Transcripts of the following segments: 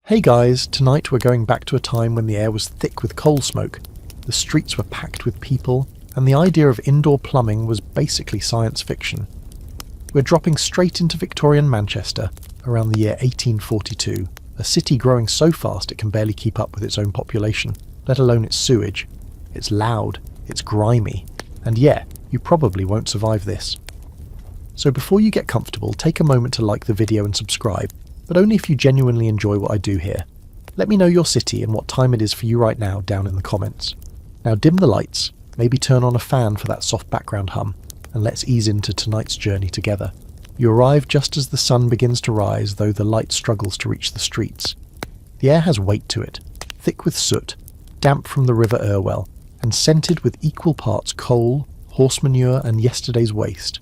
Hey guys, tonight we're going back to a time when the air was thick with coal smoke, the streets were packed with people, and the idea of indoor plumbing was basically science fiction. We're dropping straight into Victorian Manchester, around the year 1842, a city growing so fast it can barely keep up with its own population, let alone its sewage. It's loud, it's grimy, and yeah, you probably won't survive this. So before you get comfortable, take a moment to like the video and subscribe, but only if you genuinely enjoy what I do here. Let me know your city and what time it is for you right now down in the comments. Now dim the lights, maybe turn on a fan for that soft background hum, and let's ease into tonight's journey together. You arrive just as the sun begins to rise, though the light struggles to reach the streets. The air has weight to it, thick with soot, damp from the River Irwell, and scented with equal parts coal, horse manure and yesterday's waste.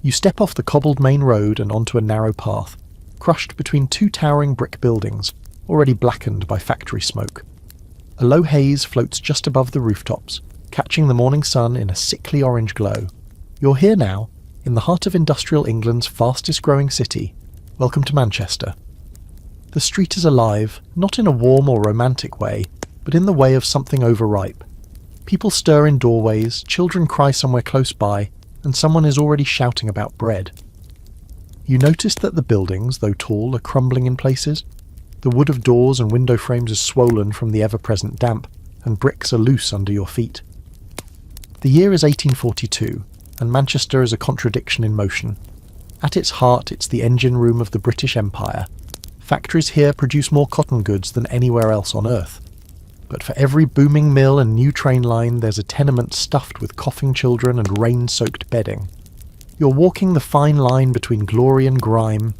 You step off the cobbled main road and onto a narrow path, crushed between two towering brick buildings, already blackened by factory smoke. A low haze floats just above the rooftops, catching the morning sun in a sickly orange glow. You're here now, in the heart of industrial England's fastest growing city. Welcome to Manchester. The street is alive, not in a warm or romantic way, but in the way of something overripe. People stir in doorways, children cry somewhere close by, and someone is already shouting about bread. You notice that the buildings, though tall, are crumbling in places. The wood of doors and window frames is swollen from the ever-present damp, and bricks are loose under your feet. The year is 1842, and Manchester is a contradiction in motion. At its heart, it's the engine room of the British Empire. Factories here produce more cotton goods than anywhere else on earth. But for every booming mill and new train line, there's a tenement stuffed with coughing children and rain-soaked bedding. You're walking the fine line between glory and grime.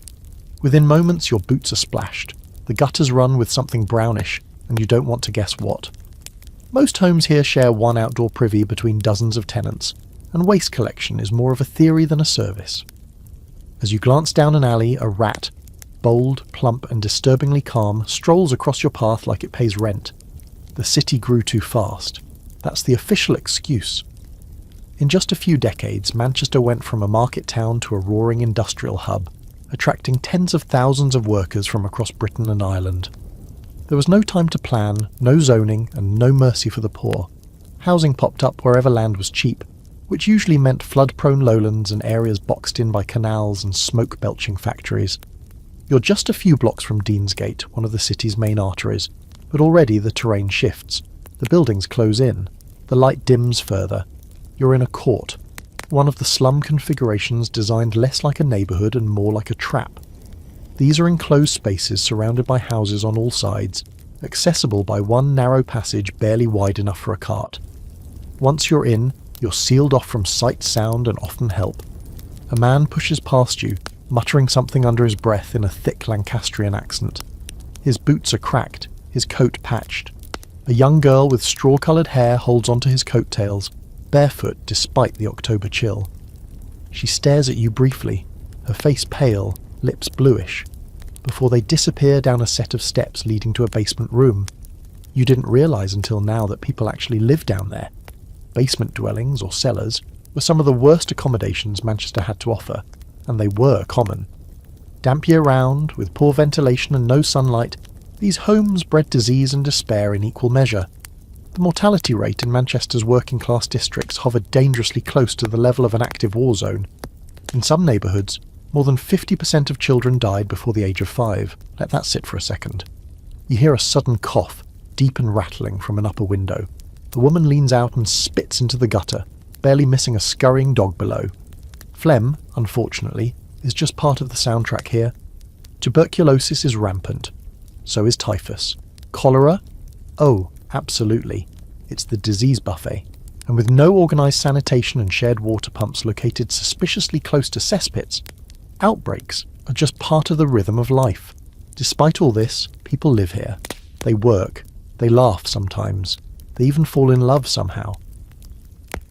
Within moments, your boots are splashed. The gutters run with something brownish, and you don't want to guess what. Most homes here share one outdoor privy between dozens of tenants, and waste collection is more of a theory than a service. As you glance down an alley, a rat, bold, plump, and disturbingly calm, strolls across your path like it pays rent. The city grew too fast. That's the official excuse. In just a few decades, Manchester went from a market town to a roaring industrial hub, attracting tens of thousands of workers from across Britain and Ireland. There was no time to plan, no zoning, and no mercy for the poor. Housing popped up wherever land was cheap, which usually meant flood-prone lowlands and areas boxed in by canals and smoke-belching factories. You're just a few blocks from Deansgate, one of the city's main arteries, but already the terrain shifts. The buildings close in. The light dims further. You're in a court, one of the slum configurations designed less like a neighbourhood and more like a trap. These are enclosed spaces surrounded by houses on all sides, accessible by one narrow passage barely wide enough for a cart. Once you're in, you're sealed off from sight, sound and often help. A man pushes past you, muttering something under his breath in a thick Lancastrian accent. His boots are cracked, his coat patched. A young girl with straw-coloured hair holds onto his coattails, barefoot despite the October chill. She stares at you briefly, her face pale, lips bluish, before they disappear down a set of steps leading to a basement room. You didn't realise until now that people actually live down there. Basement dwellings, or cellars, were some of the worst accommodations Manchester had to offer, and they were common. Damp year-round, with poor ventilation and no sunlight, these homes bred disease and despair in equal measure. The mortality rate in Manchester's working-class districts hovered dangerously close to the level of an active war zone. In some neighbourhoods, more than 50% of children died before the age of 5. Let that sit for a second. You hear a sudden cough, deep and rattling from an upper window. The woman leans out and spits into the gutter, barely missing a scurrying dog below. Phlegm, unfortunately, is just part of the soundtrack here. Tuberculosis is rampant. So is typhus. Cholera? Oh, absolutely. It's the disease buffet. And with no organised sanitation and shared water pumps located suspiciously close to cesspits, outbreaks are just part of the rhythm of life. Despite all this, people live here. They work. They laugh sometimes. They even fall in love somehow.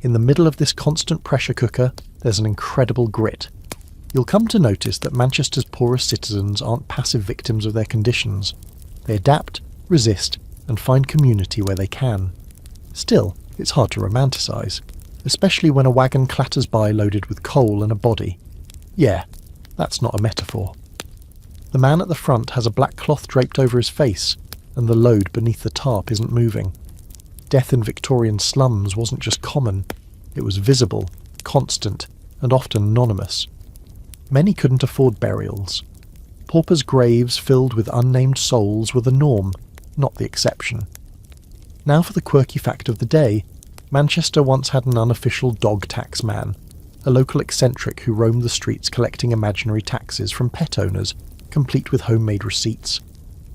In the middle of this constant pressure cooker, there's an incredible grit. You'll come to notice that Manchester's poorest citizens aren't passive victims of their conditions. They adapt, resist, and find community where they can. Still, it's hard to romanticise, especially when a wagon clatters by loaded with coal and a body. Yeah, that's not a metaphor. The man at the front has a black cloth draped over his face, and the load beneath the tarp isn't moving. Death in Victorian slums wasn't just common, it was visible, constant, and often anonymous. Many couldn't afford burials. Paupers' graves filled with unnamed souls were the norm, not the exception. Now for the quirky fact of the day. Manchester once had an unofficial dog tax man, a local eccentric who roamed the streets collecting imaginary taxes from pet owners, complete with homemade receipts.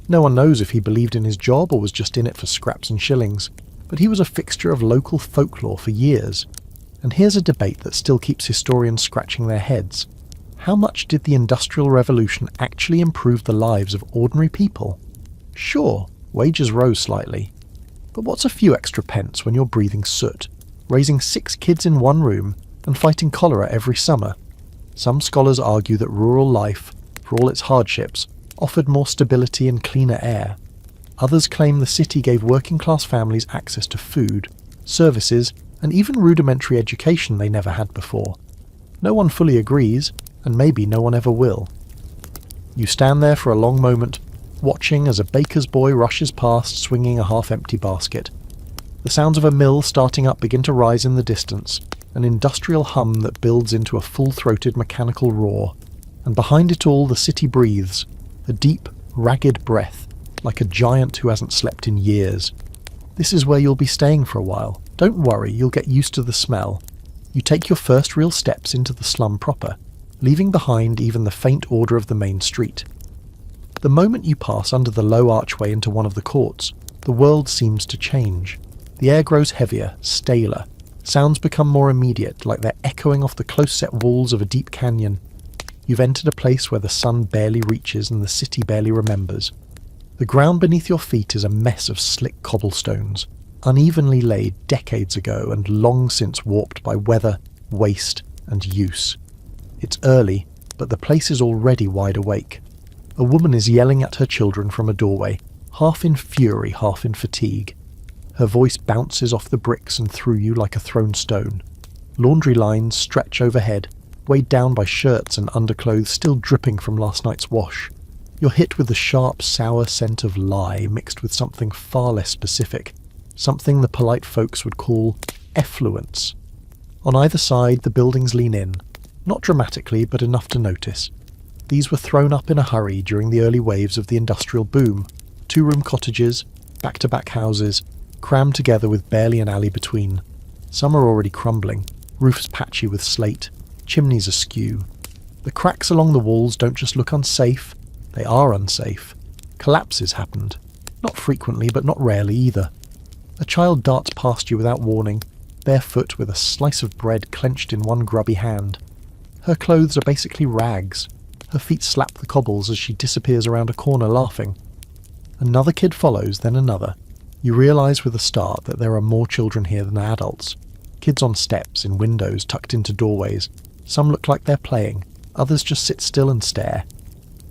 No one knows if he believed in his job or was just in it for scraps and shillings, but he was a fixture of local folklore for years. And here's a debate that still keeps historians scratching their heads. How much did the Industrial Revolution actually improve the lives of ordinary people? Sure, wages rose slightly. But what's a few extra pence when you're breathing soot, raising 6 kids in one room, and fighting cholera every summer? Some scholars argue that rural life, for all its hardships, offered more stability and cleaner air. Others claim the city gave working-class families access to food, services, and even rudimentary education they never had before. No one fully agrees, and maybe no one ever will. You stand there for a long moment, watching as a baker's boy rushes past swinging a half-empty basket. The sounds of a mill starting up begin to rise in the distance, an industrial hum that builds into a full-throated mechanical roar, and behind it all the city breathes, a deep, ragged breath, like a giant who hasn't slept in years. This is where you'll be staying for a while. Don't worry, you'll get used to the smell. You take your first real steps into the slum proper, leaving behind even the faint odour of the main street. The moment you pass under the low archway into one of the courts, the world seems to change. The air grows heavier, staler. Sounds become more immediate, like they're echoing off the close-set walls of a deep canyon. You've entered a place where the sun barely reaches and the city barely remembers. The ground beneath your feet is a mess of slick cobblestones, unevenly laid decades ago and long since warped by weather, waste, and use. It's early, but the place is already wide awake. A woman is yelling at her children from a doorway, half in fury, half in fatigue. Her voice bounces off the bricks and through you like a thrown stone. Laundry lines stretch overhead, weighed down by shirts and underclothes still dripping from last night's wash. You're hit with the sharp, sour scent of lye mixed with something far less specific, something the polite folks would call effluence. On either side, the buildings lean in, not dramatically, but enough to notice. These were thrown up in a hurry during the early waves of the industrial boom. 2-room cottages, back-to-back houses, crammed together with barely an alley between. Some are already crumbling, roofs patchy with slate, chimneys askew. The cracks along the walls don't just look unsafe, they are unsafe. Collapses happened. Not frequently, but not rarely either. A child darts past you without warning, barefoot with a slice of bread clenched in one grubby hand. Her clothes are basically rags. Her feet slap the cobbles as she disappears around a corner laughing. Another kid follows, then another. You realise with a start that there are more children here than adults. Kids on steps, in windows, tucked into doorways. Some look like they're playing, others just sit still and stare.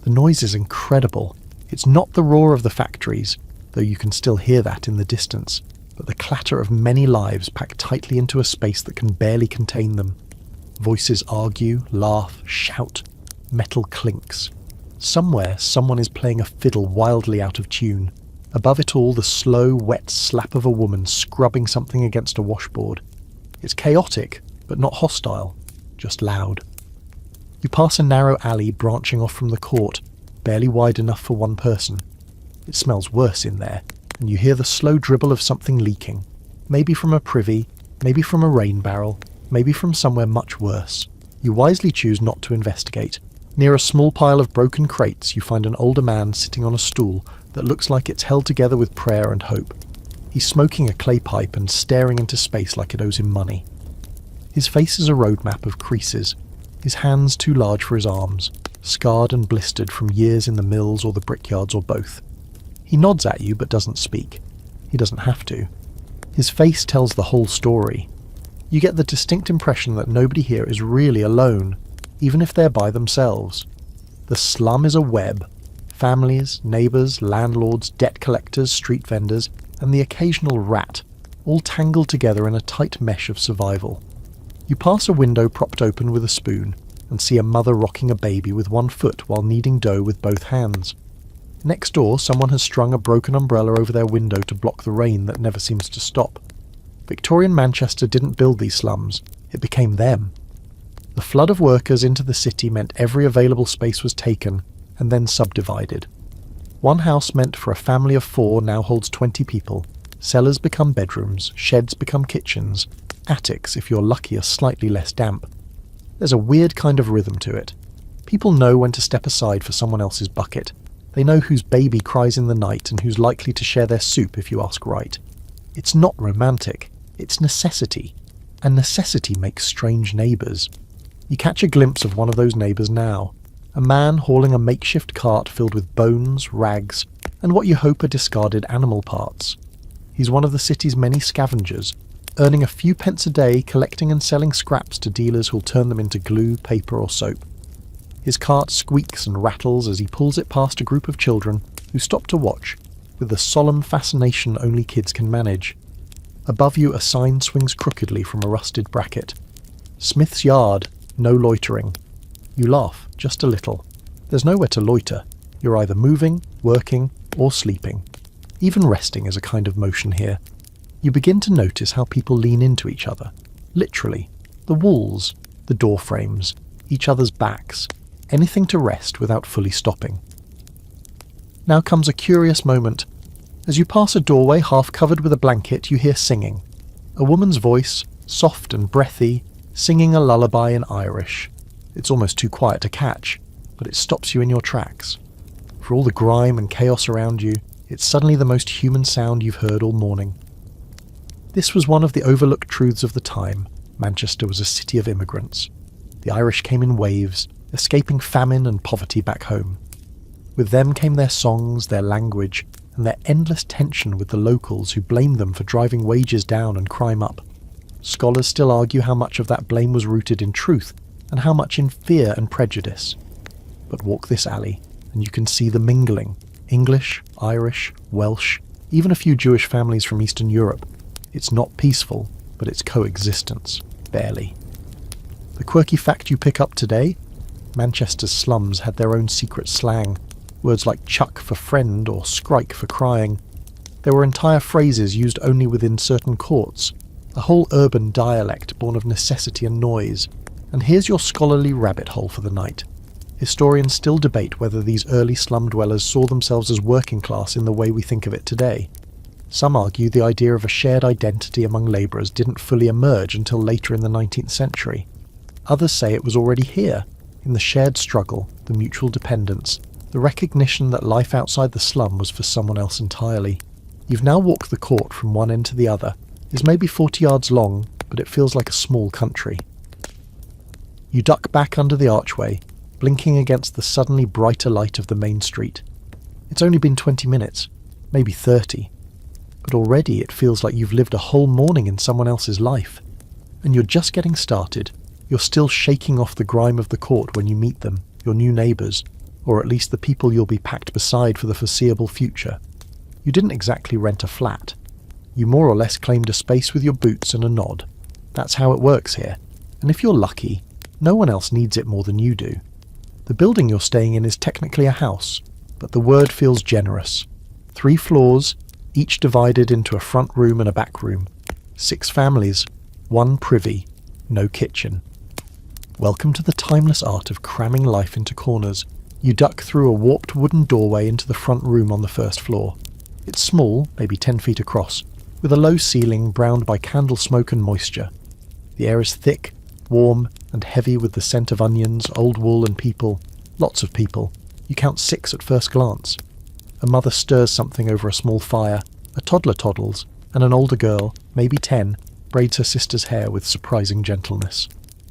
The noise is incredible. It's not the roar of the factories, though you can still hear that in the distance, but the clatter of many lives packed tightly into a space that can barely contain them. Voices argue, laugh, shout. Metal clinks. Somewhere, someone is playing a fiddle wildly out of tune. Above it all, the slow, wet slap of a woman scrubbing something against a washboard. It's chaotic, but not hostile, just loud. You pass a narrow alley branching off from the court, barely wide enough for one person. It smells worse in there, and you hear the slow dribble of something leaking. Maybe from a privy, maybe from a rain barrel, maybe from somewhere much worse. You wisely choose not to investigate. Near a small pile of broken crates, you find an older man sitting on a stool that looks like it's held together with prayer and hope. He's smoking a clay pipe and staring into space like it owes him money. His face is a roadmap of creases, his hands too large for his arms, scarred and blistered from years in the mills or the brickyards or both. He nods at you but doesn't speak. He doesn't have to. His face tells the whole story. You get the distinct impression that nobody here is really alone, even if they're by themselves. The slum is a web. Families, neighbours, landlords, debt collectors, street vendors, and the occasional rat, all tangled together in a tight mesh of survival. You pass a window propped open with a spoon, and see a mother rocking a baby with one foot while kneading dough with both hands. Next door, someone has strung a broken umbrella over their window to block the rain that never seems to stop. Victorian Manchester didn't build these slums, it became them. The flood of workers into the city meant every available space was taken and then subdivided. One house meant for a family of 4 now holds 20 people. Cellars become bedrooms, sheds become kitchens, attics, if you're lucky, are slightly less damp. There's a weird kind of rhythm to it. People know when to step aside for someone else's bucket. They know whose baby cries in the night and who's likely to share their soup if you ask right. It's not romantic, it's necessity. And necessity makes strange neighbours. You catch a glimpse of one of those neighbours now. A man hauling a makeshift cart filled with bones, rags, and what you hope are discarded animal parts. He's one of the city's many scavengers, earning a few pence a day collecting and selling scraps to dealers who'll turn them into glue, paper or soap. His cart squeaks and rattles as he pulls it past a group of children who stop to watch, with the solemn fascination only kids can manage. Above you a sign swings crookedly from a rusted bracket. Smith's Yard, no loitering. You laugh, just a little. There's nowhere to loiter. You're either moving, working, or sleeping. Even resting is a kind of motion here. You begin to notice how people lean into each other. Literally. The walls, the door frames, each other's backs. Anything to rest without fully stopping. Now comes a curious moment. As you pass a doorway half covered with a blanket, you hear singing. A woman's voice, soft and breathy, singing a lullaby in Irish. It's almost too quiet to catch, but it stops you in your tracks. For all the grime and chaos around you, it's suddenly the most human sound you've heard all morning. This was one of the overlooked truths of the time. Manchester was a city of immigrants. The Irish came in waves, escaping famine and poverty back home. With them came their songs, their language, and their endless tension with the locals who blamed them for driving wages down and crime up. Scholars still argue how much of that blame was rooted in truth, and how much in fear and prejudice. But walk this alley, and you can see the mingling. English, Irish, Welsh, even a few Jewish families from Eastern Europe. It's not peaceful, but it's coexistence, barely. The quirky fact you pick up today? Manchester's slums had their own secret slang, words like chuck for friend or skrike for crying. There were entire phrases used only within certain courts, a whole urban dialect born of necessity and noise. And here's your scholarly rabbit hole for the night. Historians still debate whether these early slum dwellers saw themselves as working class in the way we think of it today. Some argue the idea of a shared identity among labourers didn't fully emerge until later in the 19th century. Others say it was already here, in the shared struggle, the mutual dependence, the recognition that life outside the slum was for someone else entirely. You've now walked the court from one end to the other. It's maybe 40 yards long, but it feels like a small country. You duck back under the archway, blinking against the suddenly brighter light of the main street. It's only been 20 minutes, maybe 30, but already it feels like you've lived a whole morning in someone else's life. And you're just getting started. You're still shaking off the grime of the court when you meet them, your new neighbours, or at least the people you'll be packed beside for the foreseeable future. You didn't exactly rent a flat. You more or less claimed a space with your boots and a nod. That's how it works here. And if you're lucky, no one else needs it more than you do. The building you're staying in is technically a house, but the word feels generous. 3 floors, each divided into a front room and a back room. 6 families, 1 privy, no kitchen. Welcome to the timeless art of cramming life into corners. You duck through a warped wooden doorway into the front room on the first floor. It's small, maybe 10 feet across, with a low ceiling browned by candle smoke and moisture. The air is thick, warm, and heavy with the scent of onions, old wool and people. Lots of people. You count 6 at first glance. A mother stirs something over a small fire, a toddler toddles, and an older girl, maybe 10, braids her sister's hair with surprising gentleness.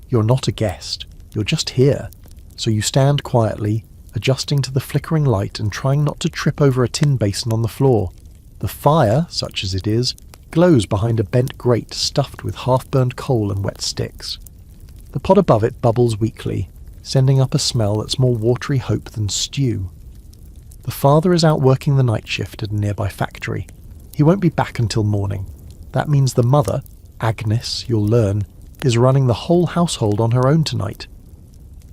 You're not a guest, you're just here. So you stand quietly, adjusting to the flickering light and trying not to trip over a tin basin on the floor. The fire, such as it is, glows behind a bent grate stuffed with half-burned coal and wet sticks. The pot above it bubbles weakly, sending up a smell that's more watery hope than stew. The father is out working the night shift at a nearby factory. He won't be back until morning. That means the mother, Agnes, you'll learn, is running the whole household on her own tonight.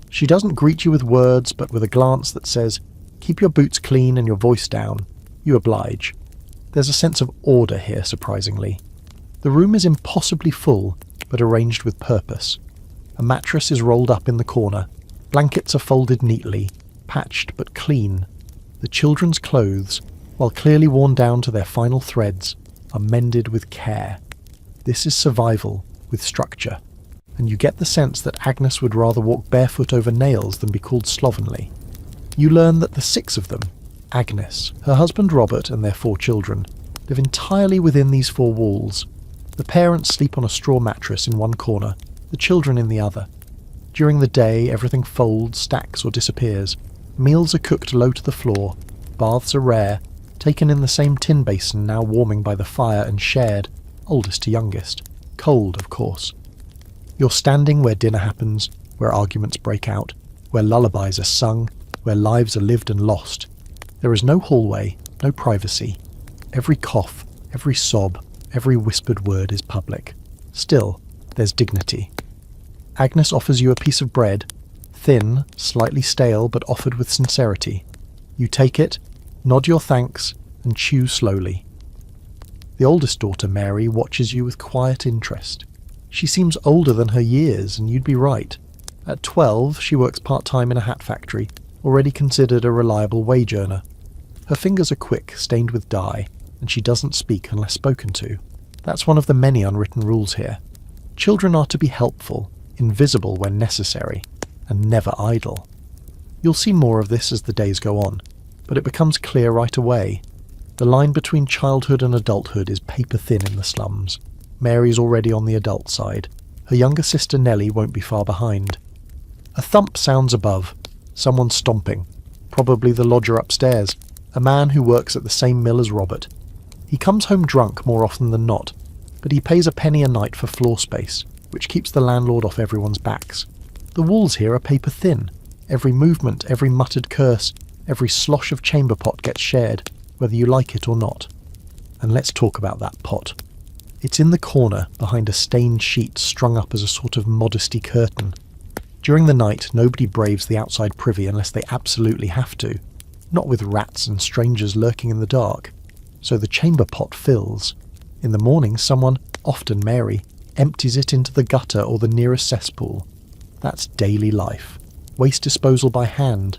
She doesn't greet you with words, but with a glance that says, "Keep your boots clean and your voice down." You oblige. There's a sense of order here, surprisingly. The room is impossibly full, but arranged with purpose. A mattress is rolled up in the corner. Blankets are folded neatly, patched but clean. The children's clothes, while clearly worn down to their final threads, are mended with care. This is survival with structure, and you get the sense that Agnes would rather walk barefoot over nails than be called slovenly. You learn that the 6 of them, Agnes, her husband Robert and their 4 children, live entirely within these 4 walls. The parents sleep on a straw mattress in one corner, the children in the other. During the day, everything folds, stacks or disappears. Meals are cooked low to the floor. Baths are rare, taken in the same tin basin now warming by the fire and shared, oldest to youngest. Cold, of course. You're standing where dinner happens, where arguments break out, where lullabies are sung, where lives are lived and lost. There is no hallway, no privacy. Every cough, every sob, every whispered word is public. Still, there's dignity. Agnes offers you a piece of bread, thin, slightly stale, but offered with sincerity. You take it, nod your thanks, and chew slowly. The oldest daughter, Mary, watches you with quiet interest. She seems older than her years, and you'd be right. At 12, she works part-time in a hat factory, already considered a reliable wage earner. Her fingers are quick, stained with dye, and she doesn't speak unless spoken to. That's one of the many unwritten rules here. Children are to be helpful, invisible when necessary, and never idle. You'll see more of this as the days go on, but it becomes clear right away. The line between childhood and adulthood is paper-thin in the slums. Mary's already on the adult side. Her younger sister Nellie won't be far behind. A thump sounds above. Someone stomping. Probably the lodger upstairs, a man who works at the same mill as Robert. He comes home drunk more often than not, but he pays a penny a night for floor space, which keeps the landlord off everyone's backs. The walls here are paper-thin. Every movement, every muttered curse, every slosh of chamber pot gets shared, whether you like it or not. And let's talk about that pot. It's in the corner, behind a stained sheet strung up as a sort of modesty curtain. During the night, nobody braves the outside privy unless they absolutely have to, not with rats and strangers lurking in the dark. So the chamber pot fills. In the morning, someone, often Mary, empties it into the gutter or the nearest cesspool. That's daily life. Waste disposal by hand.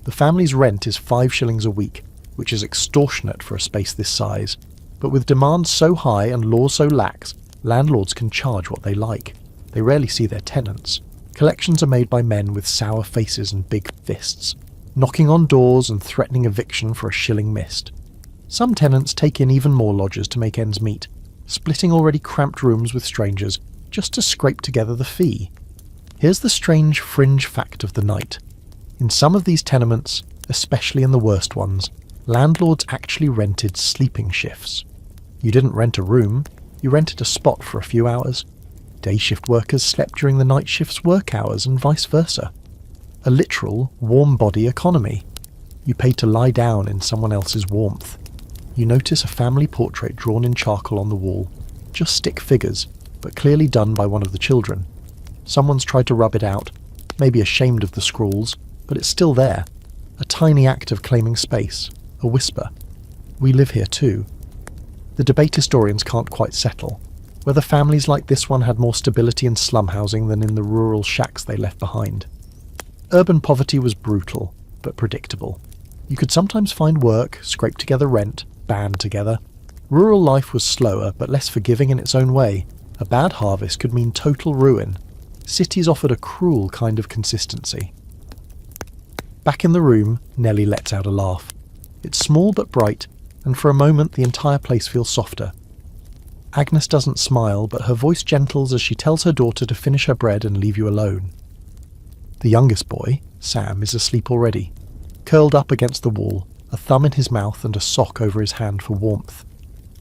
The family's rent is 5 shillings a week, which is extortionate for a space this size. But with demands so high and laws so lax, landlords can charge what they like. They rarely see their tenants. Collections are made by men with sour faces and big fists, knocking on doors and threatening eviction for a shilling missed. Some tenants take in even more lodgers to make ends meet, splitting already cramped rooms with strangers just to scrape together the fee. Here's the strange fringe fact of the night. In some of these tenements, especially in the worst ones, landlords actually rented sleeping shifts. You didn't rent a room, you rented a spot for a few hours. Day shift workers slept during the night shift's work hours and vice versa. A literal warm body economy. You paid to lie down in someone else's warmth. You notice a family portrait drawn in charcoal on the wall. Just stick figures, but clearly done by one of the children. Someone's tried to rub it out, maybe ashamed of the scrawls, but it's still there. A tiny act of claiming space. A whisper. We live here too. The debate historians can't quite settle. Whether families like this one had more stability in slum housing than in the rural shacks they left behind. Urban poverty was brutal, but predictable. You could sometimes find work, scrape together rent, band together. Rural life was slower, but less forgiving in its own way. A bad harvest could mean total ruin. Cities offered a cruel kind of consistency. Back in the room, Nellie lets out a laugh. It's small but bright, and for a moment the entire place feels softer. Agnes doesn't smile, but her voice gentles as she tells her daughter to finish her bread and leave you alone. The youngest boy, Sam, is asleep already, curled up against the wall, a thumb in his mouth and a sock over his hand for warmth.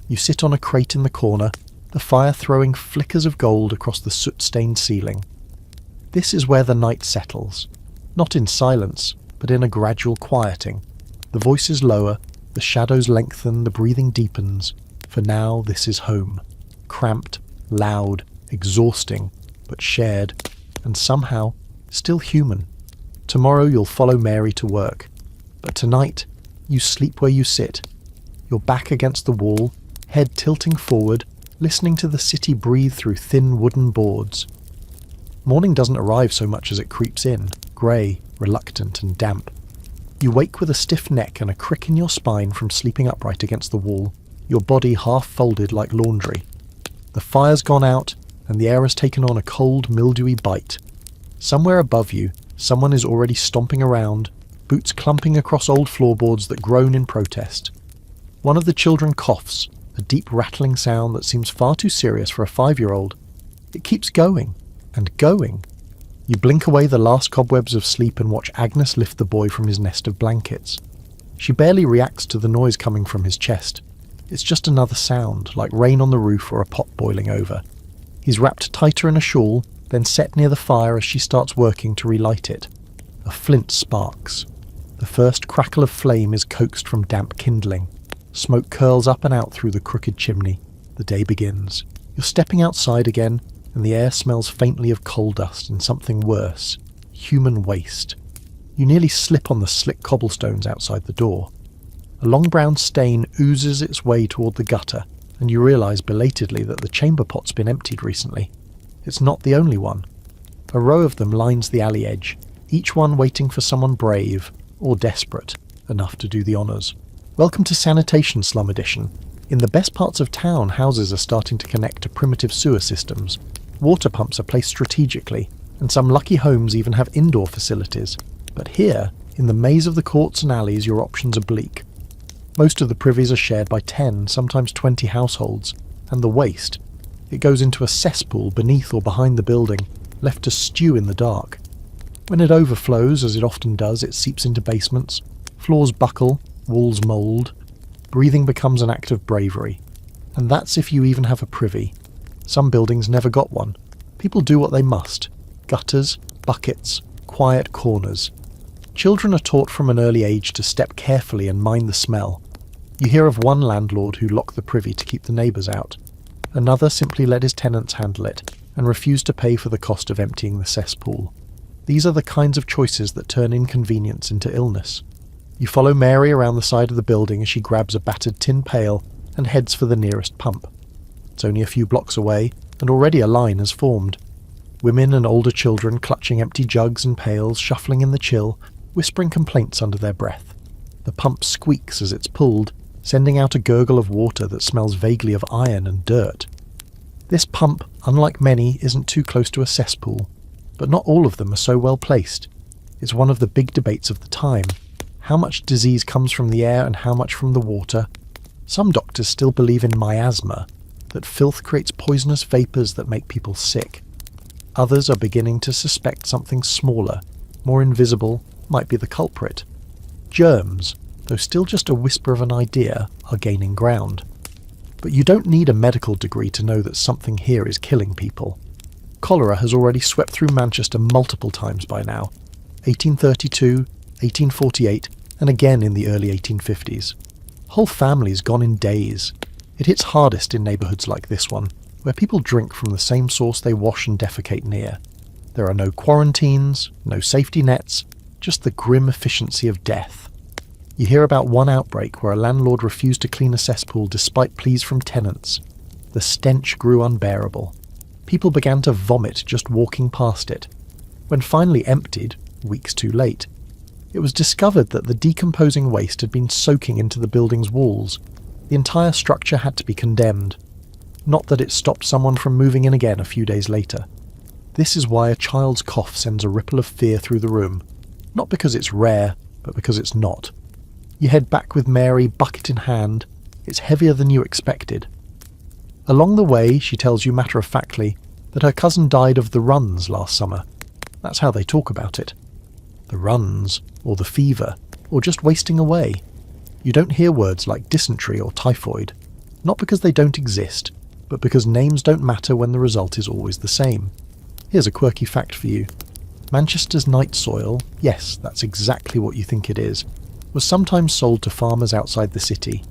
You sit on a crate in the corner, the fire throwing flickers of gold across the soot-stained ceiling. This is where the night settles, not in silence, but in a gradual quieting. The voice is lower, the shadows lengthen, the breathing deepens. For now, this is home. Cramped, loud, exhausting, but shared, and somehow still human. Tomorrow you'll follow Mary to work. But tonight, you sleep where you sit. Your back against the wall, head tilting forward, listening to the city breathe through thin wooden boards. Morning doesn't arrive so much as it creeps in, grey, reluctant and damp. You wake with a stiff neck and a crick in your spine from sleeping upright against the wall, your body half folded like laundry. The fire's gone out, and the air has taken on a cold, mildewy bite. Somewhere above you, someone is already stomping around, boots clumping across old floorboards that groan in protest. One of the children coughs, a deep rattling sound that seems far too serious for a 5-year-old. It keeps going, and going. You blink away the last cobwebs of sleep and watch Agnes lift the boy from his nest of blankets. She barely reacts to the noise coming from his chest. It's just another sound, like rain on the roof or a pot boiling over. He's wrapped tighter in a shawl, then set near the fire as she starts working to relight it. A flint sparks. The first crackle of flame is coaxed from damp kindling. Smoke curls up and out through the crooked chimney. The day begins. You're stepping outside again, and the air smells faintly of coal dust and something worse. Human waste. You nearly slip on the slick cobblestones outside the door. A long brown stain oozes its way toward the gutter, and you realise belatedly that the chamber pot's been emptied recently. It's not the only one. A row of them lines the alley edge, each one waiting for someone brave, or desperate, enough to do the honours. Welcome to Sanitation Slum Edition. In the best parts of town, houses are starting to connect to primitive sewer systems. Water pumps are placed strategically, and some lucky homes even have indoor facilities. But here, in the maze of the courts and alleys, your options are bleak. Most of the privies are shared by 10, sometimes 20 households, and the waste. It goes into a cesspool beneath or behind the building, left to stew in the dark. When it overflows, as it often does, it seeps into basements. Floors buckle, walls mould. Breathing becomes an act of bravery. And that's if you even have a privy. Some buildings never got one. People do what they must. Gutters, buckets, quiet corners. Children are taught from an early age to step carefully and mind the smell. You hear of one landlord who locked the privy to keep the neighbours out. Another simply let his tenants handle it, and refused to pay for the cost of emptying the cesspool. These are the kinds of choices that turn inconvenience into illness. You follow Mary around the side of the building as she grabs a battered tin pail and heads for the nearest pump. It's only a few blocks away, and already a line has formed. Women and older children clutching empty jugs and pails, shuffling in the chill, whispering complaints under their breath. The pump squeaks as it's pulled, sending out a gurgle of water that smells vaguely of iron and dirt. This pump, unlike many, isn't too close to a cesspool, but not all of them are so well placed. It's one of the big debates of the time. How much disease comes from the air and how much from the water? Some doctors still believe in miasma, that filth creates poisonous vapours that make people sick. Others are beginning to suspect something smaller, more invisible, might be the culprit. Germs, though still just a whisper of an idea, are gaining ground. But you don't need a medical degree to know that something here is killing people. Cholera has already swept through Manchester multiple times by now. 1832, 1848, and again in the early 1850s. Whole families gone in days. It hits hardest in neighbourhoods like this one, where people drink from the same source they wash and defecate near. There are no quarantines, no safety nets, just the grim efficiency of death. You hear about one outbreak where a landlord refused to clean a cesspool despite pleas from tenants. The stench grew unbearable. People began to vomit just walking past it. When finally emptied, weeks too late, it was discovered that the decomposing waste had been soaking into the building's walls. The entire structure had to be condemned. Not that it stopped someone from moving in again a few days later. This is why a child's cough sends a ripple of fear through the room. Not because it's rare, but because it's not. You head back with Mary, bucket in hand. It's heavier than you expected. Along the way, she tells you matter-of-factly that her cousin died of the runs last summer. That's how they talk about it. The runs, or the fever, or just wasting away. You don't hear words like dysentery or typhoid, not because they don't exist, but because names don't matter when the result is always the same. Here's a quirky fact for you. Manchester's night soil, yes, that's exactly what you think it is, was sometimes sold to farmers outside the city.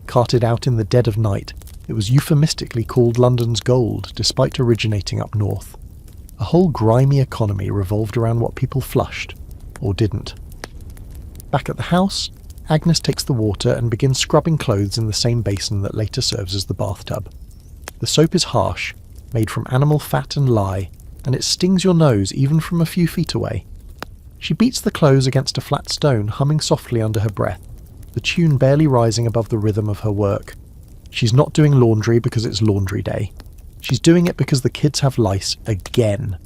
Carted out in the dead of night, it was euphemistically called London's gold, despite originating up north. A whole grimy economy revolved around what people flushed. or didn't. Back at the house, Agnes takes the water and begins scrubbing clothes in the same basin that later serves as the bathtub. The soap is harsh, made from animal fat and lye, and it stings your nose even from a few feet away. She beats the clothes against a flat stone, humming softly under her breath, the tune barely rising above the rhythm of her work. She's not doing laundry because it's laundry day. She's doing it because the kids have lice again.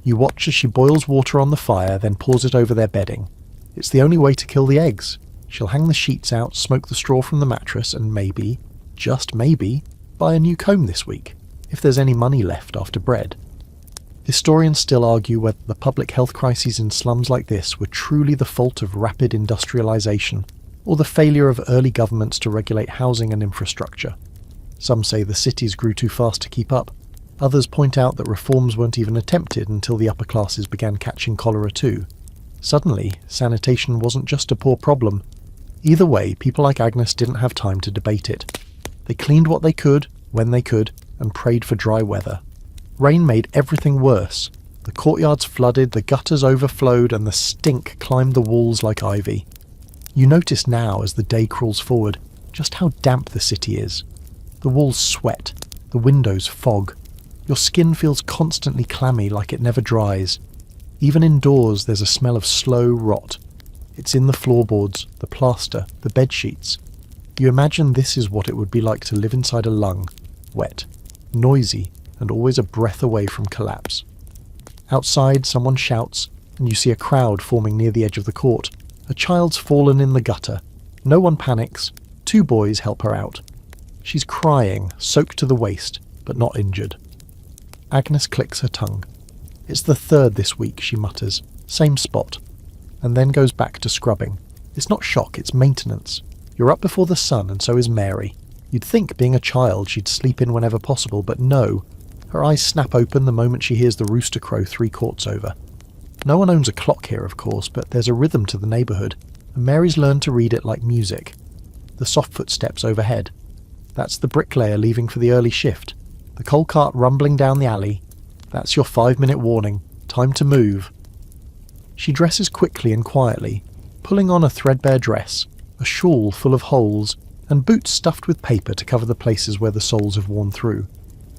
You watch as she boils water on the fire, then pours it over their bedding. It's the only way to kill the eggs. She'll hang the sheets out, smoke the straw from the mattress, and maybe, just maybe, buy a new comb this week, if there's any money left after bread. Historians still argue whether the public health crises in slums like this were truly the fault of rapid industrialisation, or the failure of early governments to regulate housing and infrastructure. Some say the cities grew too fast to keep up. Others point out that reforms weren't even attempted until the upper classes began catching cholera too. Suddenly, sanitation wasn't just a poor problem. Either way, people like Agnes didn't have time to debate it. They cleaned what they could, when they could, and prayed for dry weather. Rain made everything worse. The courtyards flooded, the gutters overflowed, and the stink climbed the walls like ivy. You notice now, as the day crawls forward, just how damp the city is. The walls sweat, the windows fog. Your skin feels constantly clammy, like it never dries. Even indoors, there's a smell of slow rot. It's in the floorboards, the plaster, the bedsheets. You imagine this is what it would be like to live inside a lung, wet, noisy, and always a breath away from collapse. Outside, someone shouts, and you see a crowd forming near the edge of the court. A child's fallen in the gutter. No one panics. 2 boys help her out. She's crying, soaked to the waist, but not injured. Agnes clicks her tongue. It's the 3rd this week, she mutters. Same spot. And then goes back to scrubbing. It's not shock, it's maintenance. You're up before the sun, and so is Mary. You'd think, being a child, she'd sleep in whenever possible, but no. Her eyes snap open the moment she hears the rooster crow 3 courts over. No one owns a clock here, of course, but there's a rhythm to the neighbourhood, and Mary's learned to read it like music. The soft footsteps overhead. That's the bricklayer leaving for the early shift. The coal cart rumbling down the alley. That's your 5-minute warning. Time to move. She dresses quickly and quietly, pulling on a threadbare dress, a shawl full of holes, and boots stuffed with paper to cover the places where the soles have worn through.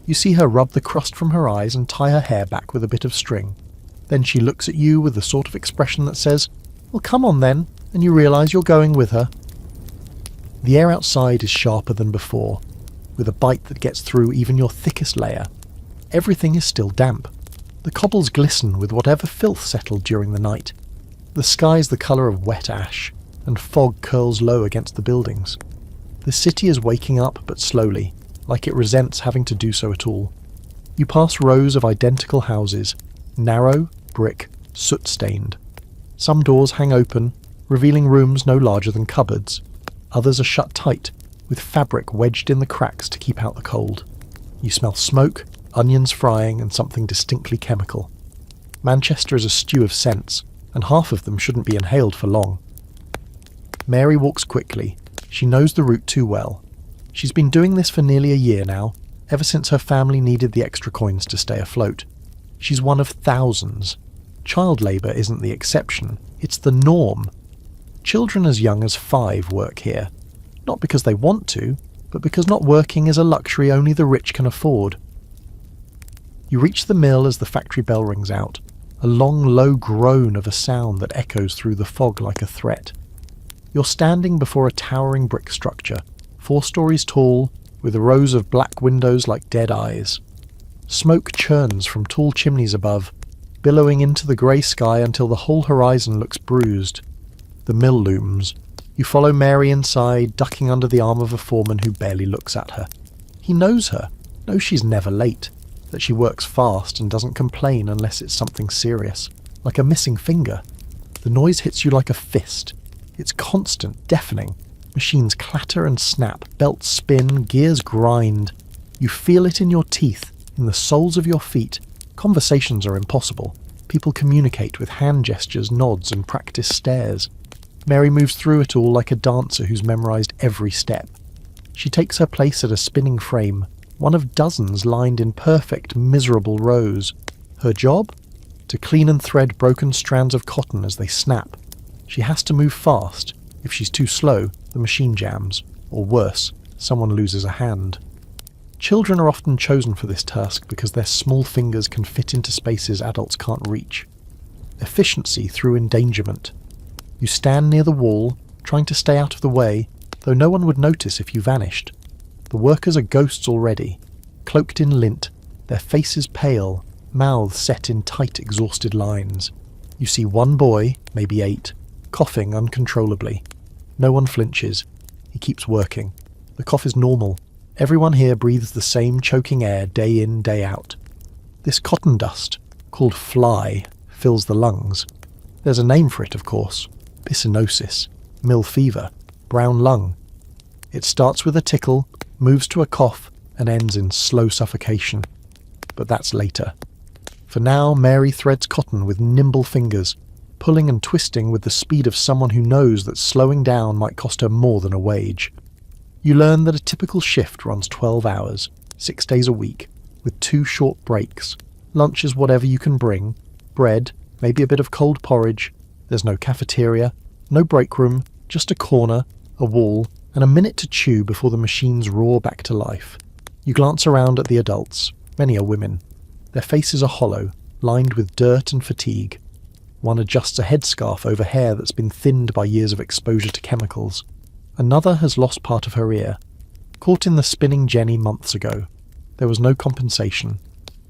You see her rub the crust from her eyes and tie her hair back with a bit of string. Then she looks at you with the sort of expression that says, "Well, come on then," and you realise you're going with her. The air outside is sharper than before, with a bite that gets through even your thickest layer. Everything is still damp. The cobbles glisten with whatever filth settled during the night. The sky's the colour of wet ash, and fog curls low against the buildings. The city is waking up, but slowly, like it resents having to do so at all. You pass rows of identical houses, narrow, brick, soot-stained. Some doors hang open, revealing rooms no larger than cupboards. Others are shut tight, with fabric wedged in the cracks to keep out the cold. You smell smoke, onions frying, and something distinctly chemical. Manchester is a stew of scents, and half of them shouldn't be inhaled for long. Mary walks quickly. She knows the route too well. She's been doing this for nearly a year now, ever since her family needed the extra coins to stay afloat. She's one of thousands. Child labour isn't the exception, it's the norm. Children as young as 5 work here, not because they want to, but because not working is a luxury only the rich can afford. You reach the mill as the factory bell rings out, a long, low groan of a sound that echoes through the fog like a threat. You're standing before a towering brick structure, 4 stories tall, with rows of black windows like dead eyes. Smoke churns from tall chimneys above, billowing into the grey sky until the whole horizon looks bruised. The mill looms. You follow Mary inside, ducking under the arm of a foreman who barely looks at her. He knows her, knows she's never late, that she works fast and doesn't complain unless it's something serious, like a missing finger. The noise hits you like a fist. It's constant, deafening. Machines clatter and snap, belts spin, gears grind. You feel it in your teeth, in the soles of your feet. Conversations are impossible. People communicate with hand gestures, nods, and practice stares. Mary moves through it all like a dancer who's memorised every step. She takes her place at a spinning frame, one of dozens lined in perfect, miserable rows. Her job? to clean and thread broken strands of cotton as they snap. She has to move fast. If she's too slow, the machine jams. Or worse, someone loses a hand. Children are often chosen for this task because their small fingers can fit into spaces adults can't reach. Efficiency through endangerment. You stand near the wall, trying to stay out of the way, though no one would notice if you vanished. The workers are ghosts already, cloaked in lint, their faces pale, mouths set in tight, exhausted lines. You see one boy, maybe 8, coughing uncontrollably. No one flinches. He keeps working. The cough is normal. Everyone here breathes the same choking air day in, day out. This cotton dust, called fly, fills the lungs. There's a name for it, of course. Byssinosis, mill fever, brown lung. It starts with a tickle, moves to a cough, and ends in slow suffocation. But that's later. For now, Mary threads cotton with nimble fingers, pulling and twisting with the speed of someone who knows that slowing down might cost her more than a wage. You learn that a typical shift runs 12 hours, 6 days a week, with 2 short breaks. Lunch is whatever you can bring. Bread, maybe a bit of cold porridge. There's no cafeteria, no break room, just a corner, a wall, and a minute to chew before the machines roar back to life. You glance around at the adults. Many are women. Their faces are hollow, lined with dirt and fatigue. One adjusts a headscarf over hair that's been thinned by years of exposure to chemicals. Another has lost part of her ear. Caught in the spinning jenny months ago. There was no compensation.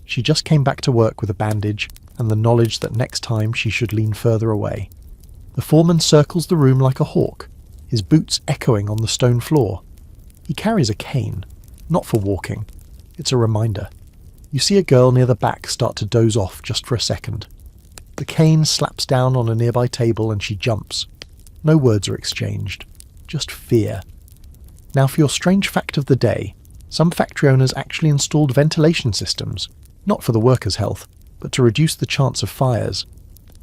She just came back to work with a bandage and the knowledge that next time she should lean further away. The foreman circles the room like a hawk, his boots echoing on the stone floor. He carries a cane, not for walking. It's a reminder. You see a girl near the back start to doze off just for a second. The cane slaps down on a nearby table and she jumps. No words are exchanged, just fear. Now for your strange fact of the day, some factory owners actually installed ventilation systems, not for the workers' health, but to reduce the chance of fires.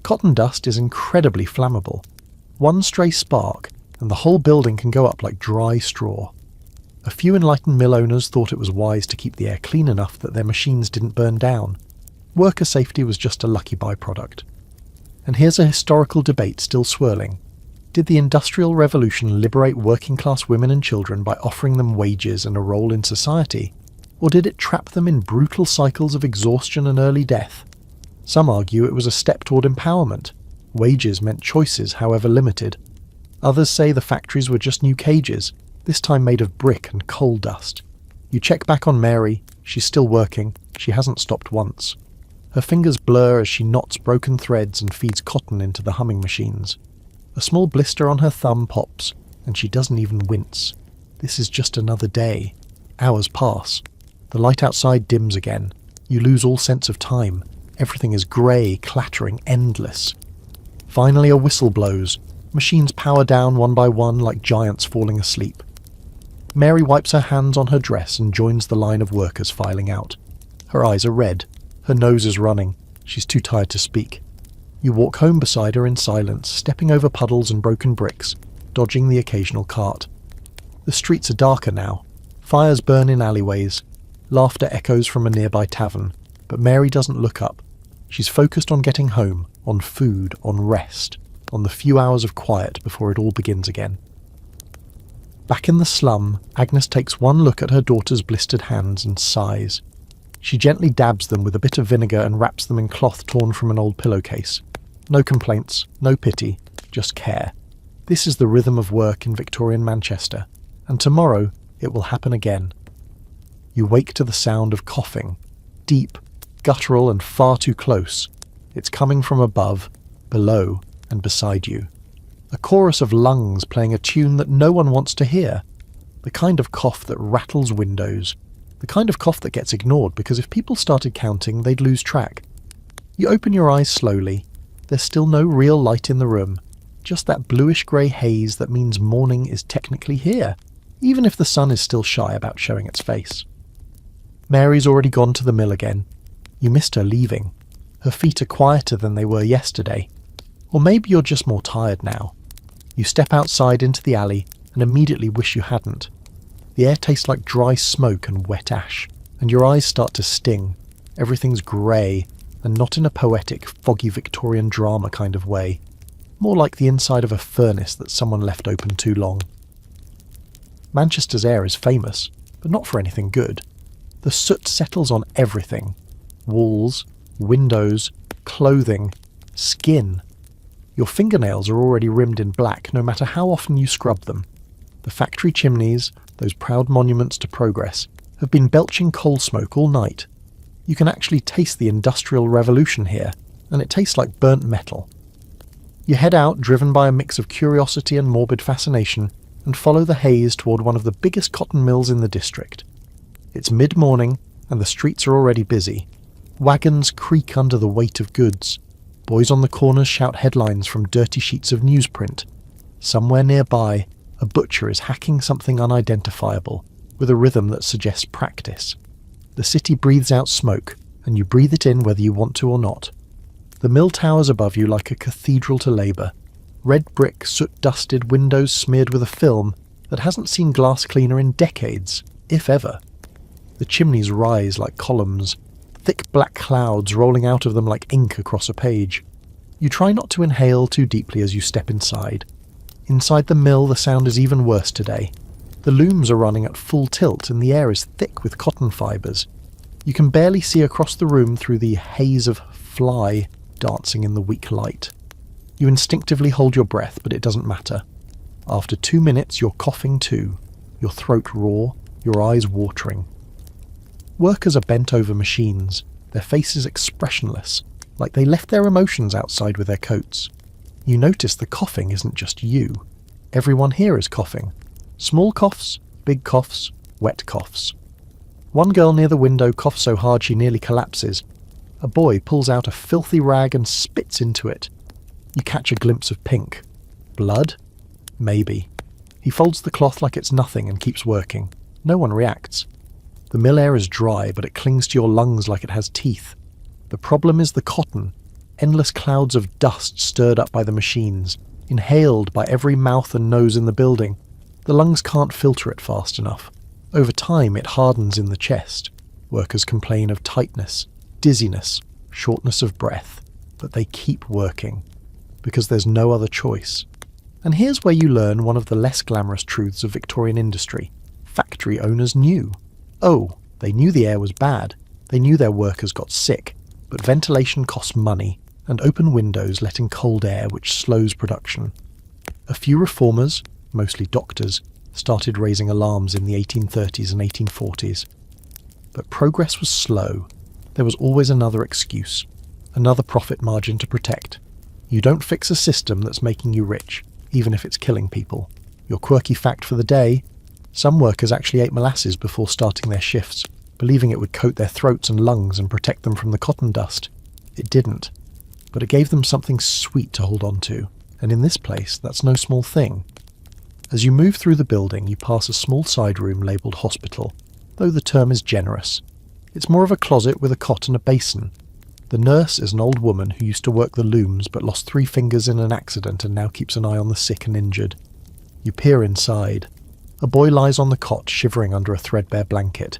Cotton dust is incredibly flammable. One stray spark and the whole building can go up like dry straw. A few enlightened mill owners thought it was wise to keep the air clean enough that their machines didn't burn down. Worker safety was just a lucky byproduct. And here's a historical debate still swirling. Did the Industrial Revolution liberate working-class women and children by offering them wages and a role in society? Or did it trap them in brutal cycles of exhaustion and early death? Some argue it was a step toward empowerment. Wages meant choices, however limited. Others say the factories were just new cages, this time made of brick and coal dust. You check back on Mary. She's still working. She hasn't stopped once. Her fingers blur as she knots broken threads and feeds cotton into the humming machines. A small blister on her thumb pops, and she doesn't even wince. This is just another day. Hours pass. The light outside dims again. You lose all sense of time. Everything is grey, clattering, endless. Finally a whistle blows. Machines power down one by one like giants falling asleep. Mary wipes her hands on her dress and joins the line of workers filing out. Her eyes are red. Her nose is running. She's too tired to speak. You walk home beside her in silence, stepping over puddles and broken bricks, dodging the occasional cart. The streets are darker now. Fires burn in alleyways. Laughter echoes from a nearby tavern. But Mary doesn't look up. She's focused on getting home, on food, on rest, on the few hours of quiet before it all begins again. Back in the slum, Agnes takes one look at her daughter's blistered hands and sighs. She gently dabs them with a bit of vinegar and wraps them in cloth torn from an old pillowcase. No complaints, no pity, just care. This is the rhythm of work in Victorian Manchester, and tomorrow it will happen again. You wake to the sound of coughing, deep, guttural and far too close. It's coming from above, below, and beside you. A chorus of lungs playing a tune that no one wants to hear. The kind of cough that rattles windows. The kind of cough that gets ignored because if people started counting, they'd lose track. You open your eyes slowly. There's still no real light in the room. Just that bluish-grey haze that means morning is technically here, even if the sun is still shy about showing its face. Mary's already gone to the mill again. You missed her leaving. Her feet are quieter than they were yesterday. Or maybe you're just more tired now. You step outside into the alley and immediately wish you hadn't. The air tastes like dry smoke and wet ash, and your eyes start to sting. Everything's grey, and not in a poetic, foggy Victorian drama kind of way, more like the inside of a furnace that someone left open too long. Manchester's air is famous, but not for anything good. The soot settles on everything: walls, windows, clothing, skin. Your fingernails are already rimmed in black no matter how often you scrub them. The factory chimneys, those proud monuments to progress, have been belching coal smoke all night. You can actually taste the Industrial Revolution here, and it tastes like burnt metal. You head out, driven by a mix of curiosity and morbid fascination, and follow the haze toward one of the biggest cotton mills in the district. It's mid-morning, and the streets are already busy. Wagons creak under the weight of goods. Boys on the corners shout headlines from dirty sheets of newsprint. Somewhere nearby, a butcher is hacking something unidentifiable, with a rhythm that suggests practice. The city breathes out smoke, and you breathe it in whether you want to or not. The mill towers above you like a cathedral to labour. Red brick, soot-dusted windows smeared with a film that hasn't seen glass cleaner in decades, if ever. The chimneys rise like columns, thick black clouds rolling out of them like ink across a page. You try not to inhale too deeply as you step inside. Inside the mill, the sound is even worse today. The looms are running at full tilt and the air is thick with cotton fibres. You can barely see across the room through the haze of fly dancing in the weak light. You instinctively hold your breath, but it doesn't matter. After 2 minutes, you're coughing too, your throat raw, your eyes watering. Workers are bent over machines, their faces expressionless, like they left their emotions outside with their coats. You notice the coughing isn't just you. Everyone here is coughing. Small coughs, big coughs, wet coughs. One girl near the window coughs so hard she nearly collapses. A boy pulls out a filthy rag and spits into it. You catch a glimpse of pink. Blood? Maybe. He folds the cloth like it's nothing and keeps working. No one reacts. The mill air is dry, but it clings to your lungs like it has teeth. The problem is the cotton. Endless clouds of dust stirred up by the machines, inhaled by every mouth and nose in the building. The lungs can't filter it fast enough. Over time, it hardens in the chest. Workers complain of tightness, dizziness, shortness of breath, but they keep working, because there's no other choice. And here's where you learn one of the less glamorous truths of Victorian industry. Factory owners knew. Oh, they knew the air was bad. They knew their workers got sick. But ventilation costs money, and open windows let in cold air which slows production. A few reformers, mostly doctors, started raising alarms in the 1830s and 1840s. But progress was slow. There was always another excuse, another profit margin to protect. You don't fix a system that's making you rich, even if it's killing people. Your quirky fact for the day: some workers actually ate molasses before starting their shifts, believing it would coat their throats and lungs and protect them from the cotton dust. It didn't, but it gave them something sweet to hold on to, and in this place, that's no small thing. As you move through the building, you pass a small side room labelled hospital, though the term is generous. It's more of a closet with a cot and a basin. The nurse is an old woman who used to work the looms but lost 3 fingers in an accident and now keeps an eye on the sick and injured. You peer inside. A boy lies on the cot, shivering under a threadbare blanket.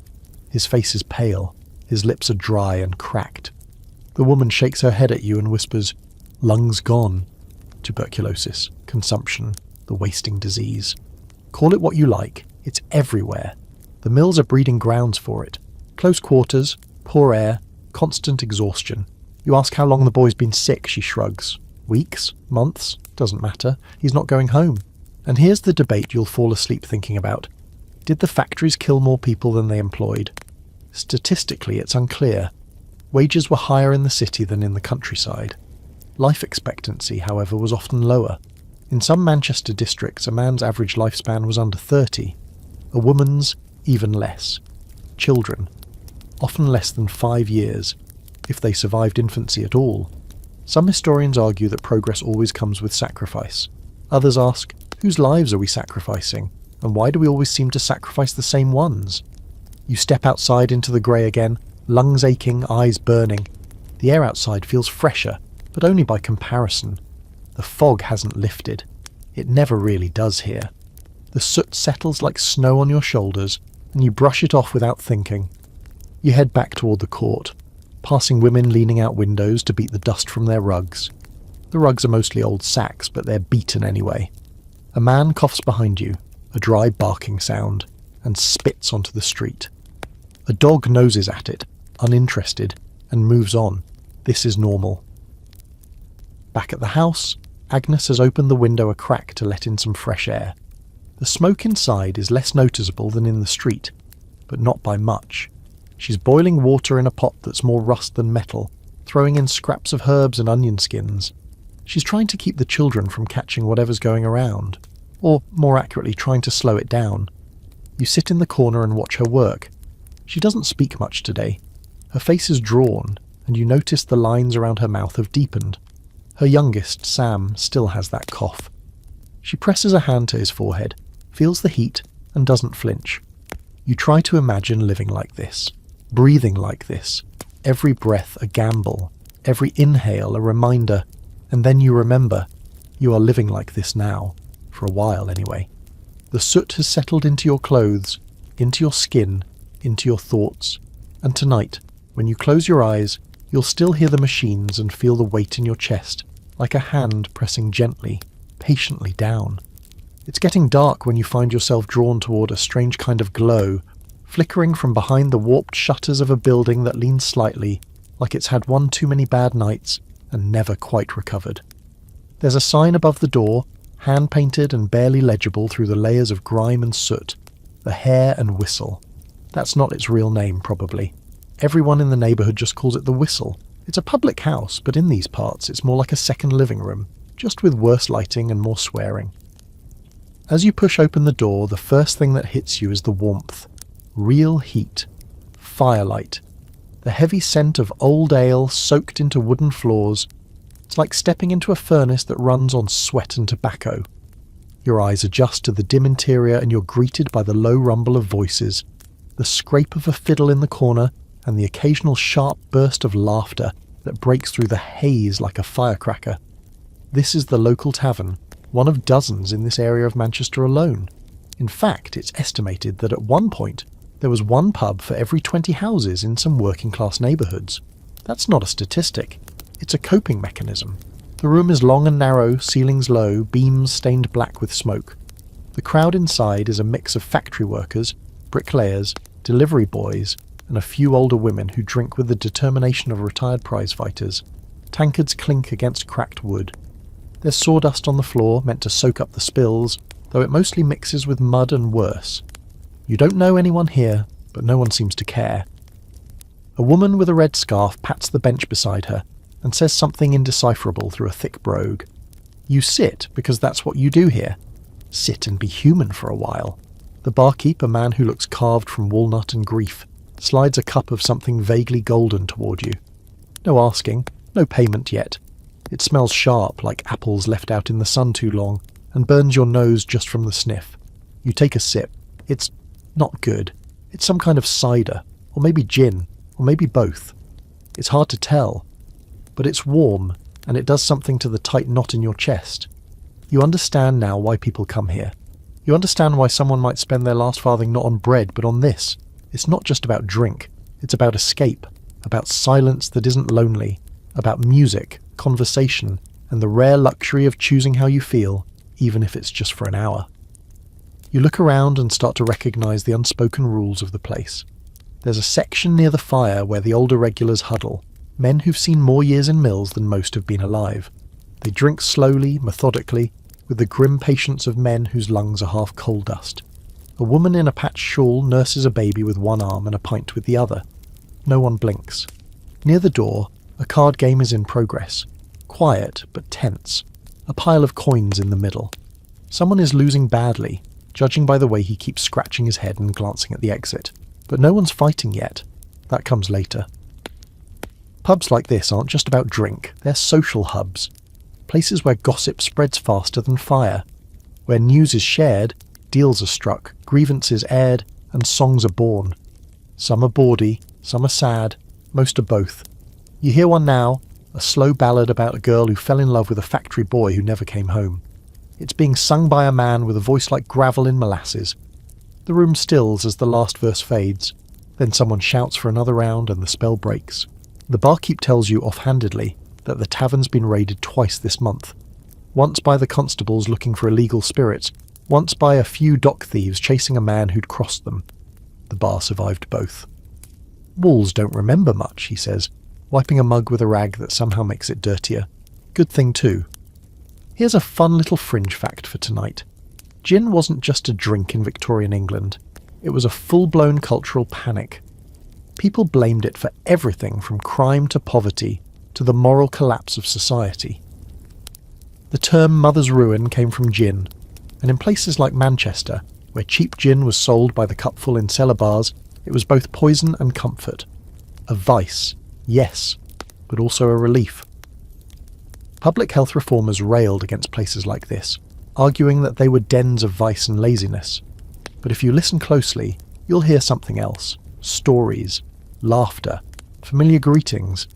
His face is pale. His lips are dry and cracked. The woman shakes her head at you and whispers, "Lungs gone." Tuberculosis, consumption, the wasting disease. Call it what you like, it's everywhere. The mills are breeding grounds for it. Close quarters, poor air, constant exhaustion. You ask how long the boy's been sick, she shrugs. Weeks? Months? Doesn't matter. He's not going home. And here's the debate you'll fall asleep thinking about. Did the factories kill more people than they employed? Statistically, it's unclear. Wages were higher in the city than in the countryside. Life expectancy, however, was often lower. In some Manchester districts, a man's average lifespan was under 30. A woman's, even less. Children, often less than 5 years, if they survived infancy at all. Some historians argue that progress always comes with sacrifice. Others ask, whose lives are we sacrificing, and why do we always seem to sacrifice the same ones? You step outside into the grey again, lungs aching, eyes burning. The air outside feels fresher, but only by comparison. The fog hasn't lifted. It never really does here. The soot settles like snow on your shoulders, and you brush it off without thinking. You head back toward the court. passing women leaning out windows to beat the dust from their rugs. The rugs are mostly old sacks, but they're beaten anyway. A man coughs behind you, a dry barking sound, and spits onto the street. A dog noses at it, uninterested, and moves on. This is normal. Back at the house, Agnes has opened the window a crack to let in some fresh air. The smoke inside is less noticeable than in the street, but not by much. She's boiling water in a pot that's more rust than metal, throwing in scraps of herbs and onion skins. She's trying to keep the children from catching whatever's going around, or more accurately trying to slow it down. You sit in the corner and watch her work. She doesn't speak much today. Her face is drawn, and you notice the lines around her mouth have deepened. Her youngest, Sam, still has that cough. She presses a hand to his forehead, feels the heat, and doesn't flinch. You try to imagine living like this, breathing like this, every breath a gamble, every inhale a reminder, and then you remember you are living like this now, for a while anyway. The soot has settled into your clothes, into your skin, into your thoughts, and tonight, when you close your eyes, you'll still hear the machines and feel the weight in your chest, like a hand pressing gently, patiently down. It's getting dark when you find yourself drawn toward a strange kind of glow, flickering from behind the warped shutters of a building that leans slightly, like it's had one too many bad nights and never quite recovered. There's a sign above the door, hand-painted and barely legible through the layers of grime and soot. The Hare and Whistle. That's not its real name, probably. Everyone in the neighbourhood just calls it the Whistle. It's a public house, but in these parts it's more like a second living room, just with worse lighting and more swearing. As you push open the door, the first thing that hits you is the warmth. Real heat. Firelight. The heavy scent of old ale soaked into wooden floors. It's like stepping into a furnace that runs on sweat and tobacco. Your eyes adjust to the dim interior and you're greeted by the low rumble of voices, the scrape of a fiddle in the corner, and the occasional sharp burst of laughter that breaks through the haze like a firecracker. This is the local tavern, one of dozens in this area of Manchester alone. In fact, it's estimated that at one point there was one pub for every 20 houses in some working-class neighbourhoods. That's not a statistic. It's a coping mechanism. The room is long and narrow, ceilings low, beams stained black with smoke. The crowd inside is a mix of factory workers, bricklayers, delivery boys, and a few older women who drink with the determination of retired prize-fighters. Tankards clink against cracked wood. There's sawdust on the floor, meant to soak up the spills, though it mostly mixes with mud and worse. You don't know anyone here, but no one seems to care. A woman with a red scarf pats the bench beside her and says something indecipherable through a thick brogue. You sit because that's what you do here. Sit and be human for a while. The barkeep, a man who looks carved from walnut and grief, slides a cup of something vaguely golden toward you. No asking, no payment yet. It smells sharp, like apples left out in the sun too long, and burns your nose just from the sniff. You take a sip. It's not good. It's some kind of cider, or maybe gin, or maybe both. It's hard to tell. But it's warm, and it does something to the tight knot in your chest. You understand now why people come here. You understand why someone might spend their last farthing not on bread, but on this. It's not just about drink. It's about escape, about silence that isn't lonely, about music, conversation, and the rare luxury of choosing how you feel, even if it's just for an hour. You look around and start to recognise the unspoken rules of the place. There's a section near the fire where the older regulars huddle, men who've seen more years in mills than most have been alive. They drink slowly, methodically, with the grim patience of men whose lungs are half coal dust. A woman in a patched shawl nurses a baby with one arm and a pint with the other. No one blinks. Near the door, a card game is in progress. Quiet, but tense. A pile of coins in the middle. Someone is losing badly, judging by the way he keeps scratching his head and glancing at the exit. But no one's fighting yet. That comes later. Pubs like this aren't just about drink, they're social hubs. Places where gossip spreads faster than fire. Where news is shared, deals are struck, grievances aired, and songs are born. Some are bawdy, some are sad, most are both. You hear one now, a slow ballad about a girl who fell in love with a factory boy who never came home. It's being sung by a man with a voice like gravel in molasses. The room stills as the last verse fades. Then someone shouts for another round and the spell breaks. The barkeep tells you offhandedly that the tavern's been raided twice this month. Once by the constables looking for illegal spirits, once by a few dock thieves chasing a man who'd crossed them. The bar survived both. Walls don't remember much, he says, wiping a mug with a rag that somehow makes it dirtier. Good thing too. Here's a fun little fringe fact for tonight. Gin wasn't just a drink in Victorian England. It was a full-blown cultural panic. People blamed it for everything from crime to poverty to the moral collapse of society. The term mother's ruin came from gin, and in places like Manchester, where cheap gin was sold by the cupful in cellar bars, it was both poison and comfort. A vice, yes, but also a relief. Public health reformers railed against places like this, arguing that they were dens of vice and laziness. But if you listen closely, you'll hear something else. Stories, laughter, familiar greetings.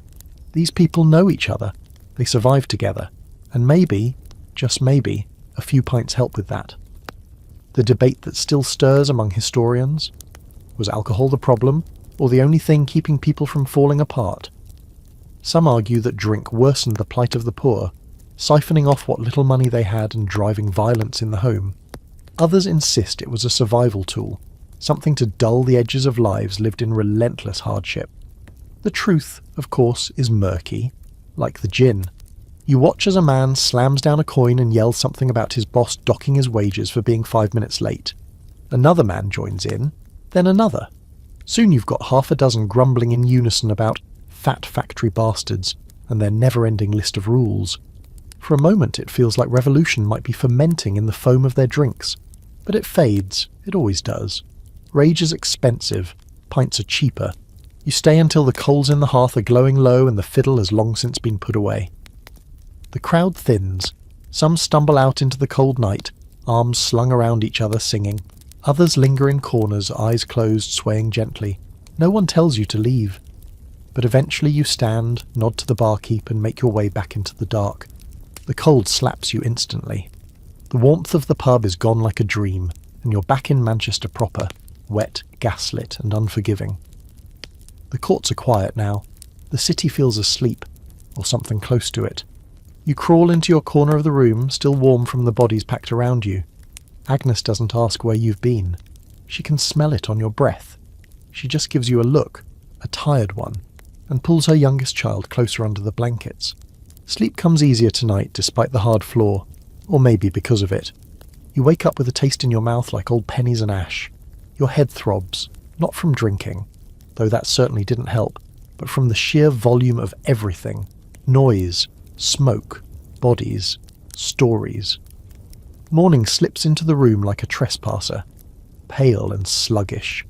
These people know each other. They survive together. And maybe, just maybe, a few pints help with that. The debate that still stirs among historians? Was alcohol the problem, or the only thing keeping people from falling apart? Some argue that drink worsened the plight of the poor, siphoning off what little money they had and driving violence in the home. Others insist it was a survival tool, something to dull the edges of lives lived in relentless hardship. The truth, of course, is murky, like the gin. You watch as a man slams down a coin and yells something about his boss docking his wages for being 5 minutes late. Another man joins in, then another. Soon you've got half a dozen grumbling in unison about fat factory bastards and their never-ending list of rules. For a moment it feels like revolution might be fermenting in the foam of their drinks. But it fades, it always does. Rage is expensive, pints are cheaper. You stay until the coals in the hearth are glowing low and the fiddle has long since been put away. The crowd thins. Some stumble out into the cold night, arms slung around each other singing. Others linger in corners, eyes closed, swaying gently. No one tells you to leave. But eventually you stand, nod to the barkeep and make your way back into the dark. The cold slaps you instantly. The warmth of the pub is gone like a dream, and you're back in Manchester proper, wet, gaslit and unforgiving. The courts are quiet now. The city feels asleep, or something close to it. You crawl into your corner of the room, still warm from the bodies packed around you. Agnes doesn't ask where you've been. She can smell it on your breath. She just gives you a look, a tired one, and pulls her youngest child closer under the blankets. Sleep comes easier tonight despite the hard floor, or maybe because of it. You wake up with a taste in your mouth like old pennies and ash. Your head throbs, not from drinking, though that certainly didn't help, but from the sheer volume of everything. Noise, smoke, bodies, stories. Morning slips into the room like a trespasser, pale and sluggish.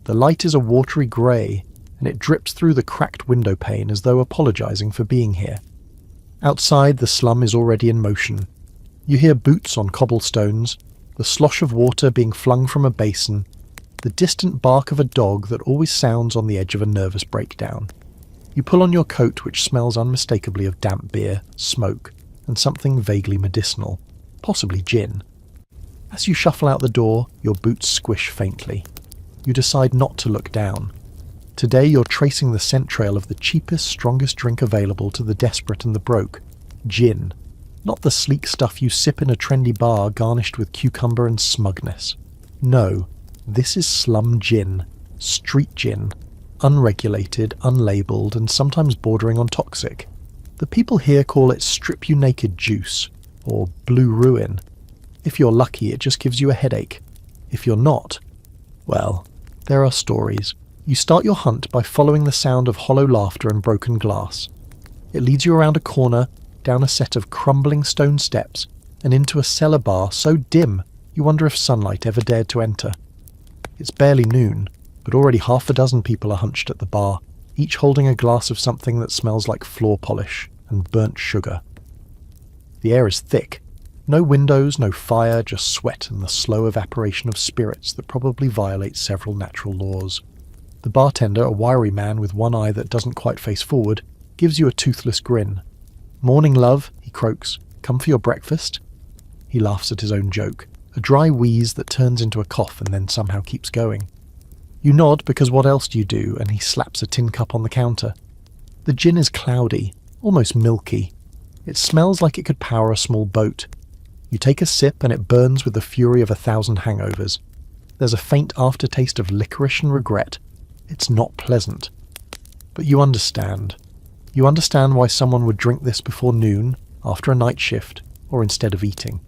The light is a watery grey, and it drips through the cracked window pane as though apologising for being here. Outside, the slum is already in motion. You hear boots on cobblestones, the slosh of water being flung from a basin, the distant bark of a dog that always sounds on the edge of a nervous breakdown. You pull on your coat, which smells unmistakably of damp beer, smoke, and something vaguely medicinal, possibly gin. As you shuffle out the door, your boots squish faintly. You decide not to look down. Today you're tracing the scent trail of the cheapest, strongest drink available to the desperate and the broke. Gin. Not the sleek stuff you sip in a trendy bar garnished with cucumber and smugness. No, this is slum gin. Street gin. Unregulated, unlabelled, and sometimes bordering on toxic. The people here call it strip-you-naked juice, or blue ruin. If you're lucky, it just gives you a headache. If you're not, well, there are stories. You start your hunt by following the sound of hollow laughter and broken glass. It leads you around a corner, down a set of crumbling stone steps, and into a cellar bar so dim you wonder if sunlight ever dared to enter. It's barely noon, but already half a dozen people are hunched at the bar, each holding a glass of something that smells like floor polish and burnt sugar. The air is thick. No windows, no fire, just sweat and the slow evaporation of spirits that probably violate several natural laws. The bartender, a wiry man with one eye that doesn't quite face forward, gives you a toothless grin. "Morning, love," he croaks. "Come for your breakfast?" He laughs at his own joke, a dry wheeze that turns into a cough and then somehow keeps going. You nod because what else do you do, and he slaps a tin cup on the counter. The gin is cloudy, almost milky. It smells like it could power a small boat. You take a sip and it burns with the fury of 1,000 hangovers. There's a faint aftertaste of licorice and regret. It's not pleasant. But you understand. You understand why someone would drink this before noon, after a night shift, or instead of eating.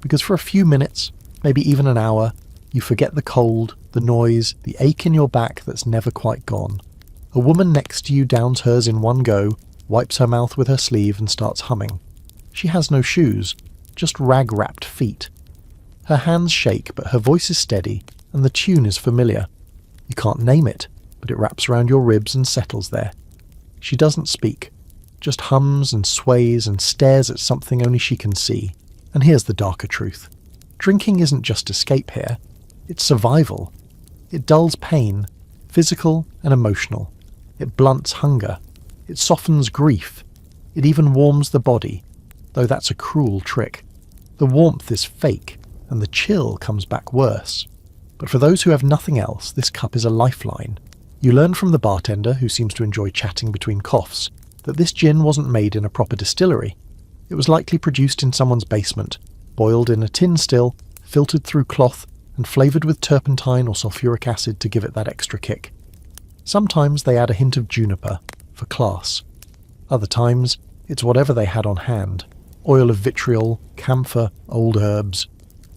Because for a few minutes, maybe even an hour, you forget the cold, the noise, the ache in your back that's never quite gone. A woman next to you downs hers in one go, wipes her mouth with her sleeve and starts humming. She has no shoes, just rag-wrapped feet. Her hands shake, but her voice is steady, and the tune is familiar. You can't name it, but it wraps around your ribs and settles there. She doesn't speak, just hums and sways and stares at something only she can see. And here's the darker truth. Drinking isn't just escape here, it's survival. It dulls pain, physical and emotional. It blunts hunger. It softens grief. It even warms the body, though that's a cruel trick. The warmth is fake, and the chill comes back worse. But for those who have nothing else, this cup is a lifeline. You learn from the bartender, who seems to enjoy chatting between coughs, that this gin wasn't made in a proper distillery. It was likely produced in someone's basement, boiled in a tin still, filtered through cloth, and flavoured with turpentine or sulphuric acid to give it that extra kick. Sometimes they add a hint of juniper, for class. Other times, it's whatever they had on hand. Oil of vitriol, camphor, old herbs.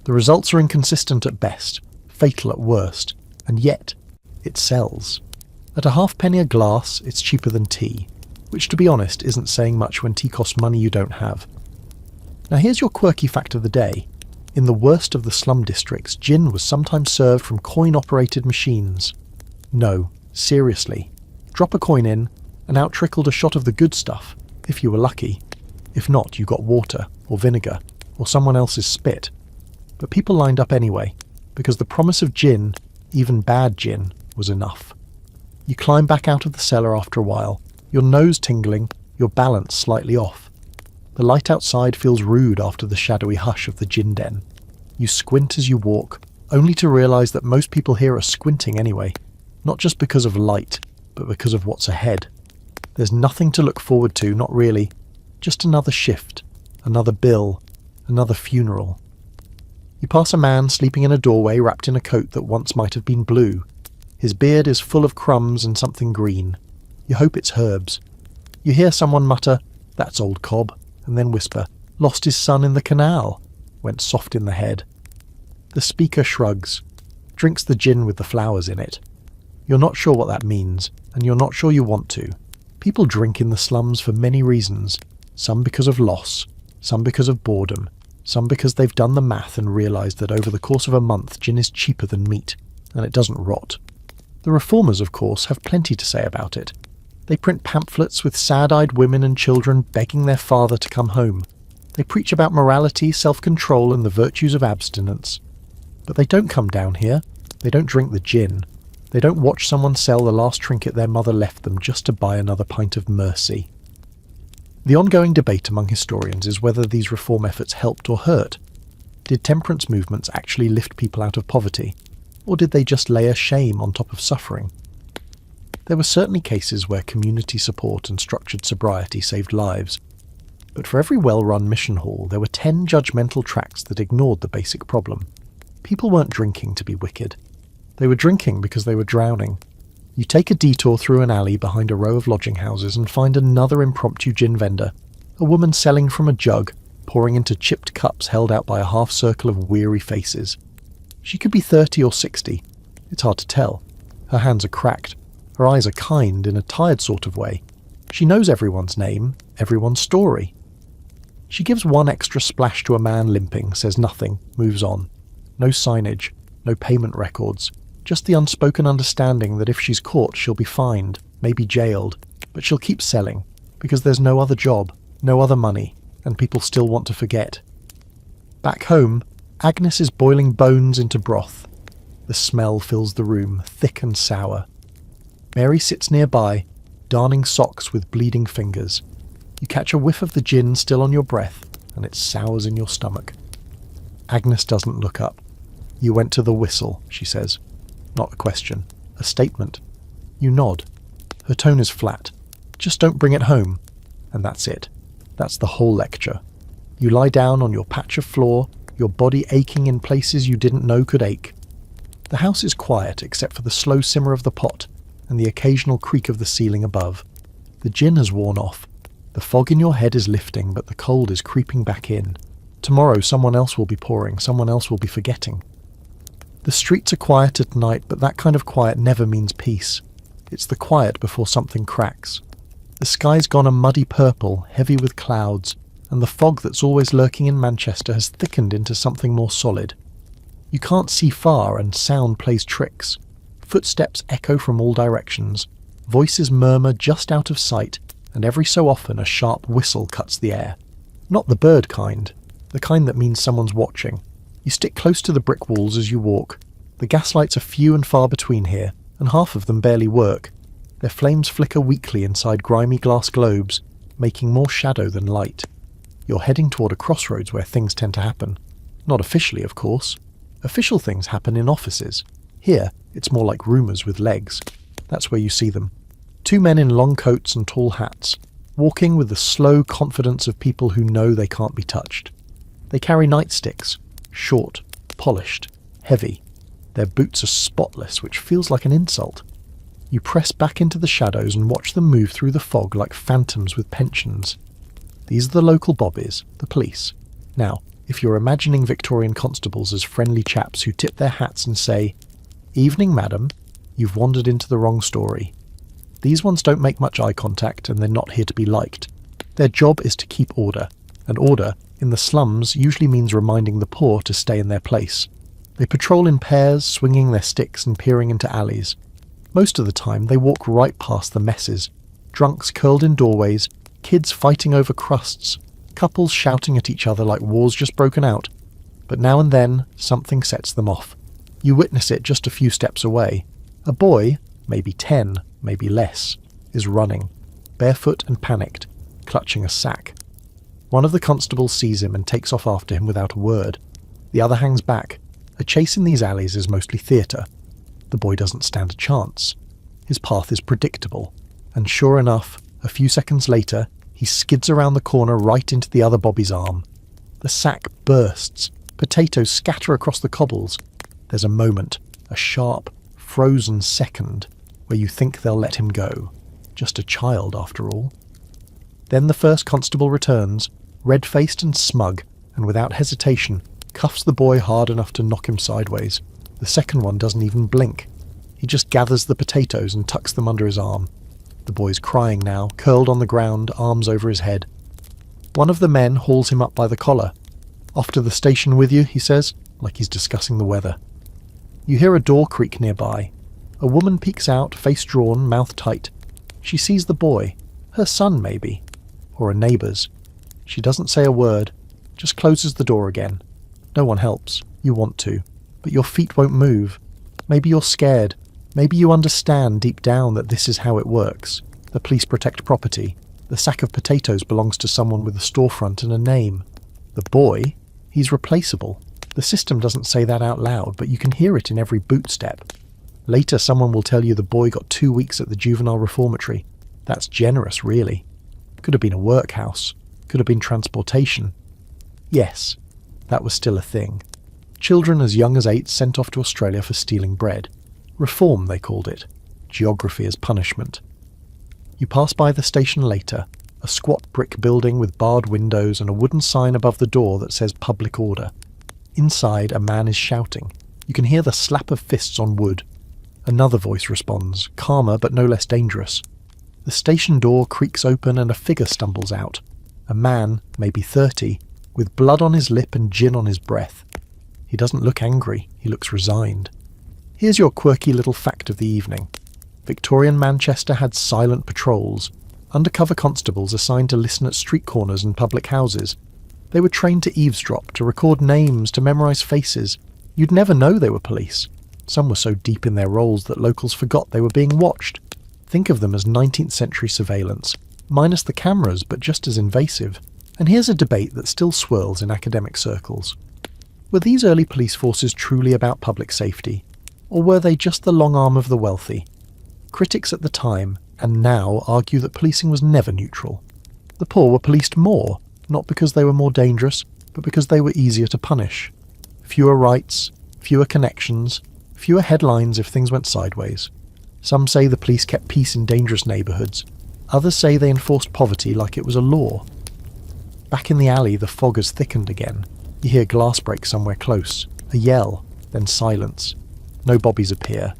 The results are inconsistent at best, fatal at worst, and yet, it sells. At a halfpenny a glass, it's cheaper than tea, which to be honest isn't saying much when tea costs money you don't have. Now here's your quirky fact of the day. In the worst of the slum districts, gin was sometimes served from coin-operated machines. No, seriously. Drop a coin in, and out trickled a shot of the good stuff, if you were lucky. If not, you got water, or vinegar, or someone else's spit. But people lined up anyway, because the promise of gin, even bad gin, was enough. You climb back out of the cellar after a while, your nose tingling, your balance slightly off. The light outside feels rude after the shadowy hush of the gin den. You squint as you walk, only to realise that most people here are squinting anyway, not just because of light, but because of what's ahead. There's nothing to look forward to, not really. Just another shift, another bill, another funeral. You pass a man sleeping in a doorway wrapped in a coat that once might have been blue. His beard is full of crumbs and something green. You hope it's herbs. You hear someone mutter, "That's old Cobb," and then whisper, "Lost his son in the canal." Went soft in the head. The speaker shrugs, drinks the gin with the flowers in it. You're not sure what that means, and you're not sure you want to. People drink in the slums for many reasons, some because of loss, some because of boredom, some because they've done the math and realised that over the course of a month gin is cheaper than meat, and it doesn't rot. The reformers, of course, have plenty to say about it. They print pamphlets with sad-eyed women and children begging their father to come home. They preach about morality, self-control and the virtues of abstinence. But they don't come down here. They don't drink the gin. They don't watch someone sell the last trinket their mother left them just to buy another pint of mercy. The ongoing debate among historians is whether these reform efforts helped or hurt. Did temperance movements actually lift people out of poverty? Or did they just layer shame on top of suffering? There were certainly cases where community support and structured sobriety saved lives. But for every well-run mission hall, there were 10 judgmental tracts that ignored the basic problem. People weren't drinking to be wicked. They were drinking because they were drowning. You take a detour through an alley behind a row of lodging houses and find another impromptu gin vendor, a woman selling from a jug, pouring into chipped cups held out by a half-circle of weary faces. She could be 30 or 60. It's hard to tell. Her hands are cracked. Her eyes are kind in a tired sort of way. She knows everyone's name, everyone's story. She gives one extra splash to a man limping, says nothing, moves on. No signage, no payment records, just the unspoken understanding that if she's caught she'll be fined, maybe jailed, but she'll keep selling, because there's no other job, no other money, and people still want to forget. Back home, Agnes is boiling bones into broth. The smell fills the room, thick and sour. Mary sits nearby, darning socks with bleeding fingers. You catch a whiff of the gin still on your breath, and it sours in your stomach. Agnes doesn't look up. "You went to the whistle," she says. Not a question, a statement. You nod. Her tone is flat, Just don't bring it home. And that's it. That's the whole lecture. You lie down on your patch of floor, your body aching in places you didn't know could ache. The house is quiet except for the slow simmer of the pot and the occasional creak of the ceiling above. The gin has worn off. The fog in your head is lifting, but the cold is creeping back in. Tomorrow someone else will be pouring, someone else will be forgetting. The streets are quiet at night, but that kind of quiet never means peace. It's the quiet before something cracks. The sky's gone a muddy purple, heavy with clouds, and the fog that's always lurking in Manchester has thickened into something more solid. You can't see far, and sound plays tricks. Footsteps echo from all directions. Voices murmur just out of sight, and every so often a sharp whistle cuts the air. Not the bird kind, the kind that means someone's watching. You stick close to the brick walls as you walk. The gaslights are few and far between here, and half of them barely work. Their flames flicker weakly inside grimy glass globes, making more shadow than light. You're heading toward a crossroads where things tend to happen. Not officially, of course. Official things happen in offices. Here, it's more like rumours with legs. That's where you see them. Two men in long coats and tall hats, walking with the slow confidence of people who know they can't be touched. They carry nightsticks, short, polished, heavy. Their boots are spotless, which feels like an insult. You press back into the shadows and watch them move through the fog like phantoms with pensions. These are the local bobbies, the police. Now, if you're imagining Victorian constables as friendly chaps who tip their hats and say, "Evening, madam," you've wandered into the wrong story. These ones don't make much eye contact, and they're not here to be liked. Their job is to keep order, and order, in the slums, usually means reminding the poor to stay in their place. They patrol in pairs, swinging their sticks and peering into alleys. Most of the time, they walk right past the messes. Drunks curled in doorways, kids fighting over crusts, couples shouting at each other like war's just broken out. But now and then, something sets them off. You witness it just a few steps away. A boy, maybe 10, maybe less, is running, barefoot and panicked, clutching a sack. One of the constables sees him and takes off after him without a word. The other hangs back. A chase in these alleys is mostly theatre. The boy doesn't stand a chance. His path is predictable, and sure enough, a few seconds later, he skids around the corner right into the other bobby's arm. The sack bursts. Potatoes scatter across the cobbles. There's a moment, a sharp, frozen second, where you think they'll let him go. Just a child, after all. Then the first constable returns, red-faced and smug, and without hesitation, cuffs the boy hard enough to knock him sideways. The second one doesn't even blink. He just gathers the potatoes and tucks them under his arm. The boy's crying now, curled on the ground, arms over his head. One of the men hauls him up by the collar. "Off to the station with you," he says, like he's discussing the weather. You hear a door creak nearby. A woman peeks out, face drawn, mouth tight. She sees the boy. Her son, maybe. Or a neighbour's. She doesn't say a word, just closes the door again. No one helps. You want to. But your feet won't move. Maybe you're scared. Maybe you understand deep down that this is how it works. The police protect property. The sack of potatoes belongs to someone with a storefront and a name. The boy? He's replaceable. The system doesn't say that out loud, but you can hear it in every boot step. Later someone will tell you the boy got 2 weeks at the juvenile reformatory. That's generous, really. Could have been a workhouse. Could have been transportation. Yes, that was still a thing. Children as young as 8 sent off to Australia for stealing bread. Reform, they called it. Geography as punishment. You pass by the station later, a squat brick building with barred windows and a wooden sign above the door that says Public Order. Inside, a man is shouting. You can hear the slap of fists on wood. Another voice responds, calmer but no less dangerous. The station door creaks open and a figure stumbles out. A man, maybe 30, with blood on his lip and gin on his breath. He doesn't look angry, he looks resigned. Here's your quirky little fact of the evening. Victorian Manchester had silent patrols, undercover constables assigned to listen at street corners and public houses. They were trained to eavesdrop, to record names, to memorise faces. You'd never know they were police. Some were so deep in their roles that locals forgot they were being watched. Think of them as 19th century surveillance, minus the cameras but just as invasive. And here's a debate that still swirls in academic circles. Were these early police forces truly about public safety? Or were they just the long arm of the wealthy? Critics at the time, and now argue that policing was never neutral. The poor were policed more, not because they were more dangerous, but because they were easier to punish. Fewer rights, fewer connections, fewer headlines if things went sideways. Some say the police kept peace in dangerous neighbourhoods. Others say they enforced poverty like it was a law. Back in the alley, the fog has thickened again. You hear glass break somewhere close, a yell, then silence. No bobbies appear.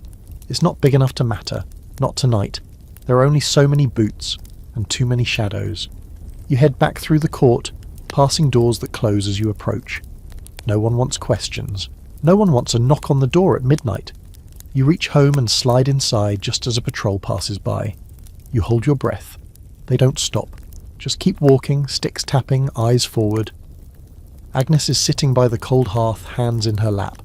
It's not big enough to matter. Not tonight. There are only so many boots, and too many shadows. You head back through the court, passing doors that close as you approach. No one wants questions. No one wants a knock on the door at midnight. You reach home and slide inside just as a patrol passes by. You hold your breath. They don't stop. Just keep walking, sticks tapping, eyes forward. Agnes is sitting by the cold hearth, hands in her lap.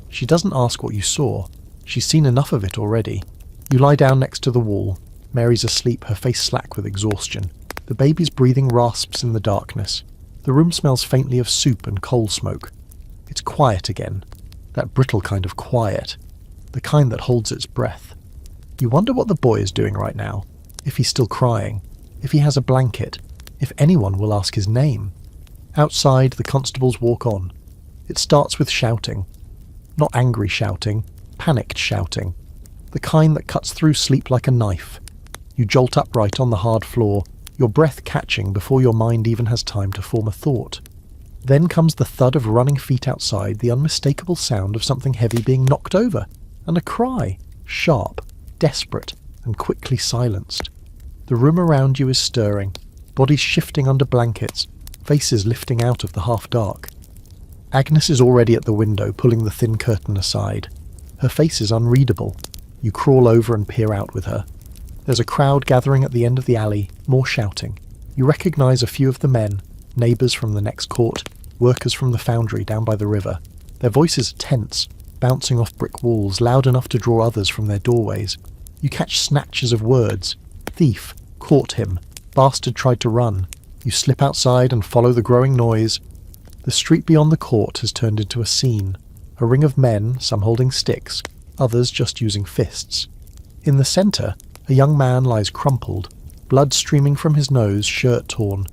She doesn't ask what you saw. She's seen enough of it already. You lie down next to the wall. Mary's asleep, her face slack with exhaustion. The baby's breathing rasps in the darkness. The room smells faintly of soup and coal smoke. It's quiet again. That brittle kind of quiet. The kind that holds its breath. You wonder what the boy is doing right now. If he's still crying. If he has a blanket. If anyone will ask his name. Outside, the constables walk on. It starts with shouting. Not angry shouting, panicked shouting. The kind that cuts through sleep like a knife. You jolt upright on the hard floor, your breath catching before your mind even has time to form a thought. Then comes the thud of running feet outside, the unmistakable sound of something heavy being knocked over, and a cry, sharp, desperate, and quickly silenced. The room around you is stirring, bodies shifting under blankets, faces lifting out of the half-dark. Agnes is already at the window, pulling the thin curtain aside. Her face is unreadable. You crawl over and peer out with her. There's a crowd gathering at the end of the alley, more shouting. You recognise a few of the men, neighbours from the next court, workers from the foundry down by the river. Their voices are tense, bouncing off brick walls, loud enough to draw others from their doorways. You catch snatches of words. Thief, caught him, bastard tried to run. You slip outside and follow the growing noise. The street beyond the court has turned into a scene. A ring of men, some holding sticks, others just using fists. In the centre, a young man lies crumpled, blood streaming from his nose, shirt torn.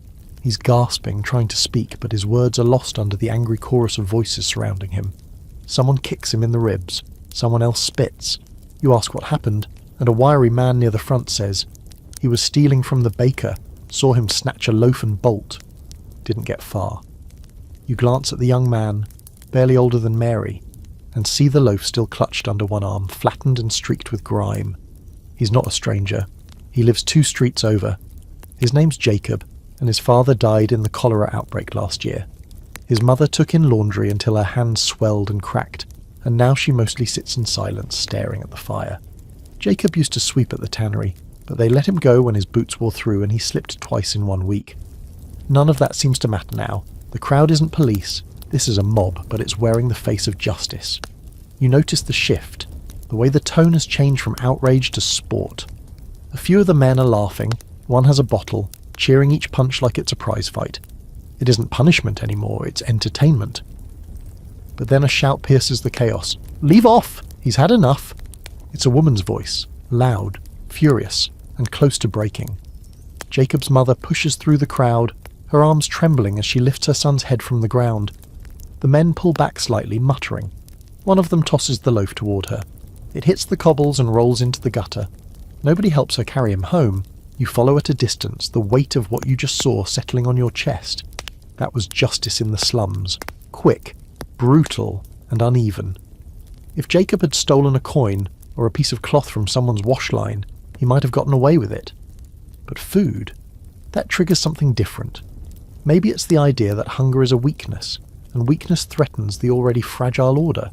He's gasping, trying to speak, but his words are lost under the angry chorus of voices surrounding him. Someone kicks him in the ribs. Someone else spits. You ask what happened, and a wiry man near the front says, "He was stealing from the baker. Saw him snatch a loaf and bolt." Didn't get far. You glance at the young man, barely older than Mary, and see the loaf still clutched under one arm, flattened and streaked with grime. He's not a stranger. He lives 2 streets over. His name's Jacob, and his father died in the cholera outbreak last year. His mother took in laundry until her hands swelled and cracked, and now she mostly sits in silence, staring at the fire. Jacob used to sweep at the tannery, but they let him go when his boots wore through and he slipped twice in 1 week. None of that seems to matter now. The crowd isn't police. This is a mob, but it's wearing the face of justice. You notice the shift, the way the tone has changed from outrage to sport. A few of the men are laughing, one has a bottle, cheering each punch like it's a prize fight. It isn't punishment anymore, it's entertainment. But then a shout pierces the chaos. "Leave off! He's had enough!" It's a woman's voice, loud, furious, and close to breaking. Jacob's mother pushes through the crowd, her arms trembling as she lifts her son's head from the ground. The men pull back slightly, muttering. One of them tosses the loaf toward her. It hits the cobbles and rolls into the gutter. Nobody helps her carry him home. You follow at a distance, the weight of what you just saw settling on your chest. That was justice in the slums. Quick, brutal, and uneven. If Jacob had stolen a coin or a piece of cloth from someone's wash line, he might have gotten away with it. But food, that triggers something different. Maybe it's the idea that hunger is a weakness, and weakness threatens the already fragile order.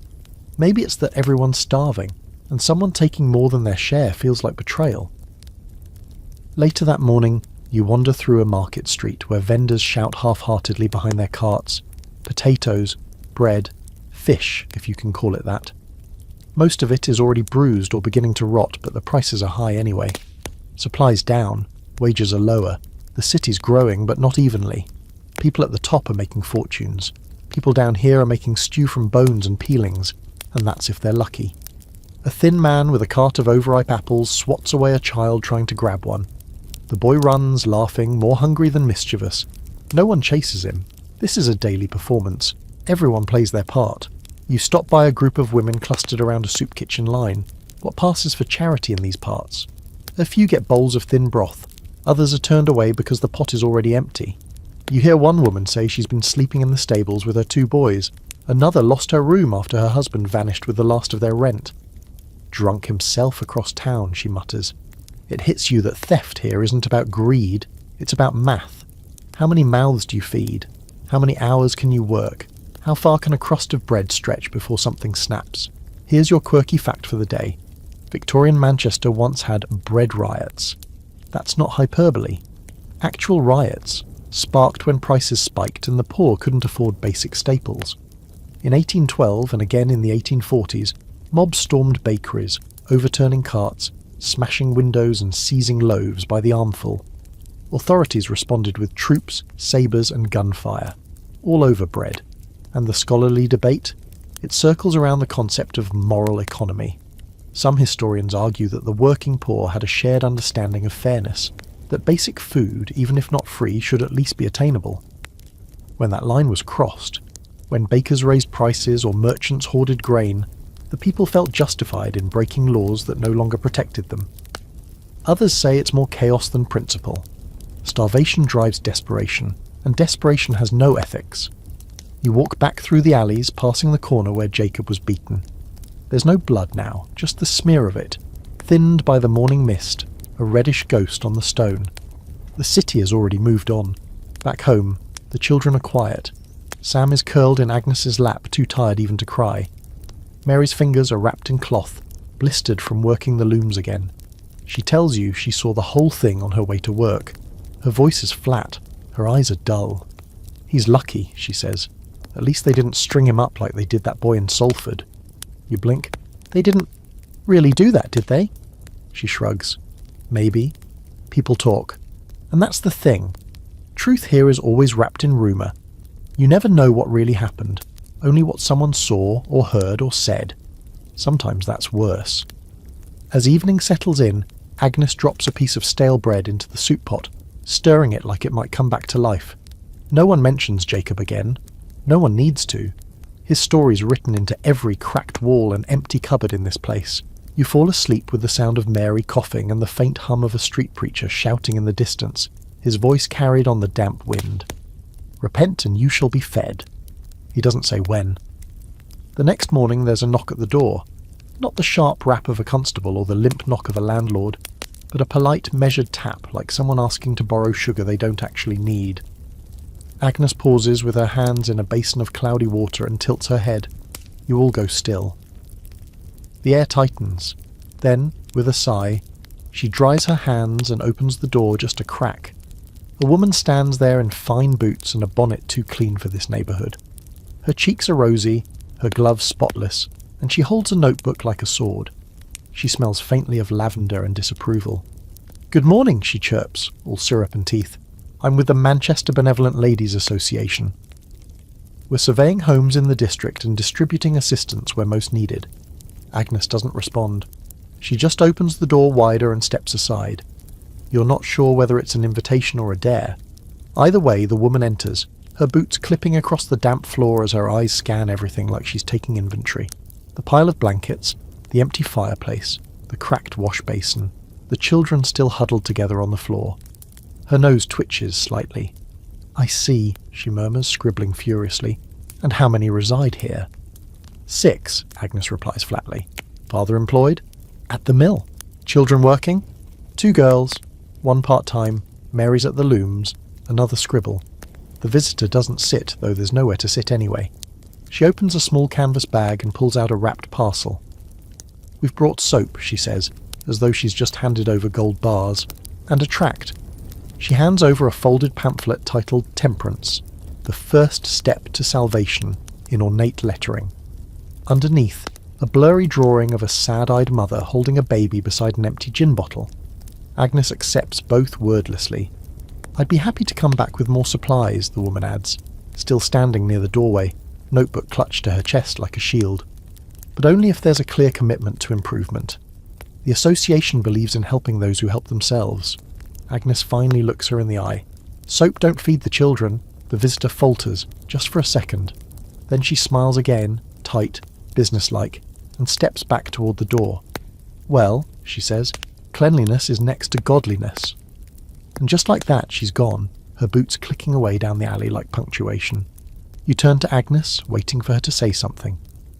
Maybe it's that everyone's starving, and someone taking more than their share feels like betrayal. Later that morning, you wander through a market street where vendors shout half-heartedly behind their carts. Potatoes, bread, fish, if you can call it that. Most of it is already bruised or beginning to rot, but the prices are high anyway. Supplies down, wages are lower. The city's growing, but not evenly. People at the top are making fortunes. People down here are making stew from bones and peelings, and that's if they're lucky. A thin man with a cart of overripe apples swats away a child trying to grab one. The boy runs, laughing, more hungry than mischievous. No one chases him. This is a daily performance. Everyone plays their part. You stop by a group of women clustered around a soup kitchen line. What passes for charity in these parts? A few get bowls of thin broth. Others are turned away because the pot is already empty. You hear one woman say she's been sleeping in the stables with her 2 boys. Another lost her room after her husband vanished with the last of their rent. Drunk himself across town, she mutters. It hits you that theft here isn't about greed, it's about math. How many mouths do you feed? How many hours can you work? How far can a crust of bread stretch before something snaps? Here's your quirky fact for the day. Victorian Manchester once had bread riots. That's not hyperbole. Actual riots, sparked when prices spiked and the poor couldn't afford basic staples. In 1812 and again in the 1840s, mobs stormed bakeries, overturning carts, smashing windows and seizing loaves by the armful. Authorities responded with troops, sabres and gunfire, all over bread. And the scholarly debate? It circles around the concept of moral economy. Some historians argue that the working poor had a shared understanding of fairness, that basic food, even if not free, should at least be attainable. When that line was crossed, when bakers raised prices or merchants hoarded grain, the people felt justified in breaking laws that no longer protected them. Others say it's more chaos than principle. Starvation drives desperation, and desperation has no ethics. You walk back through the alleys, passing the corner where Jacob was beaten. There's no blood now, just the smear of it, thinned by the morning mist, a reddish ghost on the stone. The city has already moved on. Back home, the children are quiet. Sam is curled in Agnes's lap, too tired even to cry. Mary's fingers are wrapped in cloth, blistered from working the looms again. She tells you she saw the whole thing on her way to work. Her voice is flat, her eyes are dull. He's lucky, she says. At least they didn't string him up like they did that boy in Salford. You blink. They didn't really do that, did they? She shrugs. Maybe. People talk. And that's the thing. Truth here is always wrapped in rumour. You never know what really happened, only what someone saw or heard or said. Sometimes that's worse. As evening settles in, Agnes drops a piece of stale bread into the soup pot, stirring it like it might come back to life. No one mentions Jacob again. No one needs to. His story's written into every cracked wall and empty cupboard in this place. You fall asleep with the sound of Mary coughing and the faint hum of a street preacher shouting in the distance, his voice carried on the damp wind. Repent and you shall be fed. He doesn't say when. The next morning there's a knock at the door. Not the sharp rap of a constable or the limp knock of a landlord, but a polite, measured tap like someone asking to borrow sugar they don't actually need. Agnes pauses with her hands in a basin of cloudy water and tilts her head. You all go still. The air tightens. Then, with a sigh, she dries her hands and opens the door just a crack. A woman stands there in fine boots and a bonnet too clean for this neighbourhood. Her cheeks are rosy, her gloves spotless, and she holds a notebook like a sword. She smells faintly of lavender and disapproval. "Good morning," she chirps, all syrup and teeth. "I'm with the Manchester Benevolent Ladies Association. We're surveying homes in the district and distributing assistance where most needed." Agnes doesn't respond. She just opens the door wider and steps aside. You're not sure whether it's an invitation or a dare. Either way, the woman enters, her boots clipping across the damp floor as her eyes scan everything like she's taking inventory. The pile of blankets, the empty fireplace, the cracked wash basin, the children still huddled together on the floor. Her nose twitches slightly. "I see," she murmurs, scribbling furiously. "And how many reside here?" 6, Agnes replies flatly. "Father employed?" "At the mill." "Children working?" 2 girls, 1 part-time, Mary's at the looms, another scribble. The visitor doesn't sit, though there's nowhere to sit anyway. She opens a small canvas bag and pulls out a wrapped parcel. "We've brought soap," she says, as though she's just handed over gold bars, and a tract. She hands over a folded pamphlet titled Temperance, the first step to salvation, in ornate lettering. Underneath, a blurry drawing of a sad-eyed mother holding a baby beside an empty gin bottle. Agnes accepts both wordlessly. "I'd be happy to come back with more supplies," the woman adds, still standing near the doorway, notebook clutched to her chest like a shield. but only if there's a clear commitment to improvement. The association believes in helping those who help themselves. Agnes finally looks her in the eye. Soap don't feed the children. The visitor falters, just for a second. Then she smiles again, tight, businesslike, and steps back toward the door. Well, she says, cleanliness is next to godliness. And just like that, she's gone, her boots clicking away down the alley like punctuation. You turn to Agnes, waiting for her to say something.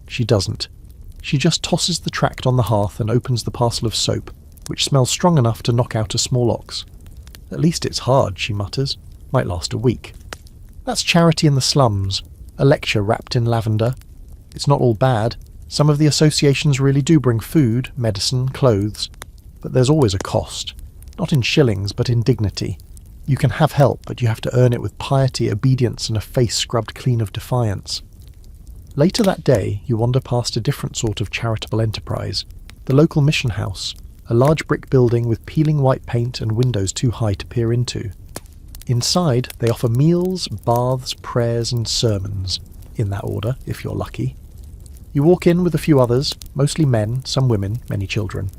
She doesn't. She just tosses the tract on the hearth and opens the parcel of soap, which smells strong enough to knock out a small ox. At least it's hard, she mutters. Might last a week. That's charity in the slums, a lecture wrapped in lavender. It's not all bad. Some of the associations really do bring food, medicine, clothes. But there's always a cost. Not in shillings, but in dignity. You can have help, but you have to earn it with piety, obedience, and a face scrubbed clean of defiance. Later that day, you wander past a different sort of charitable enterprise. The local mission house, a large brick building with peeling white paint and windows too high to peer into. Inside, they offer meals, baths, prayers, and sermons, in that order, if you're lucky. You walk in with a few others, mostly men, some women, many children.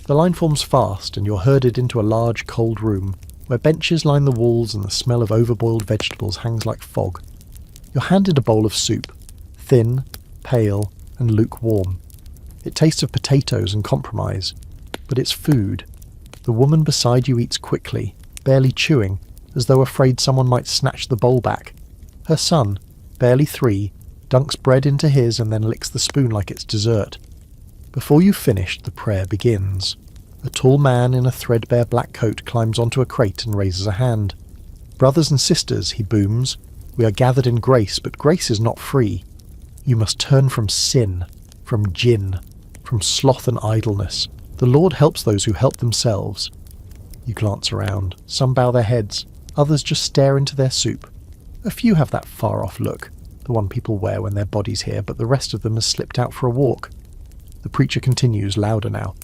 The line forms fast, and you're herded into a large, cold room, where benches line the walls and the smell of overboiled vegetables hangs like fog. You're handed a bowl of soup, thin, pale, and lukewarm. It tastes of potatoes and compromise, but it's food. The woman beside you eats quickly, barely chewing, as though afraid someone might snatch the bowl back. Her son, barely 3, dunks bread into his and then licks the spoon like it's dessert. Before you've finished, the prayer begins. A tall man in a threadbare black coat climbs onto a crate and raises a hand. Brothers and sisters, he booms, we are gathered in grace, but grace is not free. You must turn from sin, from jinn, from sloth and idleness. The Lord helps those who help themselves. You glance around. Some bow their heads. Others just stare into their soup. A few have that far-off look, the one people wear when their body's here, but the rest of them has slipped out for a walk. The preacher continues, louder now.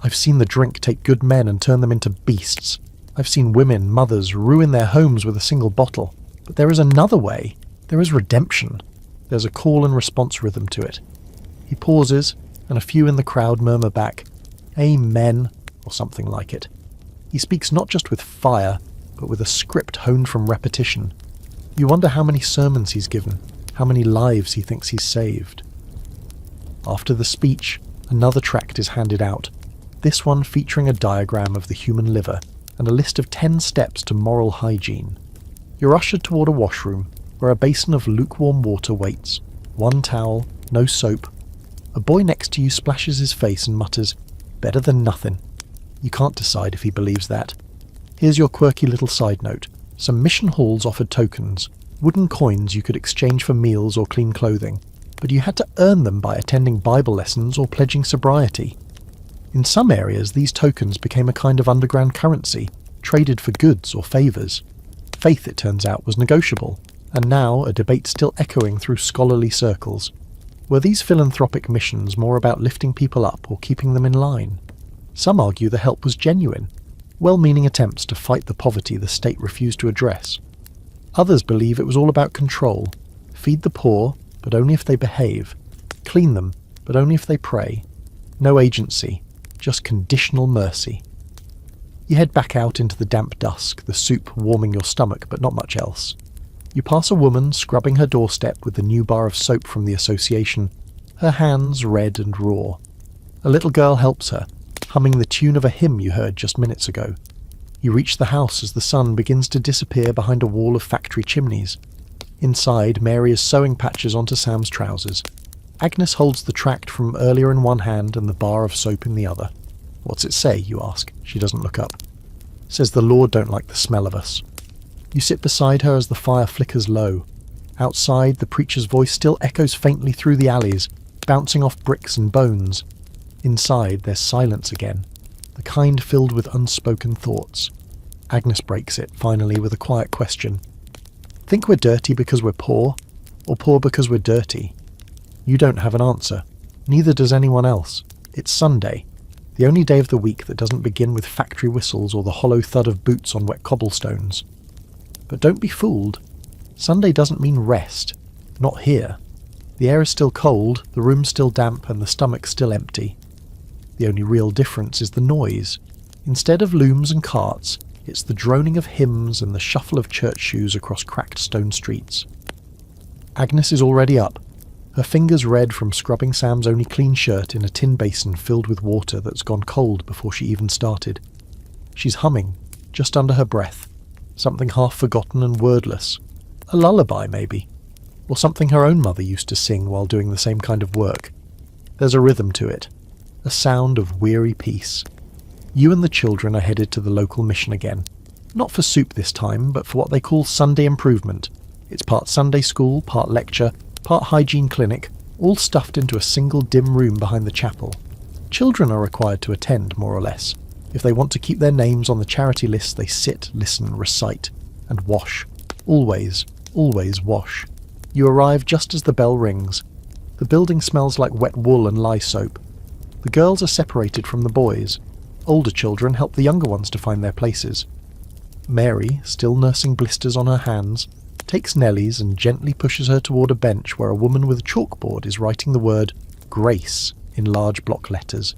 I've seen the drink take good men and turn them into beasts. I've seen women, mothers, ruin their homes with a single bottle. But there is another way. There is redemption. There's a call and response rhythm to it. He pauses, and a few in the crowd murmur back, Amen, or something like it. He speaks not just with fire, but with a script honed from repetition. You wonder how many sermons he's given, how many lives he thinks he's saved. After the speech, another tract is handed out, this one featuring a diagram of the human liver and a list of 10 steps to moral hygiene. You're ushered toward a washroom, where a basin of lukewarm water waits, 1 towel, no soap. A boy next to you splashes his face and mutters, better than nothing. You can't decide if he believes that. Here's your quirky little side note. Some mission halls offered tokens, wooden coins you could exchange for meals or clean clothing, but you had to earn them by attending Bible lessons or pledging sobriety. In some areas, these tokens became a kind of underground currency, traded for goods or favours. Faith, it turns out, was negotiable, and now a debate still echoing through scholarly circles. Were these philanthropic missions more about lifting people up or keeping them in line? Some argue the help was genuine, well-meaning attempts to fight the poverty the state refused to address. Others believe it was all about control. Feed the poor, but only if they behave. Clean them, but only if they pray. No agency, just conditional mercy. You head back out into the damp dusk, the soup warming your stomach, but not much else. You pass a woman scrubbing her doorstep with the new bar of soap from the association, her hands red and raw. A little girl helps her, humming the tune of a hymn you heard just minutes ago. You reach the house as the sun begins to disappear behind a wall of factory chimneys. Inside, Mary is sewing patches onto Sam's trousers. Agnes holds the tract from earlier in one hand and the bar of soap in the other. What's it say, you ask? She doesn't look up. Says the Lord don't like the smell of us. You sit beside her as the fire flickers low. Outside, the preacher's voice still echoes faintly through the alleys, bouncing off bricks and bones. Inside, there's silence again, the kind filled with unspoken thoughts. Agnes breaks it, finally, with a quiet question. Think we're dirty because we're poor, or poor because we're dirty? You don't have an answer. Neither does anyone else. It's Sunday, the only day of the week that doesn't begin with factory whistles or the hollow thud of boots on wet cobblestones. But don't be fooled. Sunday doesn't mean rest. Not here. The air is still cold, the room's still damp, and the stomach's still empty. The only real difference is the noise. Instead of looms and carts, it's the droning of hymns and the shuffle of church shoes across cracked stone streets. Agnes is already up, her fingers red from scrubbing Sam's only clean shirt in a tin basin filled with water that's gone cold before she even started. She's humming, just under her breath, something half forgotten and wordless. A lullaby, maybe. Or something her own mother used to sing while doing the same kind of work. There's a rhythm to it, a sound of weary peace. You and the children are headed to the local mission again. Not for soup this time, but for what they call Sunday improvement. It's part Sunday school, part lecture, part hygiene clinic, all stuffed into a single dim room behind the chapel. Children are required to attend, more or less. If they want to keep their names on the charity list, they sit, listen, recite, and wash. Always, always wash. You arrive just as the bell rings. The building smells like wet wool and lye soap. The girls are separated from the boys. Older children help the younger ones to find their places. Mary, still nursing blisters on her hands, takes Nellie's and gently pushes her toward a bench where a woman with a chalkboard is writing the word Grace in large block letters.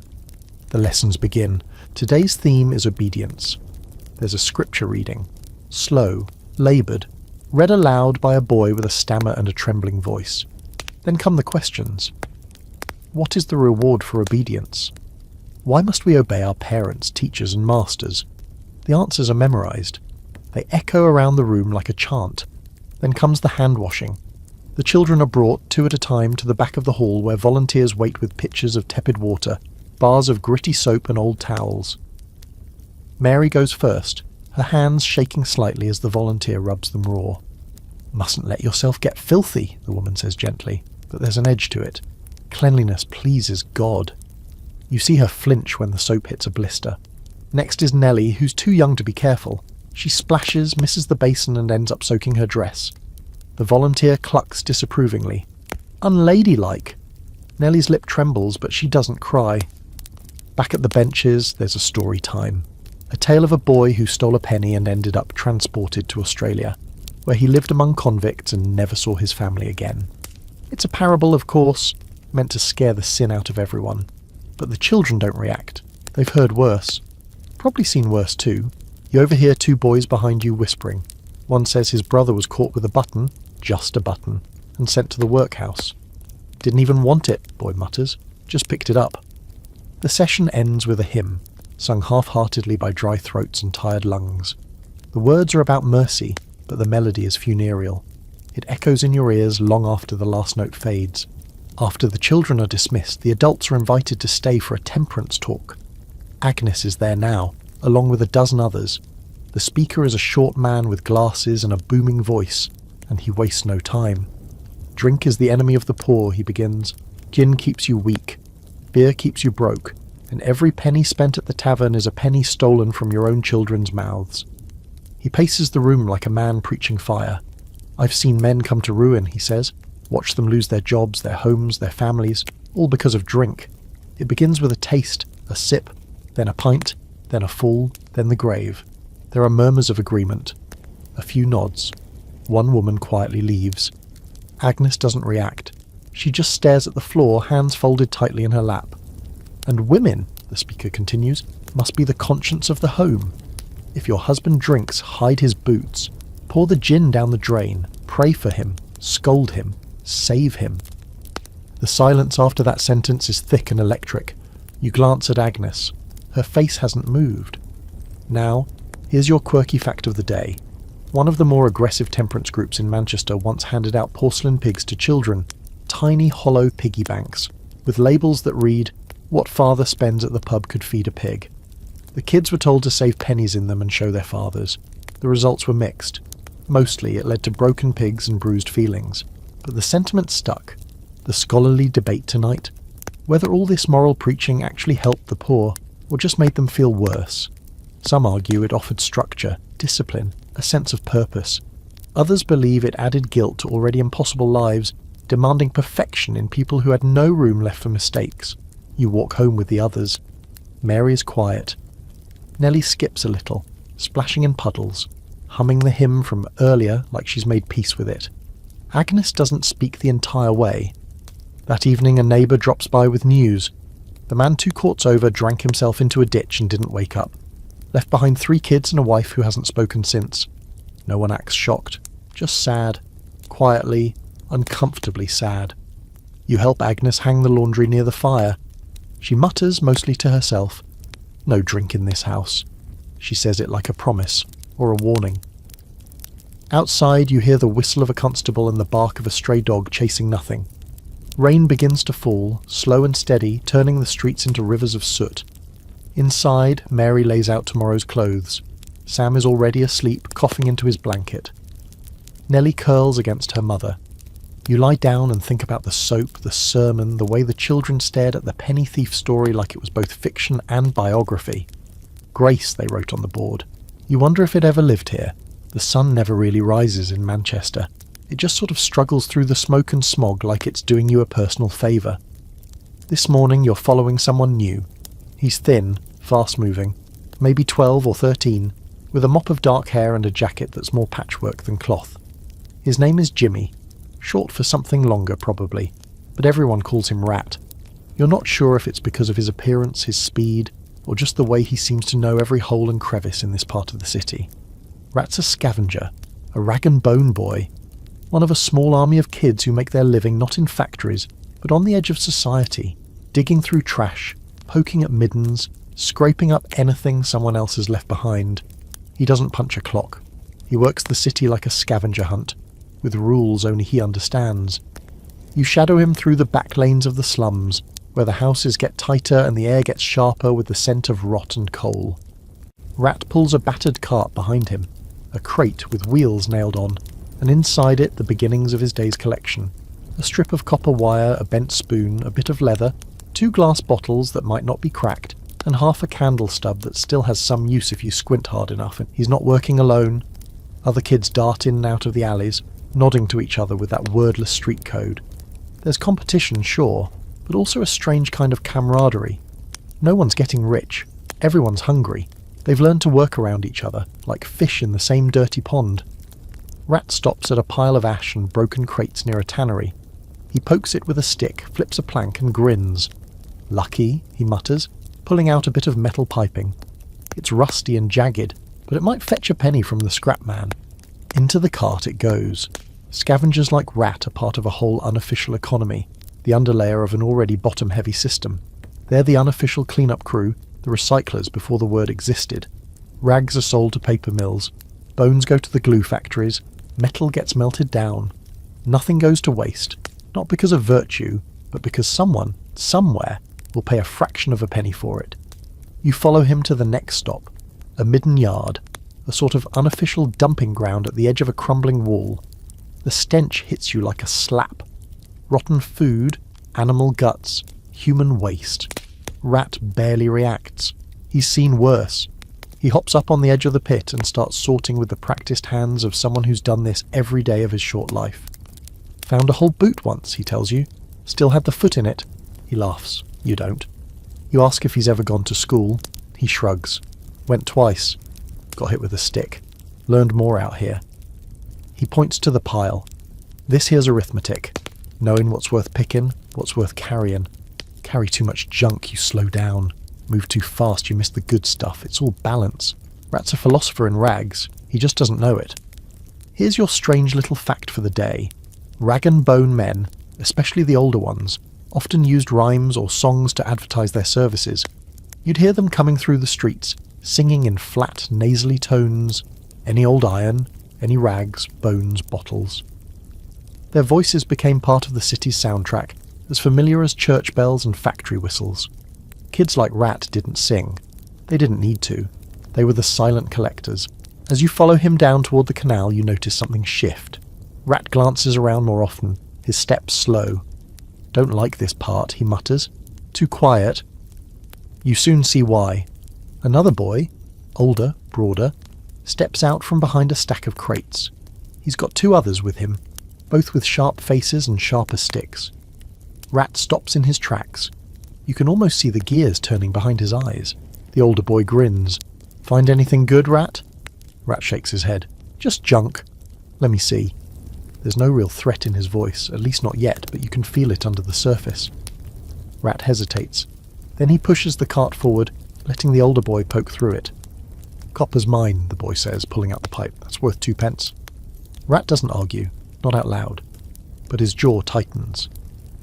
The lessons begin. Today's theme is obedience. There's a scripture reading, slow, laboured, read aloud by a boy with a stammer and a trembling voice. Then come the questions. What is the reward for obedience? Why must we obey our parents, teachers and masters? The answers are memorised. They echo around the room like a chant. Then comes the hand-washing. The children are brought, two at a time, to the back of the hall where volunteers wait with pitchers of tepid water, bars of gritty soap and old towels. Mary goes first, her hands shaking slightly as the volunteer rubs them raw. "Mustn't let yourself get filthy," the woman says gently, but there's an edge to it. Cleanliness pleases God. You see her flinch when the soap hits a blister. Next is Nellie, who's too young to be careful. She splashes, misses the basin and ends up soaking her dress. The volunteer clucks disapprovingly. Unladylike. Nellie's lip trembles, but she doesn't cry. Back at the benches, there's a story time. A tale of a boy who stole a penny and ended up transported to Australia, where he lived among convicts and never saw his family again. It's a parable, of course, meant to scare the sin out of everyone. But the children don't react. They've heard worse. Probably seen worse too. You overhear two boys behind you whispering. One says his brother was caught with a button, just a button, and sent to the workhouse. "Didn't even want it," boy mutters. "Just picked it up." The session ends with a hymn, sung half-heartedly by dry throats and tired lungs. The words are about mercy, but the melody is funereal. It echoes in your ears long after the last note fades. After the children are dismissed, the adults are invited to stay for a temperance talk. Agnes is there now, along with a dozen others. The speaker is a short man with glasses and a booming voice, and he wastes no time. "Drink is the enemy of the poor," he begins. "Gin keeps you weak. Beer keeps you broke. And every penny spent at the tavern is a penny stolen from your own children's mouths." He paces the room like a man preaching fire. "I've seen men come to ruin," he says. "Watch them lose their jobs, their homes, their families, all because of drink. It begins with a taste, a sip, then a pint, then a fall, then the grave." There are murmurs of agreement. A few nods. One woman quietly leaves. Agnes doesn't react. She just stares at the floor, hands folded tightly in her lap. "And women," the speaker continues, "must be the conscience of the home. If your husband drinks, hide his boots. Pour the gin down the drain. Pray for him. Scold him. Save him." The silence after that sentence is thick and electric. You glance at Agnes. Her face hasn't moved. Now, here's your quirky fact of the day. One of the more aggressive temperance groups in Manchester once handed out porcelain pigs to children, tiny hollow piggy banks, with labels that read, "What father spends at the pub could feed a pig." The kids were told to save pennies in them and show their fathers. The results were mixed. Mostly it led to broken pigs and bruised feelings. But the sentiment stuck. The scholarly debate tonight, whether all this moral preaching actually helped the poor, or just made them feel worse. Some argue it offered structure, discipline, a sense of purpose. Others believe it added guilt to already impossible lives, demanding perfection in people who had no room left for mistakes. You walk home with the others. Mary is quiet. Nellie skips a little, splashing in puddles, humming the hymn from earlier like she's made peace with it. Agnes doesn't speak the entire way. That evening a neighbour drops by with news. The man 2 courts over drank himself into a ditch and didn't wake up. Left behind 3 kids and a wife who hasn't spoken since. No one acts shocked, just sad. Quietly, uncomfortably sad. You help Agnes hang the laundry near the fire. She mutters, mostly to herself, "No drink in this house." She says it like a promise, or a warning. Outside you hear the whistle of a constable and the bark of a stray dog chasing nothing. Rain begins to fall, slow and steady, turning the streets into rivers of soot. Inside, Mary lays out tomorrow's clothes. Sam is already asleep, coughing into his blanket. Nellie curls against her mother. You lie down and think about the soap, the sermon, the way the children stared at the penny thief story like it was both fiction and biography. Grace, they wrote on the board. You wonder if it ever lived here. The sun never really rises in Manchester. It just sort of struggles through the smoke and smog like it's doing you a personal favour. This morning you're following someone new. He's thin, fast-moving, maybe 12 or 13, with a mop of dark hair and a jacket that's more patchwork than cloth. His name is Jimmy, short for something longer probably, but everyone calls him Rat. You're not sure if it's because of his appearance, his speed, or just the way he seems to know every hole and crevice in this part of the city. Rat's a scavenger, a rag and bone boy, one of a small army of kids who make their living not in factories, but on the edge of society, digging through trash, poking at middens, scraping up anything someone else has left behind. He doesn't punch a clock. He works the city like a scavenger hunt, with rules only he understands. You shadow him through the back lanes of the slums, where the houses get tighter and the air gets sharper with the scent of rot and coal. Rat pulls a battered cart behind him, a crate with wheels nailed on, and inside it the beginnings of his day's collection. A strip of copper wire, a bent spoon, a bit of leather, 2 glass bottles that might not be cracked, and half a candle stub that still has some use if you squint hard enough. And he's not working alone. Other kids dart in and out of the alleys, nodding to each other with that wordless street code. There's competition, sure, but also a strange kind of camaraderie. No one's getting rich. Everyone's hungry. They've learned to work around each other, like fish in the same dirty pond. Rat stops at a pile of ash and broken crates near a tannery. He pokes it with a stick, flips a plank and grins. "Lucky," he mutters, pulling out a bit of metal piping. It's rusty and jagged, but it might fetch a penny from the scrap man. Into the cart it goes. Scavengers like Rat are part of a whole unofficial economy, the underlayer of an already bottom-heavy system. They're the unofficial clean-up crew, the recyclers before the word existed. Rags are sold to paper mills. Bones go to the glue factories. Metal gets melted down. Nothing goes to waste, not because of virtue, but because someone, somewhere, will pay a fraction of a penny for it. You follow him to the next stop, a midden yard, a sort of unofficial dumping ground at the edge of a crumbling wall. The stench hits you like a slap. Rotten food, animal guts, human waste. Rat barely reacts. He's seen worse. He hops up on the edge of the pit and starts sorting with the practiced hands of someone who's done this every day of his short life. Found a whole boot once, he tells you. Still had the foot in it. He laughs. You don't. You ask if he's ever gone to school. He shrugs. Went twice. Got hit with a stick. Learned more out here. He points to the pile. This here's arithmetic. Knowing what's worth picking, what's worth carrying. Carry too much junk, you slow down. Move too fast, you miss the good stuff. It's all balance. Rat's a philosopher in rags. He just doesn't know it. Here's your strange little fact for the day. Rag and bone men, especially the older ones, often used rhymes or songs to advertise their services. You'd hear them coming through the streets, singing in flat, nasally tones, any old iron, any rags, bones, bottles. Their voices became part of the city's soundtrack, as familiar as church bells and factory whistles. Kids like Rat didn't sing. They didn't need to. They were the silent collectors. As you follow him down toward the canal, you notice something shift. Rat glances around more often, his steps slow. Don't like this part, he mutters. Too quiet. You soon see why. Another boy, older, broader, steps out from behind a stack of crates. He's got 2 others with him, both with sharp faces and sharper sticks. Rat stops in his tracks. You can almost see the gears turning behind his eyes. The older boy grins. "Find anything good, Rat?" Rat shakes his head. "Just junk. Let me see." There's no real threat in his voice, at least not yet, but you can feel it under the surface. Rat hesitates. Then he pushes the cart forward, letting the older boy poke through it. "Copper's mine," the boy says, pulling out the pipe. "That's worth 2 pence. Rat doesn't argue, not out loud, but his jaw tightens.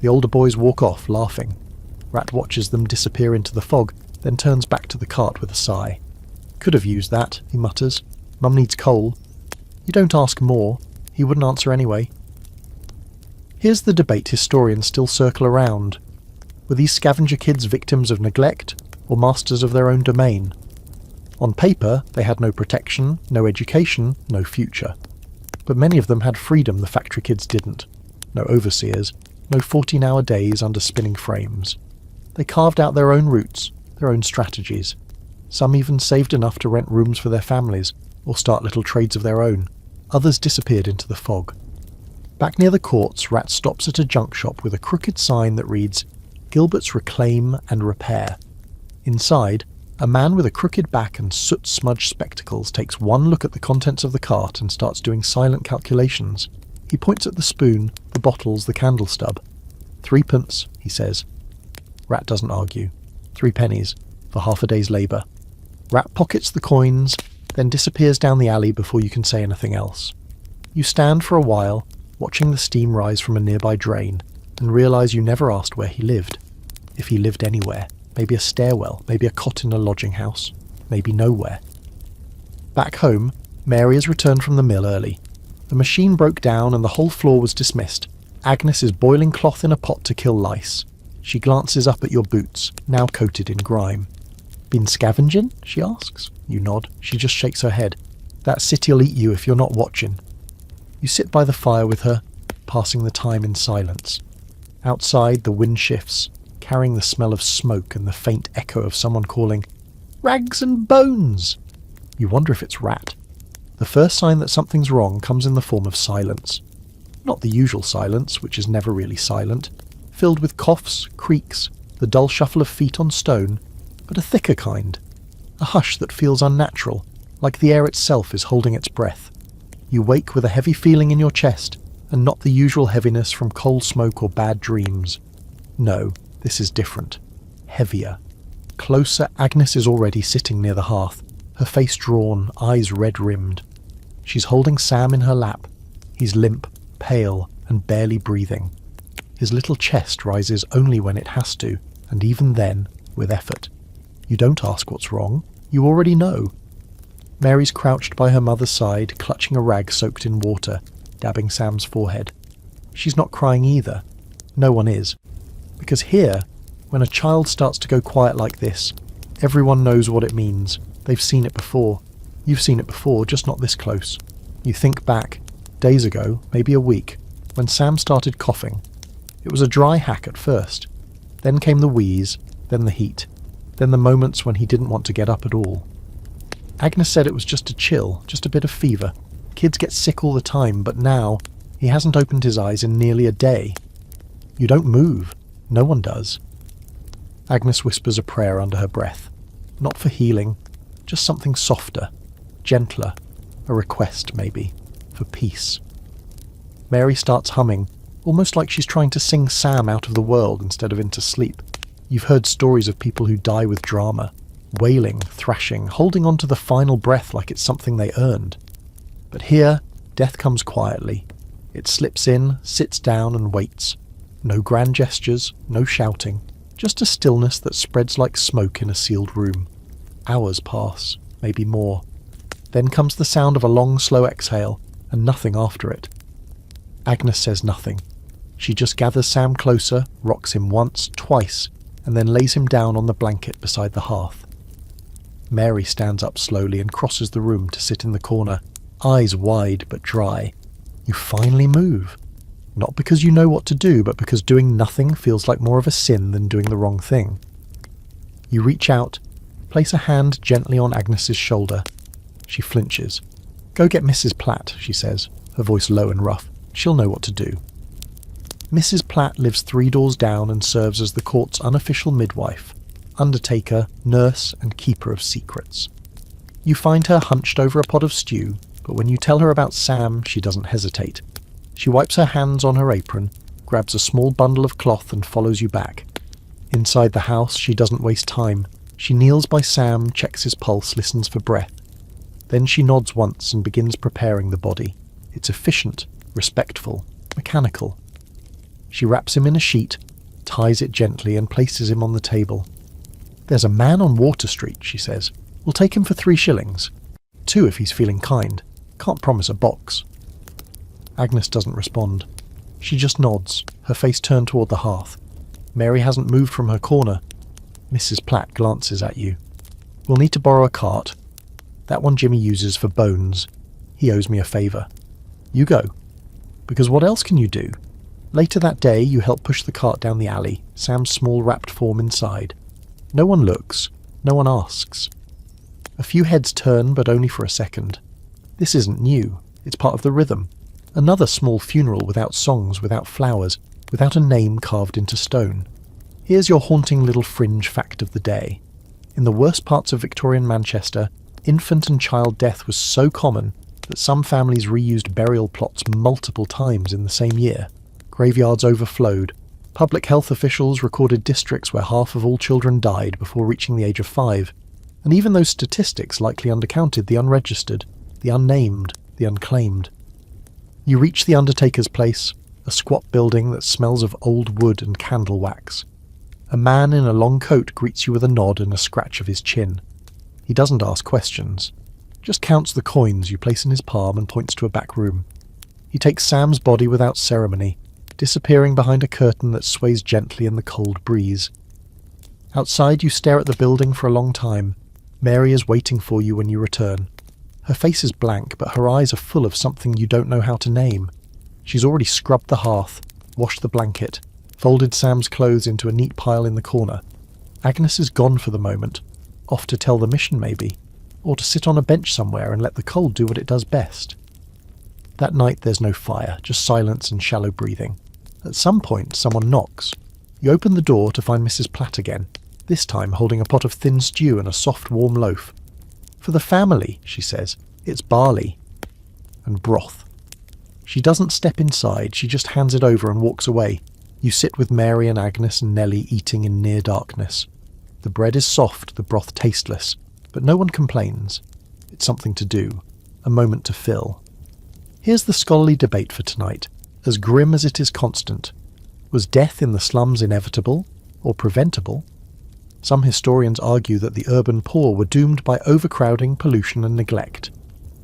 The older boys walk off, laughing. Rat watches them disappear into the fog, then turns back to the cart with a sigh. "Could have used that," he mutters. "Mum needs coal." You don't ask more. He wouldn't answer anyway. Here's the debate historians still circle around. Were these scavenger kids victims of neglect, or masters of their own domain? On paper, they had no protection, no education, no future. But many of them had freedom the factory kids didn't. No overseers, no 14-hour days under spinning frames. They carved out their own routes, their own strategies. Some even saved enough to rent rooms for their families, or start little trades of their own. Others disappeared into the fog. Back near the courts, Rat stops at a junk shop with a crooked sign that reads, "Gilbert's Reclaim and Repair." Inside, a man with a crooked back and soot-smudged spectacles takes one look at the contents of the cart and starts doing silent calculations. He points at the spoon, the bottles, the candle stub. 3 pence, he says. Rat doesn't argue. 3 pennies, for half a day's labour. Rat pockets the coins, then disappears down the alley before you can say anything else. You stand for a while, watching the steam rise from a nearby drain, and realise you never asked where he lived. If he lived anywhere. Maybe a stairwell, maybe a cot in a lodging house, maybe nowhere. Back home, Mary has returned from the mill early. The machine broke down and the whole floor was dismissed. Agnes is boiling cloth in a pot to kill lice. She glances up at your boots, now coated in grime. "Been scavenging?" she asks. You nod. She just shakes her head. "That city'll eat you if you're not watching." You sit by the fire with her, passing the time in silence. Outside, the wind shifts, carrying the smell of smoke and the faint echo of someone calling, "Rags and bones!" You wonder if it's Rat. The first sign that something's wrong comes in the form of silence. Not the usual silence, which is never really silent, filled with coughs, creaks, the dull shuffle of feet on stone, but a thicker kind. A hush that feels unnatural, like the air itself is holding its breath. You wake with a heavy feeling in your chest, and not the usual heaviness from coal smoke or bad dreams. No, this is different. Heavier. Closer, Agnes is already sitting near the hearth, her face drawn, eyes red-rimmed. She's holding Sam in her lap. He's limp, pale, and barely breathing. His little chest rises only when it has to, and even then, with effort. You don't ask what's wrong. You already know. Mary's crouched by her mother's side, clutching a rag soaked in water, dabbing Sam's forehead. She's not crying either. No one is. Because here, when a child starts to go quiet like this, everyone knows what it means. They've seen it before. You've seen it before, just not this close. You think back, days ago, maybe a week, when Sam started coughing. It was a dry hack at first. Then came the wheeze, then the heat, then the moments when he didn't want to get up at all. Agnes said it was just a chill, just a bit of fever. Kids get sick all the time, but now, he hasn't opened his eyes in nearly a day. You don't move. No one does. Agnes whispers a prayer under her breath. Not for healing, just something softer, gentler, a request maybe, for peace. Mary starts humming, almost like she's trying to sing Sam out of the world instead of into sleep. You've heard stories of people who die with drama, wailing, thrashing, holding on to the final breath like it's something they earned. But here, death comes quietly. It slips in, sits down and waits. No grand gestures, no shouting, just a stillness that spreads like smoke in a sealed room. Hours pass, maybe more. Then comes the sound of a long, slow exhale, and nothing after it. Agnes says nothing. She just gathers Sam closer, rocks him once, twice, and then lays him down on the blanket beside the hearth. Mary stands up slowly and crosses the room to sit in the corner, eyes wide but dry. You finally move. Not because you know what to do, but because doing nothing feels like more of a sin than doing the wrong thing. You reach out, place a hand gently on Agnes's shoulder. She flinches. "Go get Mrs. Platt," she says, her voice low and rough. "She'll know what to do." Mrs. Platt lives 3 doors down and serves as the court's unofficial midwife, undertaker, nurse, and keeper of secrets. You find her hunched over a pot of stew, but when you tell her about Sam, she doesn't hesitate. She wipes her hands on her apron, grabs a small bundle of cloth and follows you back. Inside the house, she doesn't waste time. She kneels by Sam, checks his pulse, listens for breath. Then she nods once and begins preparing the body. It's efficient, respectful, mechanical. She wraps him in a sheet, ties it gently and places him on the table. "There's a man on Water Street," she says. "We'll take him for 3 shillings. 2 if he's feeling kind. Can't promise a box." Agnes doesn't respond. She just nods, her face turned toward the hearth. Mary hasn't moved from her corner. Mrs. Platt glances at you. "We'll need to borrow a cart. That one Jimmy uses for bones. He owes me a favour. You go. Because what else can you do?" Later that day, you help push the cart down the alley, Sam's small wrapped form inside. No one looks. No one asks. A few heads turn, but only for a second. This isn't new. It's part of the rhythm. Another small funeral without songs, without flowers, without a name carved into stone. Here's your haunting little fringe fact of the day. In the worst parts of Victorian Manchester, infant and child death was so common that some families reused burial plots multiple times in the same year. Graveyards overflowed. Public health officials recorded districts where half of all children died before reaching the age of 5. And even those statistics likely undercounted the unregistered, the unnamed, the unclaimed. You reach the undertaker's place, a squat building that smells of old wood and candle wax. A man in a long coat greets you with a nod and a scratch of his chin. He doesn't ask questions, just counts the coins you place in his palm and points to a back room. He takes Sam's body without ceremony, disappearing behind a curtain that sways gently in the cold breeze. Outside, you stare at the building for a long time. Mary is waiting for you when you return. Her face is blank, but her eyes are full of something you don't know how to name. She's already scrubbed the hearth, washed the blanket, folded Sam's clothes into a neat pile in the corner. Agnes is gone for the moment, off to tell the mission maybe, or to sit on a bench somewhere and let the cold do what it does best. That night there's no fire, just silence and shallow breathing. At some point, someone knocks. You open the door to find Mrs. Platt again, this time holding a pot of thin stew and a soft, warm loaf. "For the family," she says. "It's barley." And broth. She doesn't step inside, she just hands it over and walks away. You sit with Mary and Agnes and Nellie eating in near darkness. The bread is soft, the broth tasteless, but no one complains. It's something to do, a moment to fill. Here's the scholarly debate for tonight, as grim as it is constant. Was death in the slums inevitable, or preventable? Some historians argue that the urban poor were doomed by overcrowding, pollution and neglect.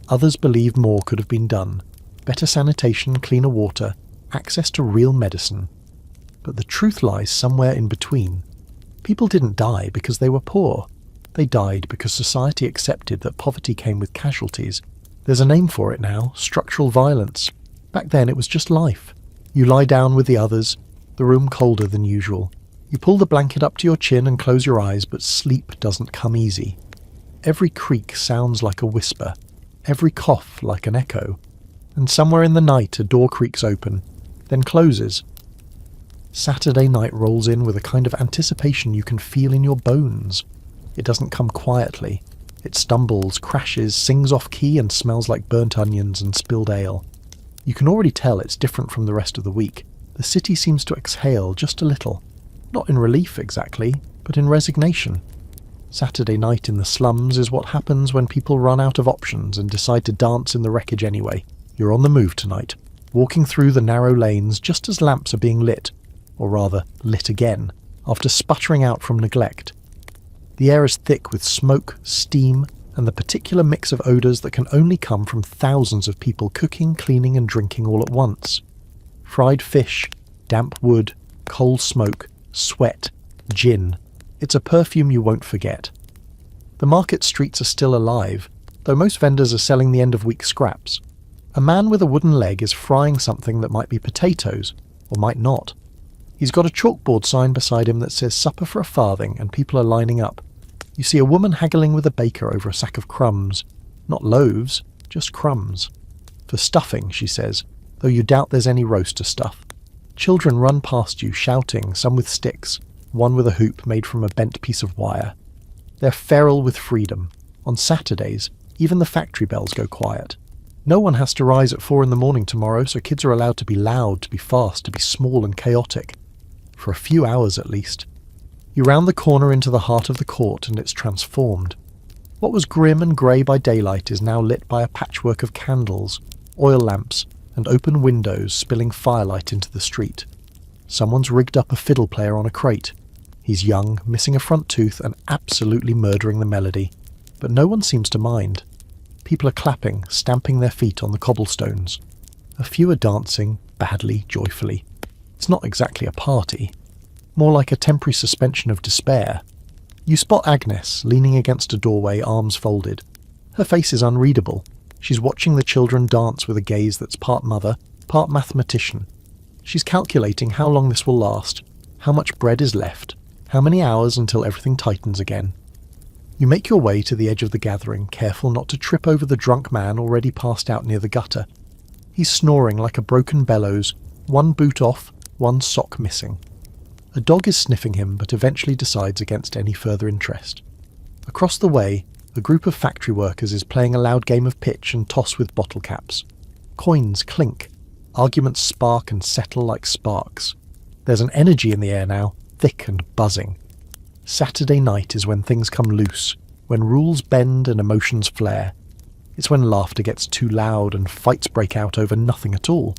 Others believe more could have been done. Better sanitation, cleaner water, access to real medicine. But the truth lies somewhere in between. People didn't die because they were poor. They died because society accepted that poverty came with casualties. There's a name for it now, structural violence. Back then it was just life. You lie down with the others, the room colder than usual. You pull the blanket up to your chin and close your eyes, but sleep doesn't come easy. Every creak sounds like a whisper, every cough like an echo. And somewhere in the night a door creaks open, then closes. Saturday night rolls in with a kind of anticipation you can feel in your bones. It doesn't come quietly. It stumbles, crashes, sings off key and smells like burnt onions and spilled ale. You can already tell it's different from the rest of the week. The city seems to exhale just a little. Not in relief exactly, but in resignation. Saturday night in the slums is what happens when people run out of options and decide to dance in the wreckage anyway. You're on the move tonight, walking through the narrow lanes just as lamps are being lit, or rather, lit again, after sputtering out from neglect. The air is thick with smoke, steam, and the particular mix of odours that can only come from thousands of people cooking, cleaning and drinking all at once. Fried fish, damp wood, coal smoke, sweat, gin. It's a perfume you won't forget. The market streets are still alive, though most vendors are selling the end-of-week scraps. A man with a wooden leg is frying something that might be potatoes, or might not. He's got a chalkboard sign beside him that says supper for a farthing, and people are lining up. You see a woman haggling with a baker over a sack of crumbs. Not loaves, just crumbs. For stuffing, she says, though you doubt there's any roast to stuff. Children run past you, shouting, some with sticks, one with a hoop made from a bent piece of wire. They're feral with freedom. On Saturdays, even the factory bells go quiet. No one has to rise at 4 in the morning tomorrow, so kids are allowed to be loud, to be fast, to be small and chaotic. For a few hours at least. You round the corner into the heart of the court and it's transformed. What was grim and grey by daylight is now lit by a patchwork of candles, oil lamps, and open windows spilling firelight into the street. Someone's rigged up a fiddle player on a crate. He's young, missing a front tooth and absolutely murdering the melody. But no one seems to mind. People are clapping, stamping their feet on the cobblestones. A few are dancing, badly, joyfully. It's not exactly a party. More like a temporary suspension of despair. You spot Agnes, leaning against a doorway, arms folded. Her face is unreadable. She's watching the children dance with a gaze that's part mother, part mathematician. She's calculating how long this will last, how much bread is left, how many hours until everything tightens again. You make your way to the edge of the gathering, careful not to trip over the drunk man already passed out near the gutter. He's snoring like a broken bellows, one boot off, one sock missing. A dog is sniffing him, but eventually decides against any further interest. Across the way, a group of factory workers is playing a loud game of pitch and toss with bottle caps. Coins clink. Arguments spark and settle like sparks. There's an energy in the air now, thick and buzzing. Saturday night is when things come loose, when rules bend and emotions flare. It's when laughter gets too loud and fights break out over nothing at all.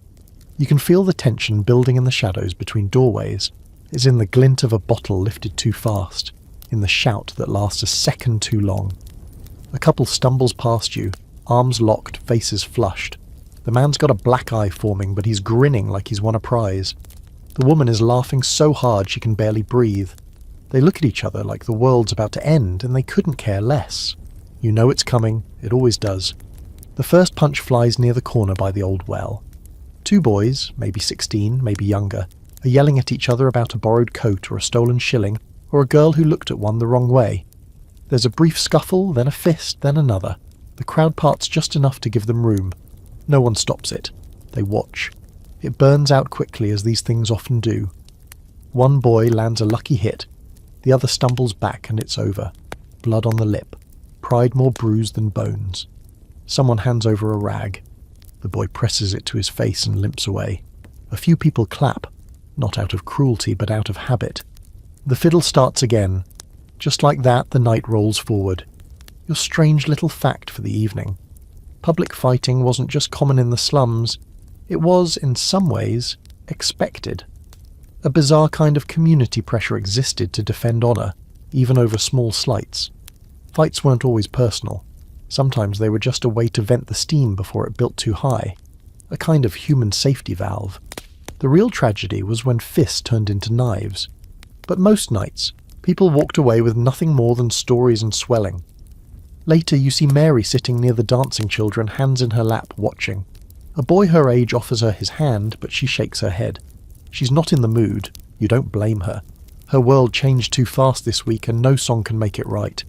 You can feel the tension building in the shadows between doorways. It's in the glint of a bottle lifted too fast, in the shout that lasts a second too long. A couple stumbles past you, arms locked, faces flushed. The man's got a black eye forming, but he's grinning like he's won a prize. The woman is laughing so hard she can barely breathe. They look at each other like the world's about to end, and they couldn't care less. You know it's coming, it always does. The first punch flies near the corner by the old well. Two boys, maybe 16, maybe younger, are yelling at each other about a borrowed coat or a stolen shilling, or a girl who looked at one the wrong way. There's a brief scuffle, then a fist, then another. The crowd parts just enough to give them room. No one stops it. They watch. It burns out quickly, as these things often do. One boy lands a lucky hit. The other stumbles back and it's over. Blood on the lip. Pride more bruised than bones. Someone hands over a rag. The boy presses it to his face and limps away. A few people clap. Not out of cruelty, but out of habit. The fiddle starts again. Just like that, the night rolls forward. Your strange little fact for the evening. Public fighting wasn't just common in the slums. It was, in some ways, expected. A bizarre kind of community pressure existed to defend honour, even over small slights. Fights weren't always personal. Sometimes they were just a way to vent the steam before it built too high. A kind of human safety valve. The real tragedy was when fists turned into knives. But most nights, people walked away with nothing more than stories and swelling. Later you see Mary sitting near the dancing children, hands in her lap, watching. A boy her age offers her his hand, but she shakes her head. She's not in the mood. You don't blame her. Her world changed too fast this week and no song can make it right.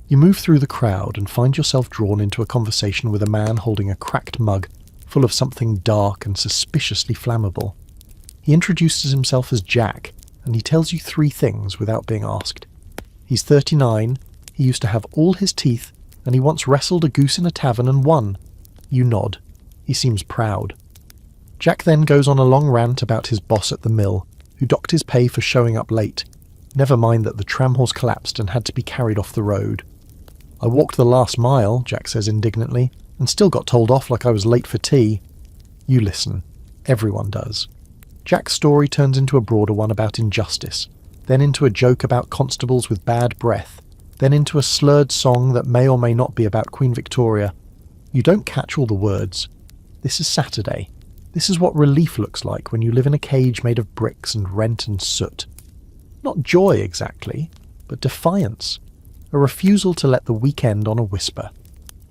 You move through the crowd and find yourself drawn into a conversation with a man holding a cracked mug full of something dark and suspiciously flammable. He introduces himself as Jack, and he tells you 3 things without being asked. He's 39, he used to have all his teeth, and he once wrestled a goose in a tavern and won. You nod. He seems proud. Jack then goes on a long rant about his boss at the mill, who docked his pay for showing up late. Never mind that the tram horse collapsed and had to be carried off the road. I walked the last mile, Jack says indignantly, and still got told off like I was late for tea. You listen. Everyone does. Jack's story turns into a broader one about injustice, then into a joke about constables with bad breath, then into a slurred song that may or may not be about Queen Victoria. You don't catch all the words. This is Saturday. This is what relief looks like when you live in a cage made of bricks and rent and soot. Not joy exactly, but defiance. A refusal to let the weekend on a whisper.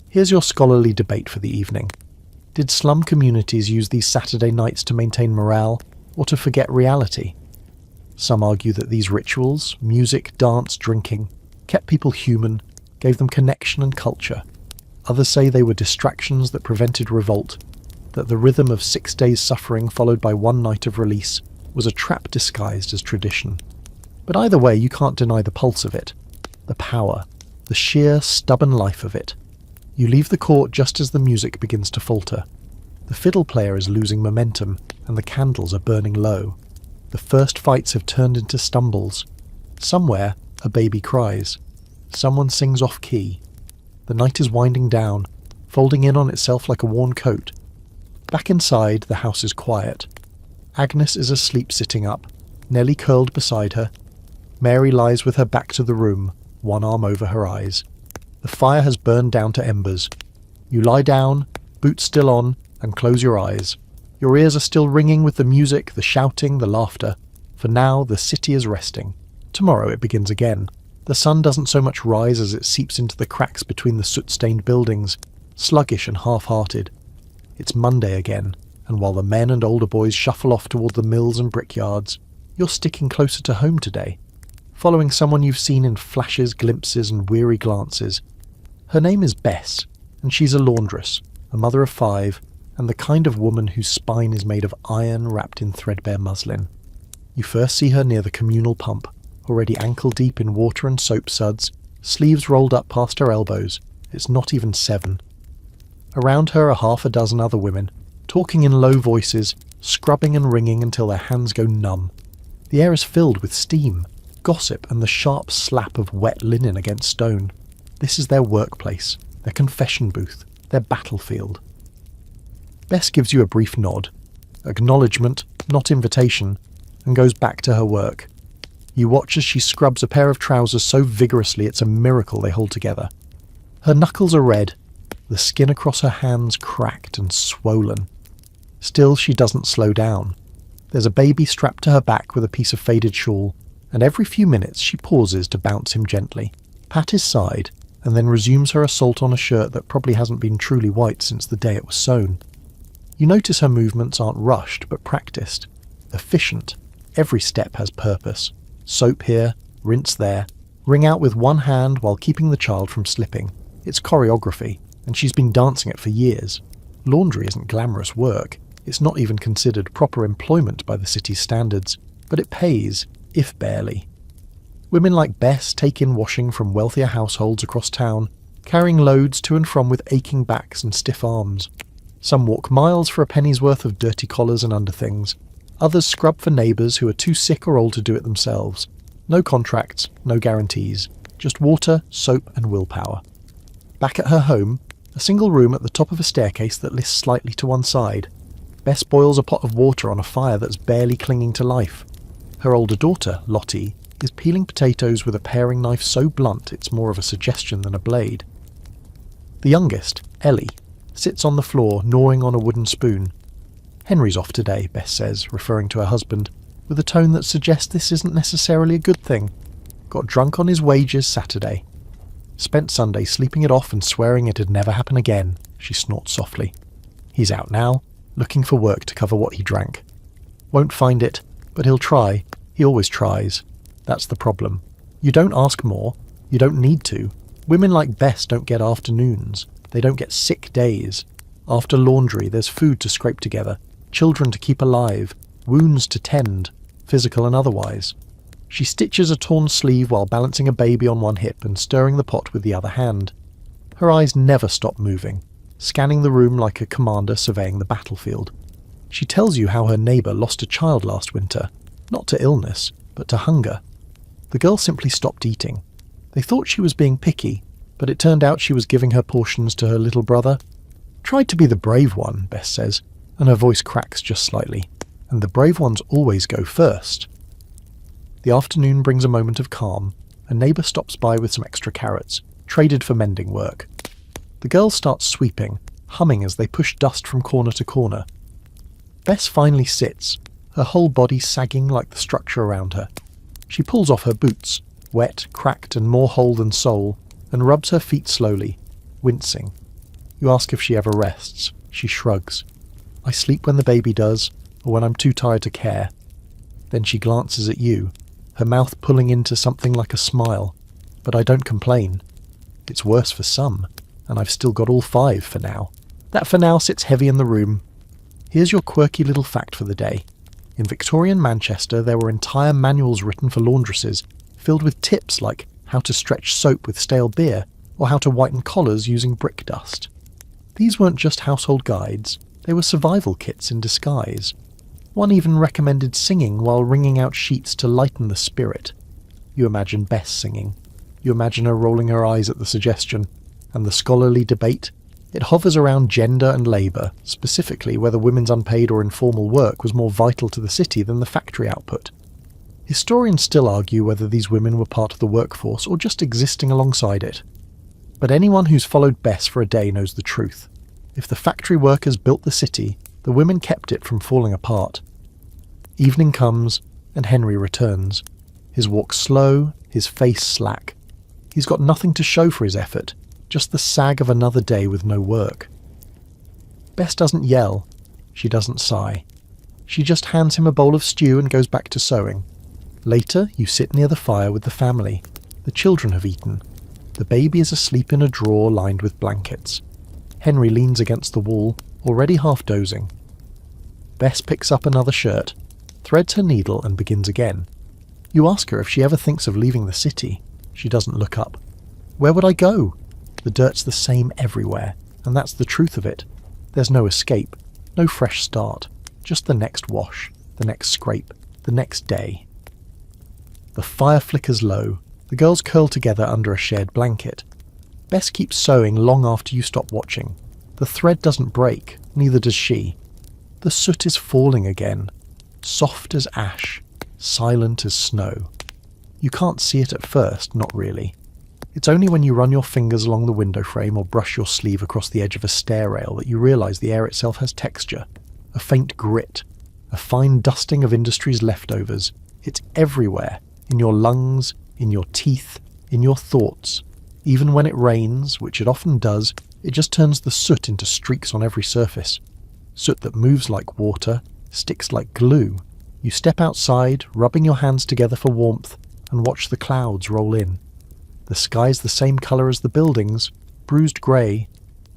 Here's your scholarly debate for the evening. Did slum communities use these Saturday nights to maintain morale, or to forget reality? Some argue that these rituals, music, dance, drinking, kept people human, gave them connection and culture. Others say they were distractions that prevented revolt, that the rhythm of 6 days' suffering followed by 1 night of release was a trap disguised as tradition. But either way, you can't deny the pulse of it, the power, the sheer stubborn life of it. You leave the court just as the music begins to falter. The fiddle player is losing momentum, and the candles are burning low. The first fights have turned into stumbles. Somewhere, a baby cries. Someone sings off-key. The night is winding down, folding in on itself like a worn coat. Back inside, the house is quiet. Agnes is asleep sitting up, Nellie curled beside her. Mary lies with her back to the room, one arm over her eyes. The fire has burned down to embers. You lie down, boots still on, and close your eyes. Your ears are still ringing with the music, the shouting, the laughter. For now, the city is resting. Tomorrow it begins again. The sun doesn't so much rise as it seeps into the cracks between the soot-stained buildings, sluggish and half-hearted. It's Monday again, and while the men and older boys shuffle off toward the mills and brickyards, you're sticking closer to home today, following someone you've seen in flashes, glimpses, and weary glances. Her name is Bess, and she's a laundress, a mother of 5, and the kind of woman whose spine is made of iron wrapped in threadbare muslin. You first see her near the communal pump, already ankle-deep in water and soap suds, sleeves rolled up past her elbows. It's not even 7. Around her are half a dozen other women, talking in low voices, scrubbing and wringing until their hands go numb. The air is filled with steam, gossip, and the sharp slap of wet linen against stone. This is their workplace, their confession booth, their battlefield. Bess gives you a brief nod, acknowledgement, not invitation, and goes back to her work. You watch as she scrubs a pair of trousers so vigorously it's a miracle they hold together. Her knuckles are red, the skin across her hands cracked and swollen. Still, she doesn't slow down. There's a baby strapped to her back with a piece of faded shawl, and every few minutes she pauses to bounce him gently, pat his side, and then resumes her assault on a shirt that probably hasn't been truly white since the day it was sewn. You notice her movements aren't rushed but practiced, efficient. Every step has purpose. Soap here, rinse there, wring out with one hand while keeping the child from slipping. It's choreography, and she's been dancing it for years. Laundry isn't glamorous work. It's not even considered proper employment by the city's standards, but it pays, if barely. Women like Bess take in washing from wealthier households across town, carrying loads to and from with aching backs and stiff arms. Some walk miles for a penny's worth of dirty collars and underthings. Others scrub for neighbours who are too sick or old to do it themselves. No contracts, no guarantees, just water, soap and willpower. Back at her home, a single room at the top of a staircase that lists slightly to one side. Bess boils a pot of water on a fire that's barely clinging to life. Her older daughter, Lottie, is peeling potatoes with a paring knife so blunt it's more of a suggestion than a blade. The youngest, Ellie, sits on the floor gnawing on a wooden spoon. Henry's off today, Bess says, referring to her husband, with a tone that suggests this isn't necessarily a good thing. Got drunk on his wages Saturday. Spent Sunday sleeping it off and swearing it'd never happen again, she snorts softly. He's out now, looking for work to cover what he drank. Won't find it, but he'll try. He always tries. That's the problem. You don't ask more. You don't need to. Women like Bess don't get afternoons. They don't get sick days. After laundry, there's food to scrape together, children to keep alive, wounds to tend, physical and otherwise. She stitches a torn sleeve while balancing a baby on one hip and stirring the pot with the other hand. Her eyes never stop moving, scanning the room like a commander surveying the battlefield. She tells you how her neighbour lost a child last winter, not to illness, but to hunger. The girl simply stopped eating. They thought she was being picky, but it turned out she was giving her portions to her little brother. Tried to be the brave one, Bess says, and her voice cracks just slightly. And the brave ones always go first. The afternoon brings a moment of calm. A neighbour stops by with some extra carrots, traded for mending work. The girls start sweeping, humming as they push dust from corner to corner. Bess finally sits, her whole body sagging like the structure around her. She pulls off her boots, wet, cracked and more whole than sole, and rubs her feet slowly, wincing. You ask if she ever rests. She shrugs. I sleep when the baby does, or when I'm too tired to care. Then she glances at you, her mouth pulling into something like a smile. But I don't complain. It's worse for some, and I've still got all 5 for now. That for now sits heavy in the room. Here's your quirky little fact for the day. In Victorian Manchester, there were entire manuals written for laundresses, filled with tips like how to stretch soap with stale beer, or how to whiten collars using brick dust. These weren't just household guides, they were survival kits in disguise. One even recommended singing while wringing out sheets to lighten the spirit. You imagine Bess singing. You imagine her rolling her eyes at the suggestion. And the scholarly debate? It hovers around gender and labour, specifically whether women's unpaid or informal work was more vital to the city than the factory output. Historians still argue whether these women were part of the workforce or just existing alongside it. But anyone who's followed Bess for a day knows the truth. If the factory workers built the city, the women kept it from falling apart. Evening comes, and Henry returns. His walk slow, his face slack. He's got nothing to show for his effort, just the sag of another day with no work. Bess doesn't yell. She doesn't sigh. She just hands him a bowl of stew and goes back to sewing. Later, you sit near the fire with the family. The children have eaten. The baby is asleep in a drawer lined with blankets. Henry leans against the wall, already half dozing. Bess picks up another shirt, threads her needle and begins again. You ask her if she ever thinks of leaving the city. She doesn't look up. Where would I go? The dirt's the same everywhere, and that's the truth of it. There's no escape, no fresh start, just the next wash, the next scrape, the next day. The fire flickers low. The girls curl together under a shared blanket. Bess keeps sewing long after you stop watching. The thread doesn't break, neither does she. The soot is falling again, soft as ash, silent as snow. You can't see it at first, not really. It's only when you run your fingers along the window frame or brush your sleeve across the edge of a stair rail that you realise the air itself has texture, a faint grit, a fine dusting of industry's leftovers. It's everywhere, in your lungs, in your teeth, in your thoughts. Even when it rains, which it often does, it just turns the soot into streaks on every surface. Soot that moves like water, sticks like glue. You step outside, rubbing your hands together for warmth, and watch the clouds roll in. The sky's the same colour as the buildings, bruised grey,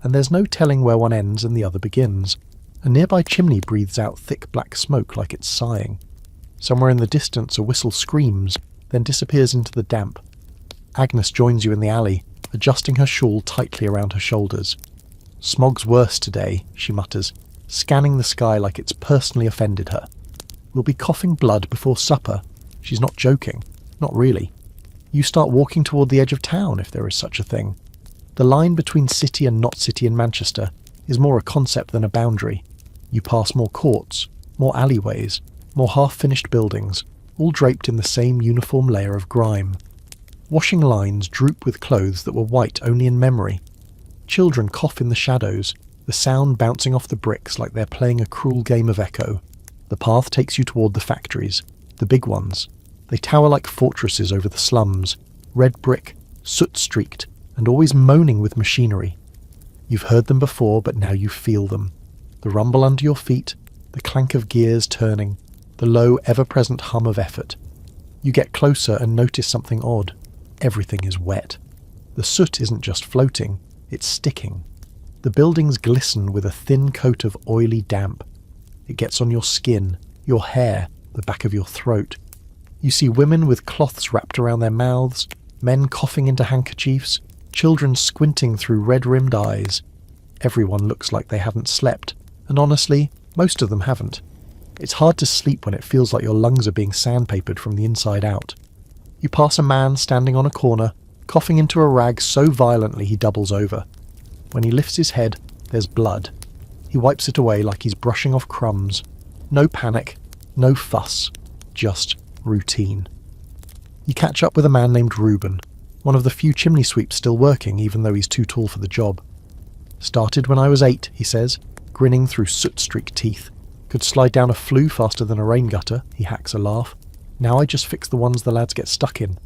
and there's no telling where one ends and the other begins. A nearby chimney breathes out thick black smoke like it's sighing. Somewhere in the distance a whistle screams, then disappears into the damp. Agnes joins you in the alley, adjusting her shawl tightly around her shoulders. Smog's worse today, she mutters, scanning the sky like it's personally offended her. We'll be coughing blood before supper. She's not joking. Not really. You start walking toward the edge of town, if there is such a thing. The line between city and not city in Manchester is more a concept than a boundary. You pass more courts, more alleyways, more half-finished buildings, all draped in the same uniform layer of grime. Washing lines droop with clothes that were white only in memory. Children cough in the shadows, the sound bouncing off the bricks like they're playing a cruel game of echo. The path takes you toward the factories, the big ones. They tower like fortresses over the slums, red brick, soot-streaked, and always moaning with machinery. You've heard them before, but now you feel them. The rumble under your feet, the clank of gears turning, the low, ever-present hum of effort. You get closer and notice something odd. Everything is wet. The soot isn't just floating, it's sticking. The buildings glisten with a thin coat of oily damp. It gets on your skin, your hair, the back of your throat. You see women with cloths wrapped around their mouths, men coughing into handkerchiefs, children squinting through red-rimmed eyes. Everyone looks like they haven't slept, and honestly, most of them haven't. It's hard to sleep when it feels like your lungs are being sandpapered from the inside out. You pass a man standing on a corner, coughing into a rag so violently he doubles over. When he lifts his head, there's blood. He wipes it away like he's brushing off crumbs. No panic, no fuss, just routine. You catch up with a man named Reuben, one of the few chimney sweeps still working even though he's too tall for the job. Started when I was 8, he says, grinning through soot-streaked teeth. Could slide down a flue faster than a rain gutter, he hacks a laugh. Now I just fix the ones the lads get stuck in.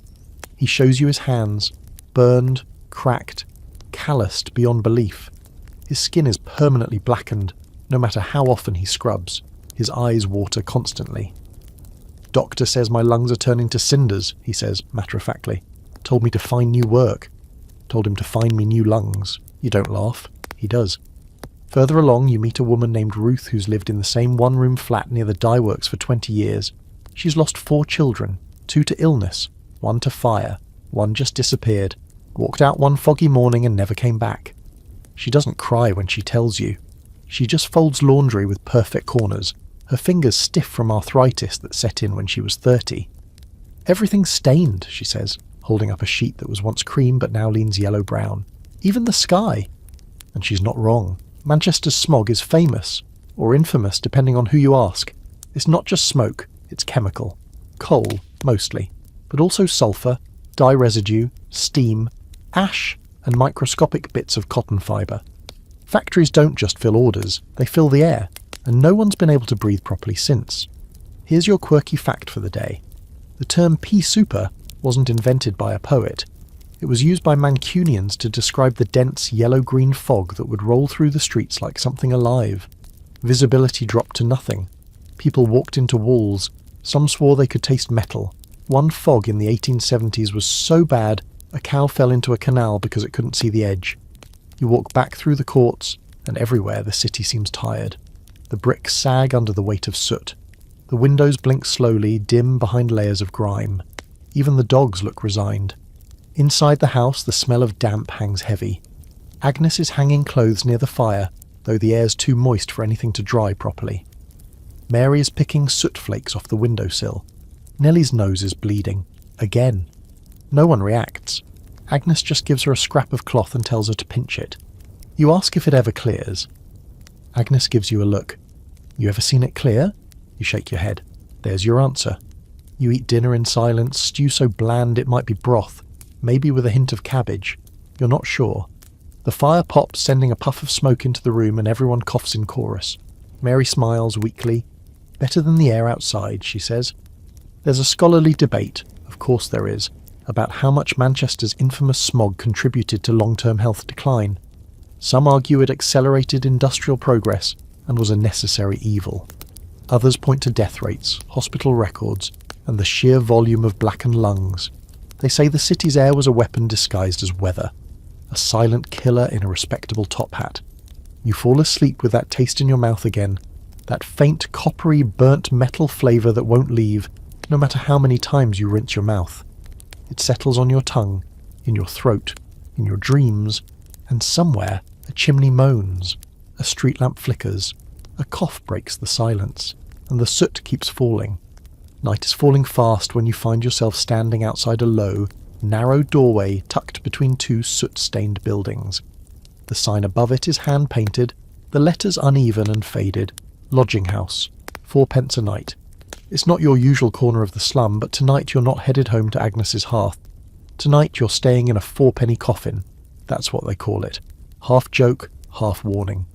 He shows you his hands, burned, cracked, calloused beyond belief. His skin is permanently blackened, no matter how often he scrubs. His eyes water constantly. Doctor says my lungs are turning to cinders, he says, matter-of-factly. Told me to find new work. Told him to find me new lungs. You don't laugh. He does. Further along, you meet a woman named Ruth who's lived in the same one-room flat near the dye works for 20 years. She's lost 4 children, 2 to illness, 1 to fire, 1 just disappeared, Walked out one foggy morning and never came back. She doesn't cry when she tells you. She just folds laundry with perfect corners, her fingers stiff from arthritis that set in when she was 30. Everything's stained, she says, holding up a sheet that was once cream but now leans yellow-brown. Even the sky. And she's not wrong. Manchester's smog is famous, or infamous depending on who you ask. It's not just smoke, it's chemical. Coal, mostly, but also sulphur, dye residue, steam, ash, and microscopic bits of cotton fibre. Factories don't just fill orders, they fill the air, and no one's been able to breathe properly since. Here's your quirky fact for the day. The term pea super wasn't invented by a poet. It was used by Mancunians to describe the dense yellow-green fog that would roll through the streets like something alive. Visibility dropped to nothing. People walked into walls. Some swore they could taste metal. One fog in the 1870s was so bad, a cow fell into a canal because it couldn't see the edge. You walk back through the courts, and everywhere the city seems tired. The bricks sag under the weight of soot. The windows blink slowly, dim behind layers of grime. Even the dogs look resigned. Inside the house, the smell of damp hangs heavy. Agnes is hanging clothes near the fire, though the air's too moist for anything to dry properly. Mary is picking soot flakes off the windowsill. Nellie's nose is bleeding. Again. No one reacts. Agnes just gives her a scrap of cloth and tells her to pinch it. You ask if it ever clears. Agnes gives you a look. You ever seen it clear? You shake your head. There's your answer. You eat dinner in silence, stew so bland it might be broth, maybe with a hint of cabbage. You're not sure. The fire pops, sending a puff of smoke into the room, and everyone coughs in chorus. Mary smiles weakly. Better than the air outside, she says. There's a scholarly debate, of course there is, about how much Manchester's infamous smog contributed to long-term health decline. Some argue it accelerated industrial progress and was a necessary evil. Others point to death rates, hospital records, and the sheer volume of blackened lungs. They say the city's air was a weapon disguised as weather, a silent killer in a respectable top hat. You fall asleep with that taste in your mouth again, that faint, coppery, burnt metal flavour that won't leave, no matter how many times you rinse your mouth. It settles on your tongue, in your throat, in your dreams, and somewhere a chimney moans, a street lamp flickers, a cough breaks the silence, and the soot keeps falling. Night is falling fast when you find yourself standing outside a low, narrow doorway tucked between two soot-stained buildings. The sign above it is hand-painted, the letters uneven and faded. Lodging house, 4p a night. It's not your usual corner of the slum, but tonight you're not headed home to Agnes's hearth. Tonight you're staying in a 4-penny coffin. That's what they call it. Half joke, half warning.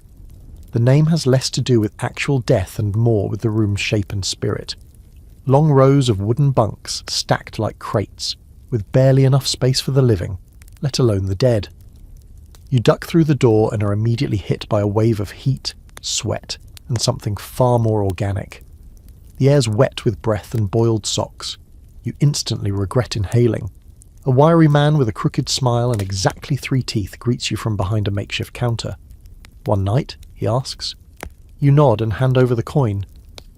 The name has less to do with actual death and more with the room's shape and spirit. Long rows of wooden bunks stacked like crates, with barely enough space for the living, let alone the dead. You duck through the door and are immediately hit by a wave of heat, sweat, and something far more organic. The air's wet with breath and boiled socks. You instantly regret inhaling. A wiry man with a crooked smile and exactly 3 teeth greets you from behind a makeshift counter. "One night?" he asks. You nod and hand over the coin.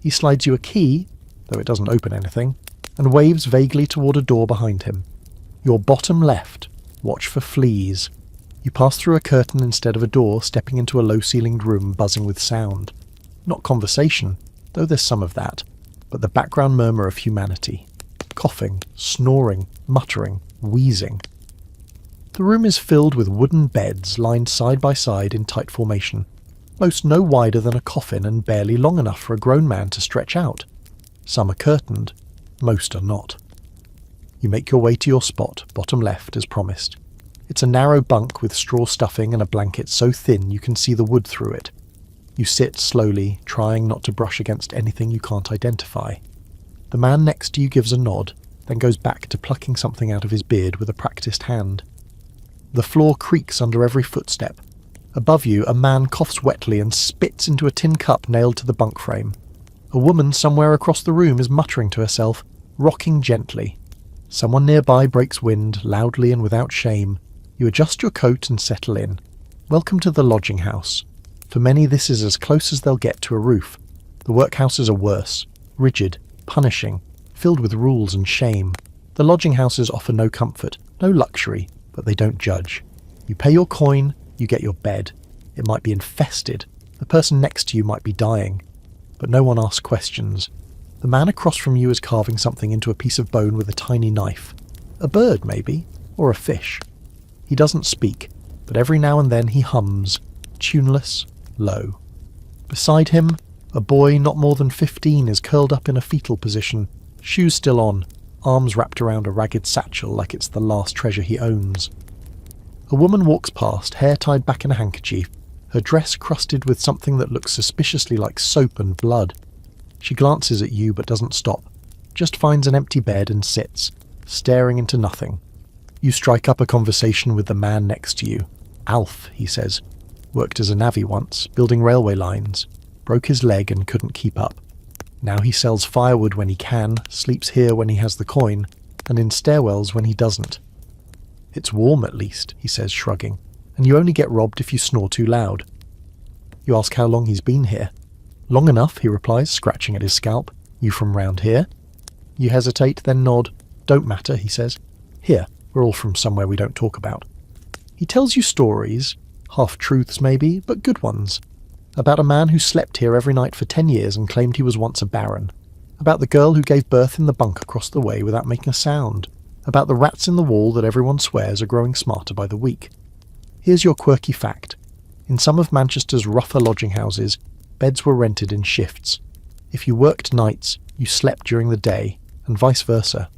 He slides you a key, though it doesn't open anything, and waves vaguely toward a door behind him. Your bottom left. Watch for fleas. You pass through a curtain instead of a door, stepping into a low-ceilinged room buzzing with sound. Not conversation, though there's some of that, but the background murmur of humanity. Coughing, snoring, muttering, wheezing. The room is filled with wooden beds lined side by side in tight formation, most no wider than a coffin and barely long enough for a grown man to stretch out. Some are curtained, most are not. You make your way to your spot, bottom left, as promised. It's a narrow bunk with straw stuffing and a blanket so thin you can see the wood through it. You sit slowly, trying not to brush against anything you can't identify. The man next to you gives a nod, then goes back to plucking something out of his beard with a practised hand. The floor creaks under every footstep. Above you, a man coughs wetly and spits into a tin cup nailed to the bunk frame. A woman somewhere across the room is muttering to herself, rocking gently. Someone nearby breaks wind, loudly and without shame. You adjust your coat and settle in. Welcome to the lodging house. For many, this is as close as they'll get to a roof. The workhouses are worse, rigid, punishing, filled with rules and shame. The lodging houses offer no comfort, no luxury, but they don't judge. You pay your coin, you get your bed. It might be infested. The person next to you might be dying. But no one asks questions. The man across from you is carving something into a piece of bone with a tiny knife. A bird, maybe, or a fish. He doesn't speak, but every now and then he hums, tuneless, low. Beside him, a boy not more than 15 is curled up in a fetal position, shoes still on, arms wrapped around a ragged satchel like it's the last treasure he owns. A woman walks past, hair tied back in a handkerchief, her dress crusted with something that looks suspiciously like soap and blood. She glances at you but doesn't stop, just finds an empty bed and sits, staring into nothing. You strike up a conversation with the man next to you. Alf, he says. Worked as a navvy once, building railway lines. Broke his leg and couldn't keep up. Now he sells firewood when he can, sleeps here when he has the coin, and in stairwells when he doesn't. It's warm at least, he says, shrugging, and you only get robbed if you snore too loud. You ask how long he's been here. Long enough, he replies, scratching at his scalp. You from round here? You hesitate, then nod. Don't matter, he says. Here, we're all from somewhere we don't talk about. He tells you stories, half-truths maybe, but good ones. About a man who slept here every night for 10 years and claimed he was once a baron. About the girl who gave birth in the bunk across the way without making a sound. About the rats in the wall that everyone swears are growing smarter by the week. Here's your quirky fact. In some of Manchester's rougher lodging houses, beds were rented in shifts. If you worked nights, you slept during the day, and vice versa.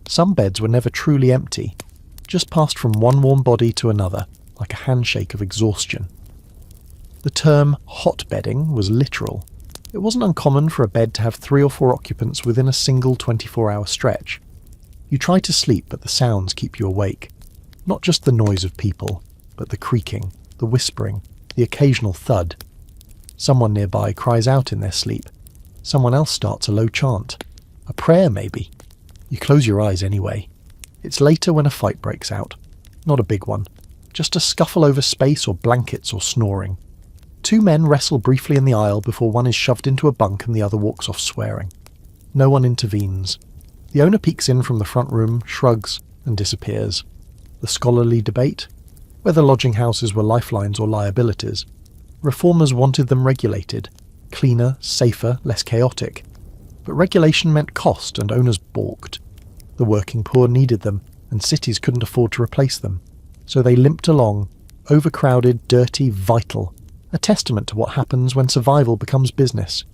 Some beds were never truly empty, just passed from one warm body to another, like a handshake of exhaustion. The term hot bedding was literal. It wasn't uncommon for a bed to have 3 or 4 occupants within a single 24-hour stretch. You try to sleep, but the sounds keep you awake. Not just the noise of people, but the creaking, the whispering, the occasional thud. Someone nearby cries out in their sleep. Someone else starts a low chant. A prayer, maybe. You close your eyes anyway. It's later when a fight breaks out. Not a big one. Just a scuffle over space or blankets or snoring. 2 men wrestle briefly in the aisle before one is shoved into a bunk and the other walks off swearing. No one intervenes. The owner peeks in from the front room, shrugs, and disappears. The scholarly debate? Whether lodging houses were lifelines or liabilities. Reformers wanted them regulated. Cleaner, safer, less chaotic. But regulation meant cost, and owners balked. The working poor needed them, and cities couldn't afford to replace them. So they limped along, overcrowded, dirty, vital. A testament to what happens when survival becomes business.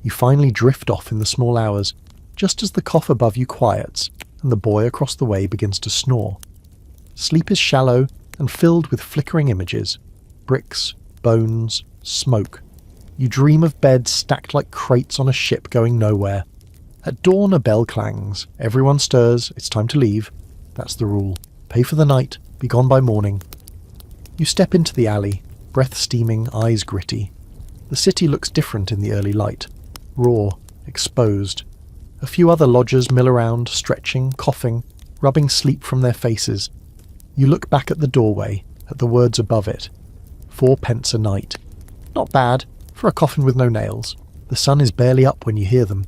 You finally drift off in the small hours, just as the cough above you quiets, and the boy across the way begins to snore. Sleep is shallow and filled with flickering images. Bricks, bones, smoke. You dream of beds stacked like crates on a ship going nowhere. At dawn a bell clangs. Everyone stirs. It's time to leave. That's the rule. Pay for the night. Be gone by morning. You step into the alley. Breath steaming, eyes gritty. The city looks different in the early light. Raw, exposed. A few other lodgers mill around, stretching, coughing, rubbing sleep from their faces. You look back at the doorway, at the words above it. 4 pence a night. Not bad, for a coffin with no nails. The sun is barely up when you hear them.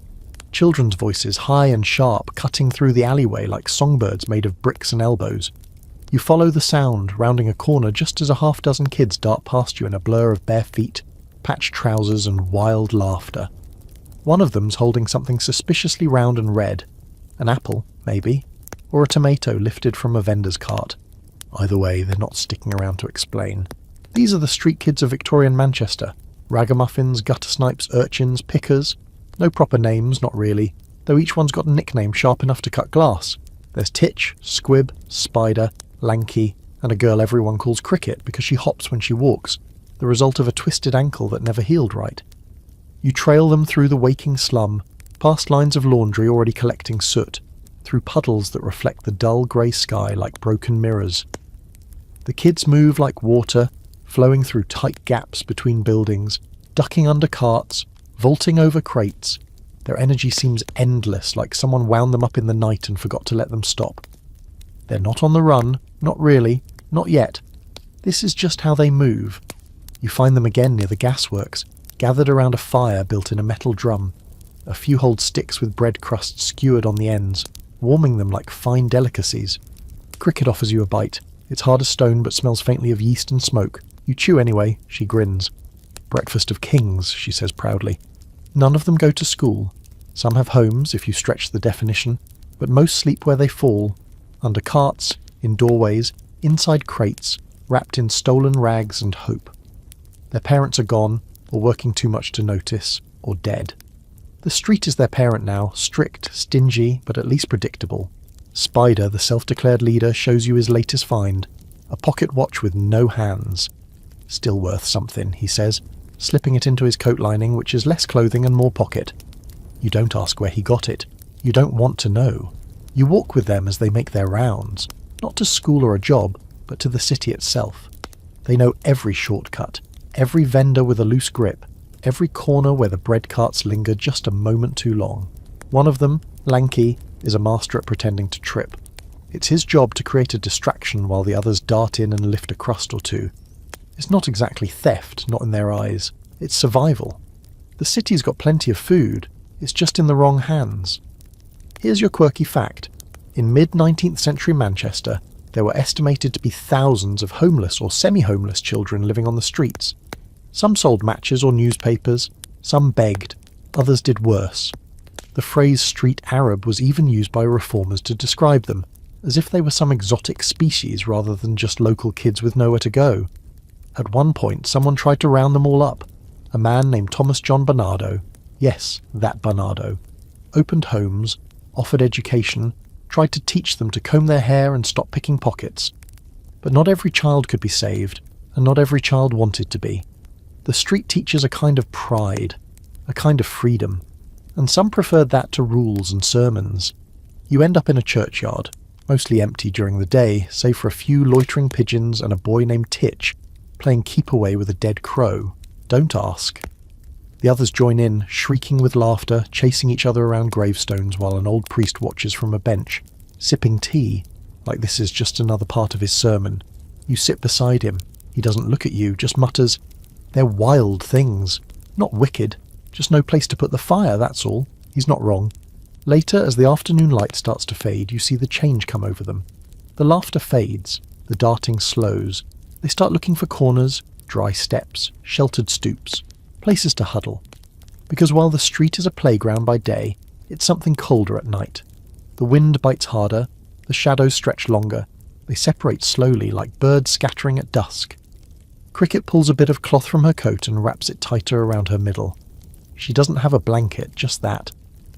Children's voices, high and sharp, cutting through the alleyway like songbirds made of bricks and elbows. You follow the sound, rounding a corner just as a half-dozen kids dart past you in a blur of bare feet, patched trousers and wild laughter. One of them's holding something suspiciously round and red. An apple, maybe, or a tomato lifted from a vendor's cart. Either way, they're not sticking around to explain. These are the street kids of Victorian Manchester. Ragamuffins, guttersnipes, urchins, pickers. No proper names, not really, though each one's got a nickname sharp enough to cut glass. There's Titch, Squib, Spider, Lanky, and a girl everyone calls Cricket because she hops when she walks, the result of a twisted ankle that never healed right. You trail them through the waking slum, past lines of laundry already collecting soot, through puddles that reflect the dull grey sky like broken mirrors. The kids move like water, flowing through tight gaps between buildings, ducking under carts, vaulting over crates. Their energy seems endless, like someone wound them up in the night and forgot to let them stop. They're not on the run, not really, not yet. This is just how they move. You find them again near the gasworks, gathered around a fire built in a metal drum. A few hold sticks with bread crusts skewered on the ends, warming them like fine delicacies. Cricket offers you a bite, It's hard as stone but smells faintly of yeast and smoke. You chew anyway, she grins. Breakfast of kings, she says proudly. None of them go to school. Some have homes, if you stretch the definition, but most sleep where they fall, under carts, in doorways, inside crates, wrapped in stolen rags and hope. Their parents are gone, or working too much to notice, or dead. The street is their parent now, strict, stingy, but at least predictable. Spider, the self-declared leader, shows you his latest find, a pocket watch with no hands. Still worth something, he says, slipping it into his coat lining, which is less clothing and more pocket. You don't ask where he got it. You don't want to know. You walk with them as they make their rounds, not to school or a job, but to the city itself. They know every shortcut, every vendor with a loose grip, every corner where the bread carts linger just a moment too long. One of them, lanky, is a master at pretending to trip. It's his job to create a distraction while the others dart in and lift a crust or two. It's not exactly theft, not in their eyes. It's survival. The city's got plenty of food. It's just in the wrong hands. Here's your quirky fact. In mid-19th century Manchester, there were estimated to be thousands of homeless or semi-homeless children living on the streets. Some sold matches or newspapers, some begged, others did worse. The phrase street Arab was even used by reformers to describe them, as if they were some exotic species rather than just local kids with nowhere to go. At one point, someone tried to round them all up. A man named Thomas John Barnardo, yes, that Barnardo, opened homes, offered education, tried to teach them to comb their hair and stop picking pockets. But not every child could be saved, and not every child wanted to be. The street teaches a kind of pride, a kind of freedom, and some preferred that to rules and sermons. You end up in a churchyard, mostly empty during the day, save for a few loitering pigeons and a boy named Titch, playing keep away with a dead crow. Don't ask. The others join in, shrieking with laughter, chasing each other around gravestones while an old priest watches from a bench, sipping tea, like this is just another part of his sermon. You sit beside him. He doesn't look at you, just mutters, "They're wild things. Not wicked. Just no place to put the fire, that's all." He's not wrong. Later, as the afternoon light starts to fade, you see the change come over them. The laughter fades. The darting slows. They start looking for corners, dry steps, sheltered stoops, places to huddle. Because while the street is a playground by day, it's something colder at night. The wind bites harder, the shadows stretch longer, they separate slowly like birds scattering at dusk. Cricket pulls a bit of cloth from her coat and wraps it tighter around her middle. She doesn't have a blanket, just that.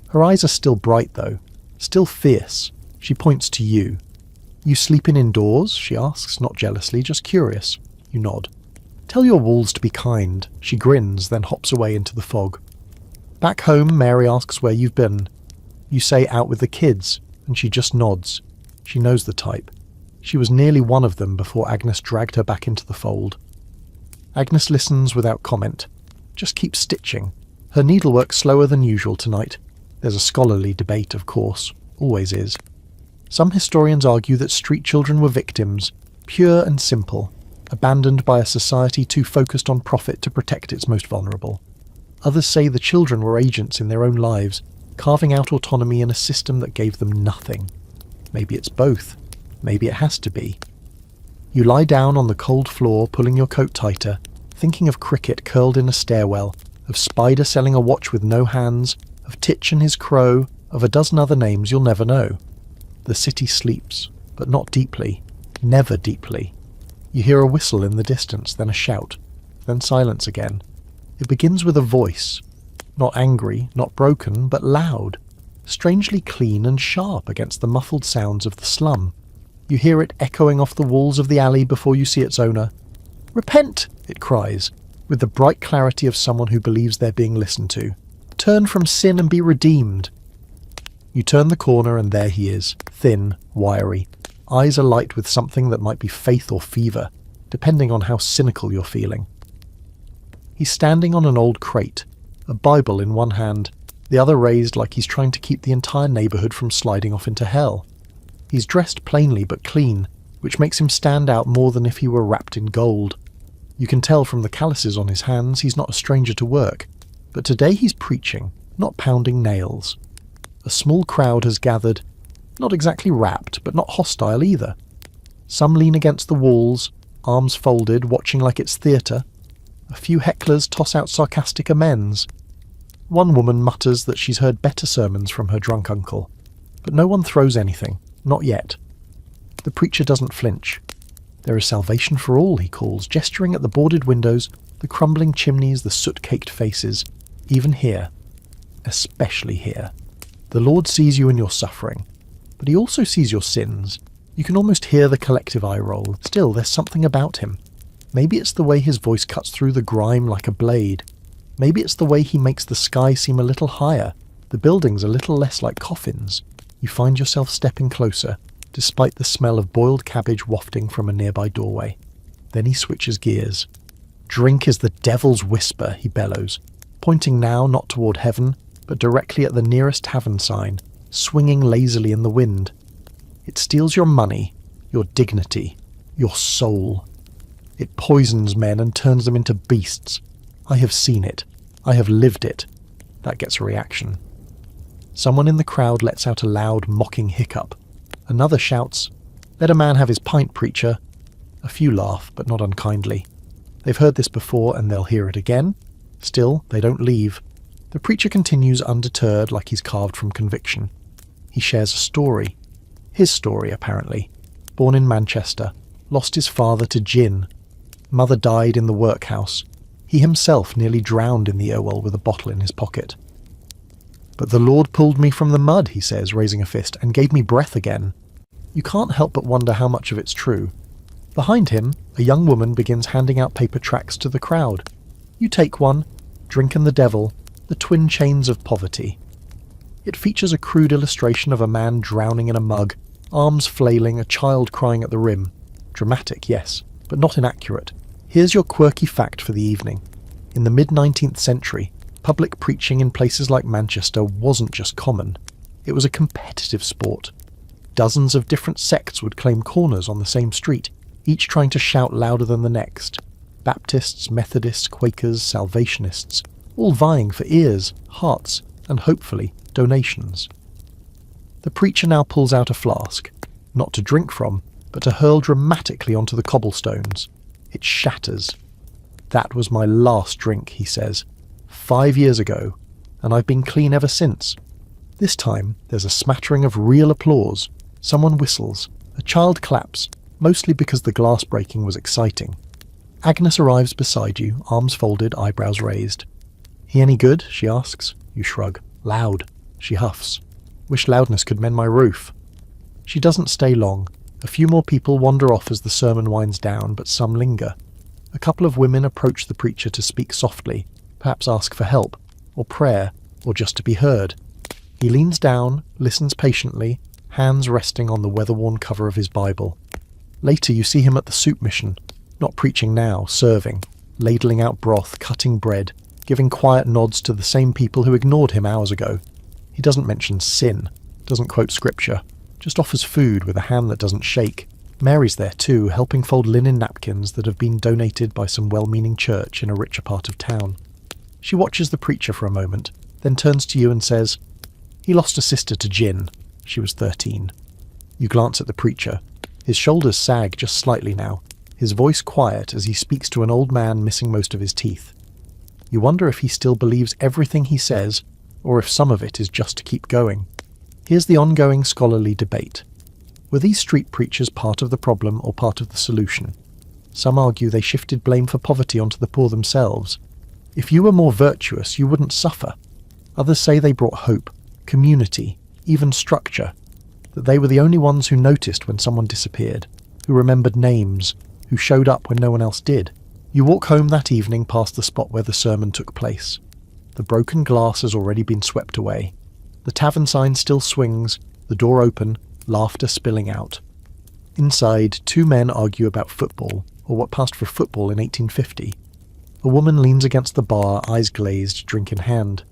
Her eyes are still bright though, still fierce. She points to you. "You sleeping indoors?" she asks, not jealously, just curious. You nod. "Tell your walls to be kind." She grins, then hops away into the fog. Back home, Mary asks where you've been. You say out with the kids, and she just nods. She knows the type. She was nearly one of them before Agnes dragged her back into the fold. Agnes listens without comment. Just keeps stitching. Her needlework's slower than usual tonight. There's a scholarly debate, of course. Always is. Some historians argue that street children were victims, pure and simple, abandoned by a society too focused on profit to protect its most vulnerable. Others say the children were agents in their own lives, carving out autonomy in a system that gave them nothing. Maybe it's both. Maybe it has to be. You lie down on the cold floor, pulling your coat tighter, thinking of Cricket curled in a stairwell, of Spider selling a watch with no hands, of Titch and his crow, of a dozen other names you'll never know. The city sleeps, but not deeply. Never deeply. You hear a whistle in the distance, then a shout, then silence again. It begins with a voice. Not angry, not broken, but loud. Strangely clean and sharp against the muffled sounds of the slum. You hear it echoing off the walls of the alley before you see its owner. "Repent!" it cries, with the bright clarity of someone who believes they're being listened to. "Turn from sin and be redeemed." You turn the corner and there he is, thin, wiry, eyes alight with something that might be faith or fever, depending on how cynical you're feeling. He's standing on an old crate, a Bible in one hand, the other raised like he's trying to keep the entire neighbourhood from sliding off into hell. He's dressed plainly but clean, which makes him stand out more than if he were wrapped in gold. You can tell from the calluses on his hands he's not a stranger to work, but today he's preaching, not pounding nails. A small crowd has gathered, not exactly rapt, but not hostile either. Some lean against the walls, arms folded, watching like it's theatre. A few hecklers toss out sarcastic amens. One woman mutters that she's heard better sermons from her drunk uncle. But no one throws anything, not yet. The preacher doesn't flinch. There is salvation for all, he calls, gesturing at the boarded windows, the crumbling chimneys, the soot-caked faces. Even here. Especially here. The Lord sees you in your suffering, but he also sees your sins. You can almost hear the collective eye roll. Still, there's something about him. Maybe it's the way his voice cuts through the grime like a blade. Maybe it's the way he makes the sky seem a little higher, the buildings a little less like coffins. You find yourself stepping closer, despite the smell of boiled cabbage wafting from a nearby doorway. Then he switches gears. Drink is the devil's whisper, he bellows, pointing now not toward heaven, but directly at the nearest tavern sign, swinging lazily in the wind. It steals your money, your dignity, your soul. It poisons men and turns them into beasts. I have seen it. I have lived it. That gets a reaction. Someone in the crowd lets out a loud, mocking hiccup. Another shouts, "Let a man have his pint, preacher." A few laugh, but not unkindly. They've heard this before and they'll hear it again. Still, they don't leave. The preacher continues undeterred, like he's carved from conviction. He shares a story. His story, apparently. Born in Manchester, lost his father to gin. Mother died in the workhouse. He himself nearly drowned in the Irwell with a bottle in his pocket. "But the Lord pulled me from the mud," he says, raising a fist, "and gave me breath again." You can't help but wonder how much of it's true. Behind him, a young woman begins handing out paper tracts to the crowd. You take one, Drink and the Devil, the twin chains of poverty. It features a crude illustration of a man drowning in a mug, arms flailing, a child crying at the rim. Dramatic, yes, but not inaccurate. Here's your quirky fact for the evening. In the mid-19th century, public preaching in places like Manchester wasn't just common. It was a competitive sport. Dozens of different sects would claim corners on the same street, each trying to shout louder than the next. Baptists, Methodists, Quakers, Salvationists, all vying for ears, hearts, and hopefully donations. The preacher now pulls out a flask, not to drink from, but to hurl dramatically onto the cobblestones. It shatters. "That was my last drink," he says. 5 years ago, and I've been clean ever since. This time, there's a smattering of real applause. Someone whistles. A child claps, mostly because the glass breaking was exciting. Agnes arrives beside you, arms folded, eyebrows raised. "He any good?" she asks. You shrug. "Loud." She huffs. "Wish loudness could mend my roof." She doesn't stay long. A few more people wander off as the sermon winds down, but some linger. A couple of women approach the preacher to speak softly, perhaps ask for help, or prayer, or just to be heard. He leans down, listens patiently, hands resting on the weather-worn cover of his Bible. Later you see him at the soup mission, not preaching now, serving, ladling out broth, cutting bread, giving quiet nods to the same people who ignored him hours ago. He doesn't mention sin, doesn't quote scripture, just offers food with a hand that doesn't shake. Mary's there too, helping fold linen napkins that have been donated by some well-meaning church in a richer part of town. She watches the preacher for a moment, then turns to you and says, "He lost a sister to gin. She was 13. You glance at the preacher. His shoulders sag just slightly now, his voice quiet as he speaks to an old man missing most of his teeth. You wonder if he still believes everything he says, or if some of it is just to keep going. Here's the ongoing scholarly debate. Were these street preachers part of the problem or part of the solution? Some argue they shifted blame for poverty onto the poor themselves. If you were more virtuous, you wouldn't suffer. Others say they brought hope, community, even structure, that they were the only ones who noticed when someone disappeared, who remembered names, who showed up when no one else did. You walk home that evening past the spot where the sermon took place. The broken glass has already been swept away. The tavern sign still swings, the door open, laughter spilling out. Inside, two men argue about football, or what passed for football in 1850. A woman leans against the bar, eyes glazed, drink in hand.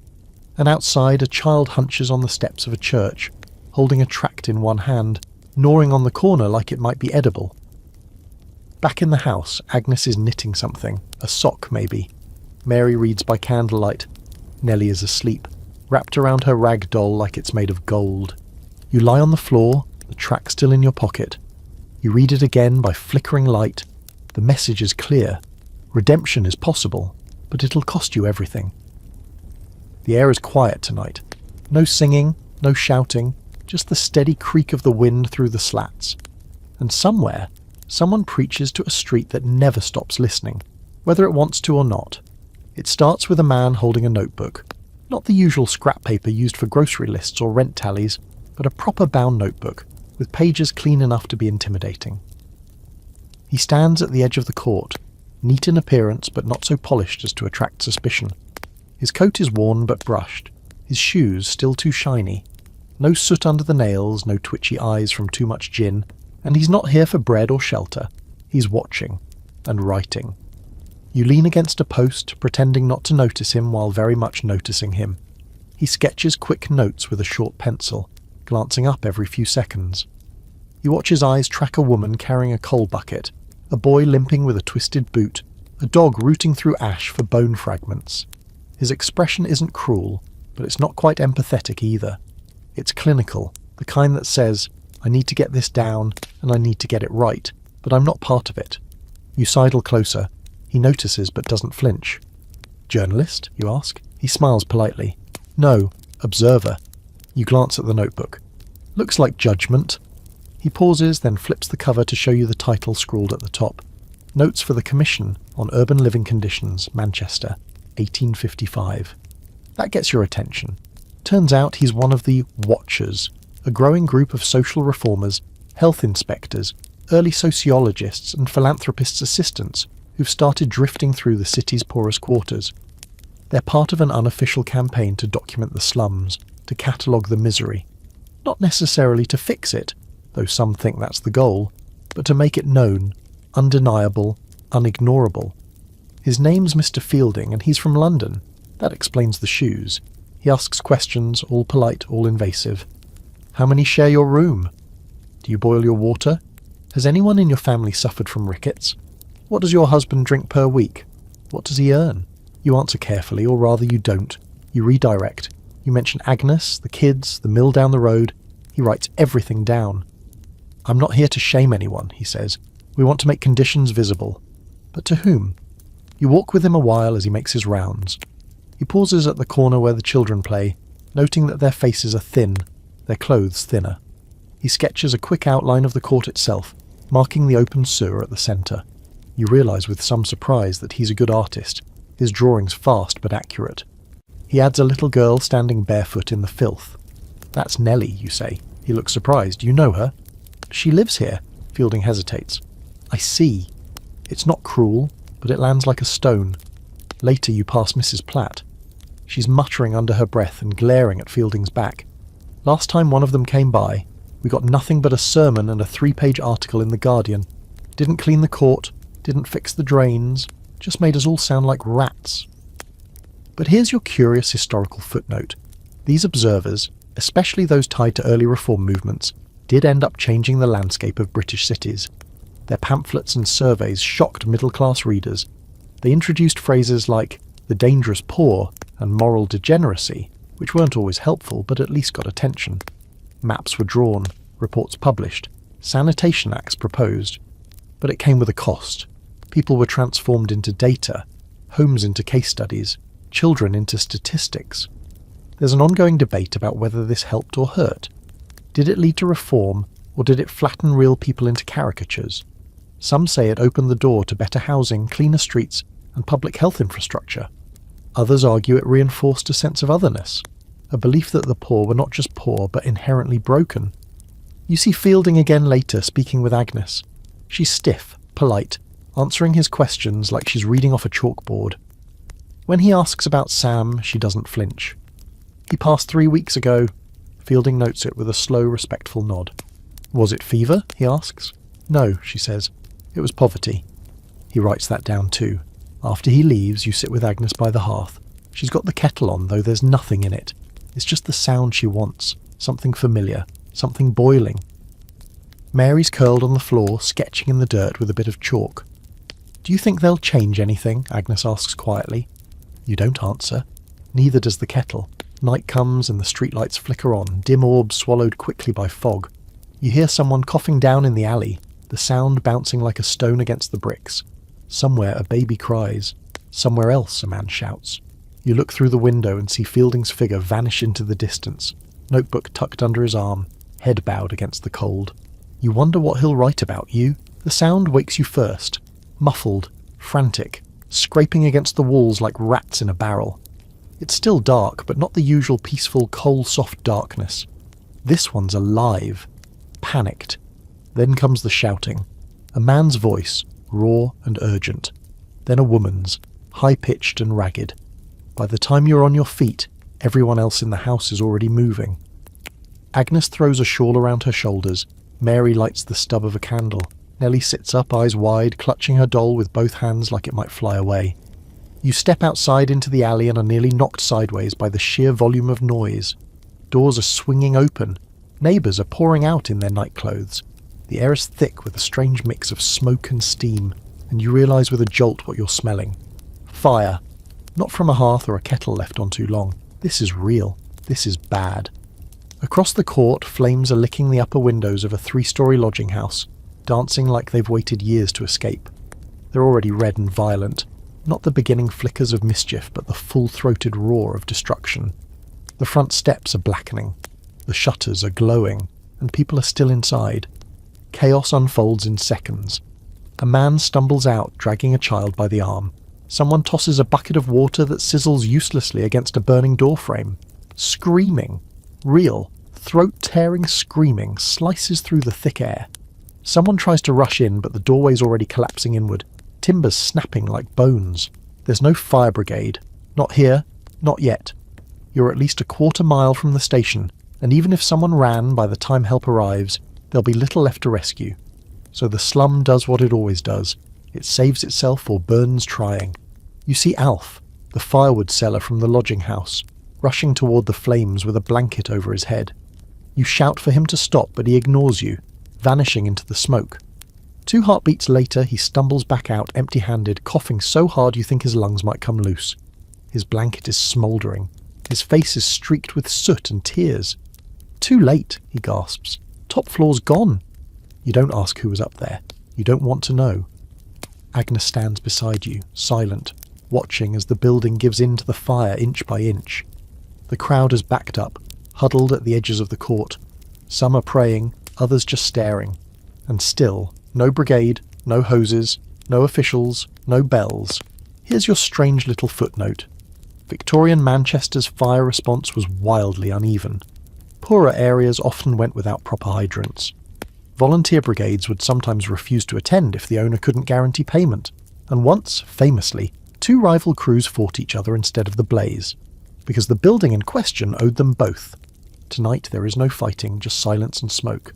And outside, a child hunches on the steps of a church, holding a tract in one hand, gnawing on the corner like it might be edible. Back in the house, Agnes is knitting something, a sock maybe. Mary reads by candlelight. Nellie is asleep, wrapped around her rag doll like it's made of gold. You lie on the floor, the tract still in your pocket. You read it again by flickering light. The message is clear. Redemption is possible, but it'll cost you everything. The air is quiet tonight. No singing, no shouting, just the steady creak of the wind through the slats. And somewhere, someone preaches to a street that never stops listening, whether it wants to or not. It starts with a man holding a notebook. Not the usual scrap paper used for grocery lists or rent tallies, but a proper bound notebook, with pages clean enough to be intimidating. He stands at the edge of the court, neat in appearance but not so polished as to attract suspicion. His coat is worn but brushed, his shoes still too shiny. No soot under the nails, no twitchy eyes from too much gin, and he's not here for bread or shelter. He's watching and writing. You lean against a post, pretending not to notice him while very much noticing him. He sketches quick notes with a short pencil, glancing up every few seconds. You watch his eyes track a woman carrying a coal bucket, a boy limping with a twisted boot, a dog rooting through ash for bone fragments. His expression isn't cruel, but it's not quite empathetic either. It's clinical, the kind that says, I need to get this down, and I need to get it right, but I'm not part of it. You sidle closer. He notices but doesn't flinch. Journalist, you ask? He smiles politely. No, observer. You glance at the notebook. Looks like judgment. He pauses, then flips the cover to show you the title scrawled at the top. Notes for the Commission on Urban Living Conditions, Manchester, 1855. That gets your attention. Turns out he's one of the Watchers, a growing group of social reformers, health inspectors, early sociologists and philanthropists' assistants who've started drifting through the city's poorest quarters. They're part of an unofficial campaign to document the slums, to catalogue the misery. Not necessarily to fix it, though some think that's the goal, but to make it known, undeniable, unignorable. His name's Mr. Fielding, and he's from London. That explains the shoes. He asks questions, all polite, all invasive. How many share your room? Do you boil your water? Has anyone in your family suffered from rickets? What does your husband drink per week? What does he earn? You answer carefully, or rather you don't. You redirect. You mention Agnes, the kids, the mill down the road. He writes everything down. I'm not here to shame anyone, he says. We want to make conditions visible. But to whom? You walk with him a while as he makes his rounds. He pauses at the corner where the children play, noting that their faces are thin, their clothes thinner. He sketches a quick outline of the court itself, marking the open sewer at the centre. You realise with some surprise that he's a good artist, his drawings fast but accurate. He adds a little girl standing barefoot in the filth. That's Nellie, you say. He looks surprised. You know her? She lives here. Fielding hesitates. I see. It's not cruel, but it lands like a stone. Later you pass Mrs. Platt. She's muttering under her breath and glaring at Fielding's back. Last time one of them came by, we got nothing but a sermon and a 3-page article in The Guardian. Didn't clean the court, didn't fix the drains, just made us all sound like rats. But here's your curious historical footnote. These observers, especially those tied to early reform movements, did end up changing the landscape of British cities. Their pamphlets and surveys shocked middle-class readers. They introduced phrases like the dangerous poor and moral degeneracy, which weren't always helpful but at least got attention. Maps were drawn, reports published, sanitation acts proposed. But it came with a cost. People were transformed into data, homes into case studies, children into statistics. There's an ongoing debate about whether this helped or hurt. Did it lead to reform, or did it flatten real people into caricatures? Some say it opened the door to better housing, cleaner streets, and public health infrastructure. Others argue it reinforced a sense of otherness, a belief that the poor were not just poor but inherently broken. You see Fielding again later speaking with Agnes. She's stiff, polite, answering his questions like she's reading off a chalkboard. When he asks about Sam, she doesn't flinch. He passed 3 weeks ago. Fielding notes it with a slow, respectful nod. Was it fever? He asks. No, she says. It was poverty. He writes that down too. After he leaves, you sit with Agnes by the hearth. She's got the kettle on, though there's nothing in it. It's just the sound she wants, something familiar, something boiling. Mary's curled on the floor, sketching in the dirt with a bit of chalk. Do you think they'll change anything? Agnes asks quietly. You don't answer. Neither does the kettle. Night comes and the streetlights flicker on, dim orbs swallowed quickly by fog. You hear someone coughing down in the alley. The the sound bouncing like a stone against the bricks. Somewhere a baby cries. Somewhere else a man shouts. You look through the window and see Fielding's figure vanish into the distance, notebook tucked under his arm, head bowed against the cold. You wonder what he'll write about you. The sound wakes you first, muffled, frantic, scraping against the walls like rats in a barrel. It's still dark, but not the usual peaceful, coal-soft darkness. This one's alive, panicked. Then comes the shouting. A man's voice, raw and urgent. Then a woman's, high-pitched and ragged. By the time you're on your feet, everyone else in the house is already moving. Agnes throws a shawl around her shoulders. Mary lights the stub of a candle. Nellie sits up, eyes wide, clutching her doll with both hands like it might fly away. You step outside into the alley and are nearly knocked sideways by the sheer volume of noise. Doors are swinging open. Neighbours are pouring out in their nightclothes. The air is thick with a strange mix of smoke and steam, and you realise with a jolt what you're smelling. Fire. Not from a hearth or a kettle left on too long. This is real. This is bad. Across the court, flames are licking the upper windows of a 3-story lodging house, dancing like they've waited years to escape. They're already red and violent. Not the beginning flickers of mischief, but the full-throated roar of destruction. The front steps are blackening. The shutters are glowing, and people are still inside. Chaos unfolds in seconds. A man stumbles out, dragging a child by the arm. Someone tosses a bucket of water that sizzles uselessly against a burning doorframe. Screaming. Real, throat-tearing screaming slices through the thick air. Someone tries to rush in, but the doorway's already collapsing inward. Timbers snapping like bones. There's no fire brigade. Not here. Not yet. You're at least a quarter-mile from the station, and even if someone ran by the time help arrives, there'll be little left to rescue. So the slum does what it always does. It saves itself or burns trying. You see Alf, the firewood seller from the lodging house, rushing toward the flames with a blanket over his head. You shout for him to stop, but he ignores you, vanishing into the smoke. 2 heartbeats later, he stumbles back out empty-handed, coughing so hard you think his lungs might come loose. His blanket is smouldering. His face is streaked with soot and tears. Too late, he gasps. Top floor's gone. You don't ask who was up there. You don't want to know. Agnes stands beside you, silent, watching as the building gives in to the fire inch by inch. The crowd has backed up, huddled at the edges of the court. Some are praying, others just staring. And still, no brigade, no hoses, no officials, no bells. Here's your strange little footnote. Victorian Manchester's fire response was wildly uneven. Poorer areas often went without proper hydrants. Volunteer brigades would sometimes refuse to attend if the owner couldn't guarantee payment. And once, famously, 2 rival crews fought each other instead of the blaze, because the building in question owed them both. Tonight there is no fighting, just silence and smoke.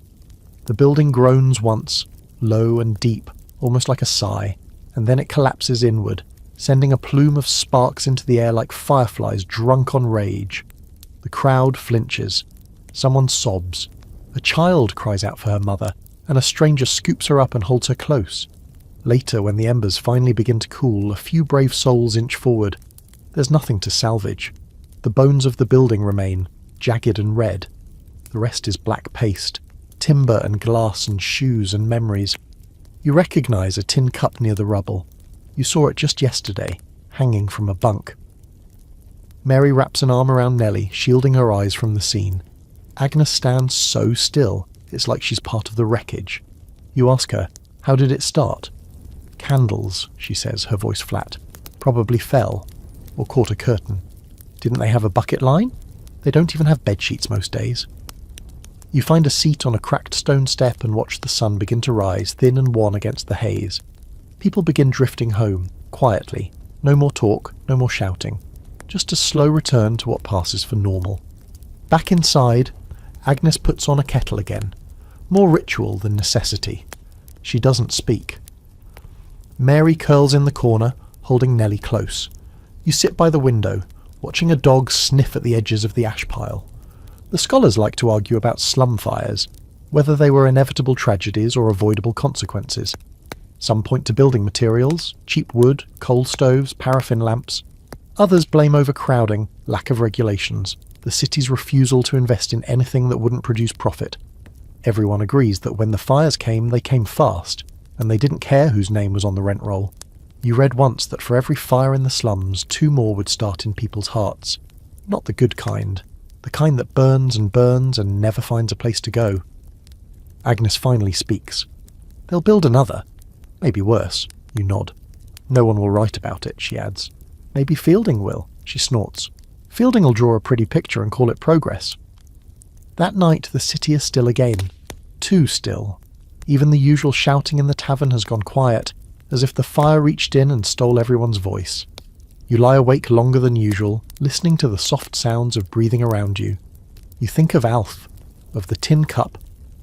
The building groans once, low and deep, almost like a sigh, and then it collapses inward, sending a plume of sparks into the air like fireflies drunk on rage. The crowd flinches. Someone sobs. A child cries out for her mother, and a stranger scoops her up and holds her close. Later, when the embers finally begin to cool, a few brave souls inch forward. There's nothing to salvage. The bones of the building remain, jagged and red. The rest is black paste, timber and glass and shoes and memories. You recognise a tin cup near the rubble. You saw it just yesterday, hanging from a bunk. Mary wraps an arm around Nellie, shielding her eyes from the scene. Agnes stands so still, it's like she's part of the wreckage. You ask her, how did it start? Candles, she says, her voice flat. Probably fell, or caught a curtain. Didn't they have a bucket line? They don't even have bedsheets most days. You find a seat on a cracked stone step and watch the sun begin to rise, thin and wan against the haze. People begin drifting home, quietly. No more talk, no more shouting. Just a slow return to what passes for normal. Back inside, Agnes puts on a kettle again. More ritual than necessity. She doesn't speak. Mary curls in the corner, holding Nellie close. You sit by the window, watching a dog sniff at the edges of the ash pile. The scholars like to argue about slum fires, whether they were inevitable tragedies or avoidable consequences. Some point to building materials, cheap wood, coal stoves, paraffin lamps. Others blame overcrowding, lack of regulations, the city's refusal to invest in anything that wouldn't produce profit. Everyone agrees that when the fires came, they came fast, and they didn't care whose name was on the rent roll. You read once that for every fire in the slums, 2 more would start in people's hearts. Not the good kind. The kind that burns and never finds a place to go. Agnes finally speaks. They'll build another. Maybe worse. You nod. No one will write about it, she adds. Maybe Fielding will, she snorts. Fielding will draw a pretty picture and call it progress. That night the city is still again. Too still. Even the usual shouting in the tavern has gone quiet, as if the fire reached in and stole everyone's voice. You lie awake longer than usual, listening to the soft sounds of breathing around you. You think of Alf, of the tin cup,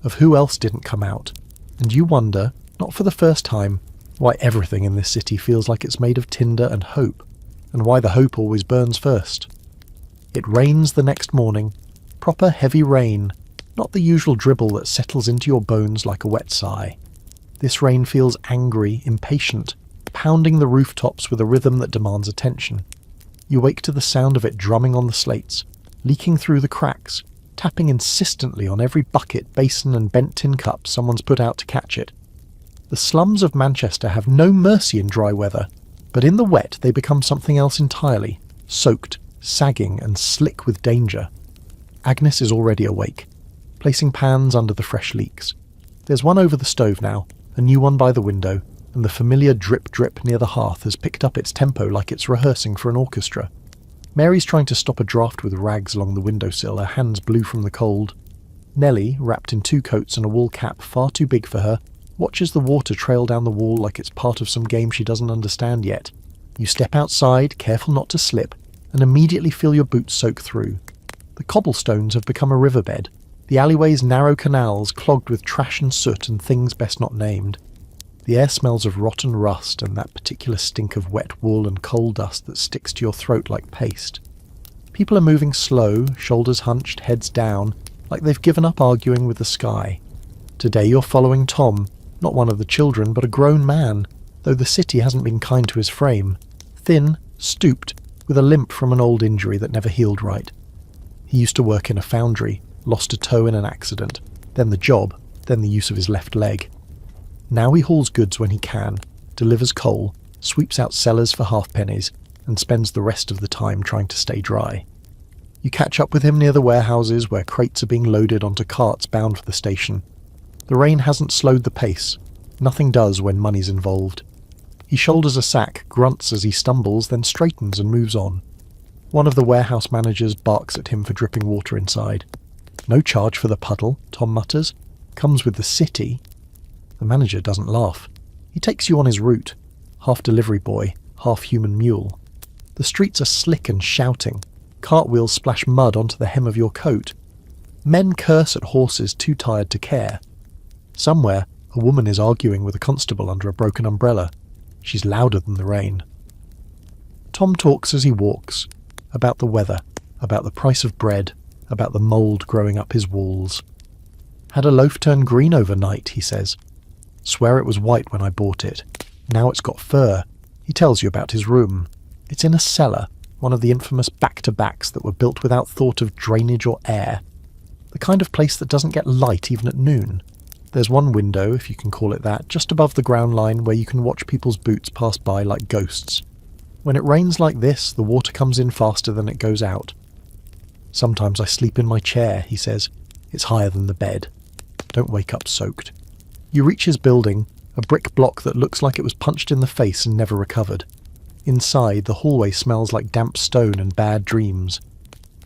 of who else didn't come out, and you wonder, not for the first time, why everything in this city feels like it's made of tinder and hope, and why the hope always burns first. It rains the next morning, proper heavy rain, not the usual dribble that settles into your bones like a wet sigh. This rain feels angry, impatient, pounding the rooftops with a rhythm that demands attention. You wake to the sound of it drumming on the slates, leaking through the cracks, tapping insistently on every bucket, basin and bent tin cup someone's put out to catch it. The slums of Manchester have no mercy in dry weather, but in the wet they become something else entirely, soaked, sagging and slick with danger. Agnes is already awake, placing pans under the fresh leaks. There's one over the stove now, a new one by the window, and the familiar drip-drip near the hearth has picked up its tempo like it's rehearsing for an orchestra. Mary's trying to stop a draught with rags along the windowsill, her hands blue from the cold. Nellie, wrapped in 2 coats and a wool cap far too big for her, watches the water trail down the wall like it's part of some game she doesn't understand yet. You step outside, careful not to slip, and immediately feel your boots soak through. The cobblestones have become a riverbed, the alleyways narrow canals clogged with trash and soot and things best not named. The air smells of rotten rust and that particular stink of wet wool and coal dust that sticks to your throat like paste. People are moving slow, shoulders hunched, heads down, like they've given up arguing with the sky. Today you're following Tom, not one of the children, but a grown man, though the city hasn't been kind to his frame. Thin, stooped, with a limp from an old injury that never healed right. He used to work in a foundry, lost a toe in an accident, then the job, then the use of his left leg. Now he hauls goods when he can, delivers coal, sweeps out cellars for halfpennies, and spends the rest of the time trying to stay dry. You catch up with him near the warehouses where crates are being loaded onto carts bound for the station. The rain hasn't slowed the pace. Nothing does when money's involved. He shoulders a sack, grunts as he stumbles, then straightens and moves on. One of the warehouse managers barks at him for dripping water inside. No charge for the puddle, Tom mutters. Comes with the city. The manager doesn't laugh. He takes you on his route. Half delivery boy, half human mule. The streets are slick and shouting. Cartwheels splash mud onto the hem of your coat. Men curse at horses too tired to care. Somewhere, a woman is arguing with a constable under a broken umbrella. She's louder than the rain. Tom talks as he walks. About the weather, about the price of bread, about the mould growing up his walls. Had a loaf turn green overnight, he says. Swear it was white when I bought it. Now it's got fur. He tells you about his room. It's in a cellar, one of the infamous back-to-backs that were built without thought of drainage or air. The kind of place that doesn't get light even at noon. There's one window, if you can call it that, just above the ground line where you can watch people's boots pass by like ghosts. When it rains like this, the water comes in faster than it goes out. Sometimes I sleep in my chair, he says. It's higher than the bed. Don't wake up soaked. You reach his building, a brick block that looks like it was punched in the face and never recovered. Inside, the hallway smells like damp stone and bad dreams.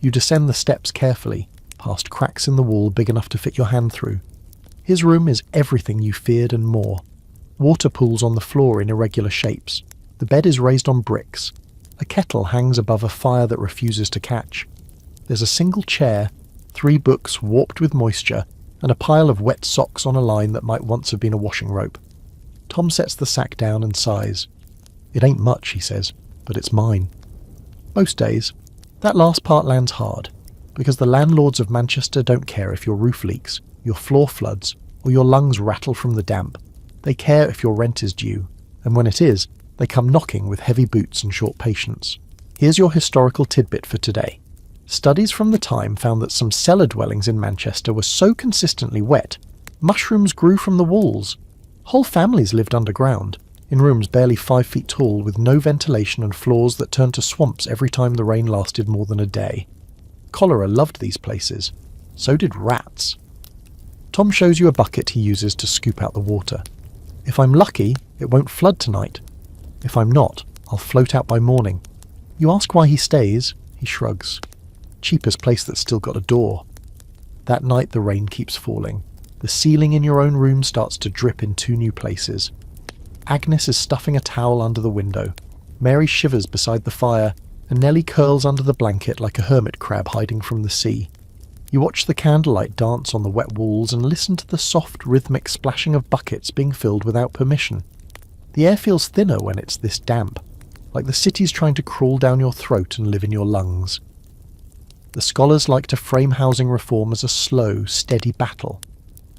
You descend the steps carefully, past cracks in the wall big enough to fit your hand through. His room is everything you feared and more. Water pools on the floor in irregular shapes. The bed is raised on bricks. A kettle hangs above a fire that refuses to catch. There's a single chair, 3 books warped with moisture, and a pile of wet socks on a line that might once have been a washing rope. Tom sets the sack down and sighs. It ain't much, he says, but it's mine. Most days. That last part lands hard, because the landlords of Manchester don't care if your roof leaks, your floor floods, or your lungs rattle from the damp. They care if your rent is due, and when it is, they come knocking with heavy boots and short patience. Here's your historical tidbit for today. Studies from the time found that some cellar dwellings in Manchester were so consistently wet, mushrooms grew from the walls. Whole families lived underground, in rooms barely 5 feet tall with no ventilation and floors that turned to swamps every time the rain lasted more than a day. Cholera loved these places. So did rats. Tom shows you a bucket he uses to scoop out the water. If I'm lucky, it won't flood tonight. If I'm not, I'll float out by morning. You ask why he stays, he shrugs. Cheapest place that's still got a door. That night the rain keeps falling. The ceiling in your own room starts to drip in 2 new places. Agnes is stuffing a towel under the window. Mary shivers beside the fire, and Nellie curls under the blanket like a hermit crab hiding from the sea. You watch the candlelight dance on the wet walls and listen to the soft, rhythmic splashing of buckets being filled without permission. The air feels thinner when it's this damp, like the city's trying to crawl down your throat and live in your lungs. The scholars like to frame housing reform as a slow, steady battle.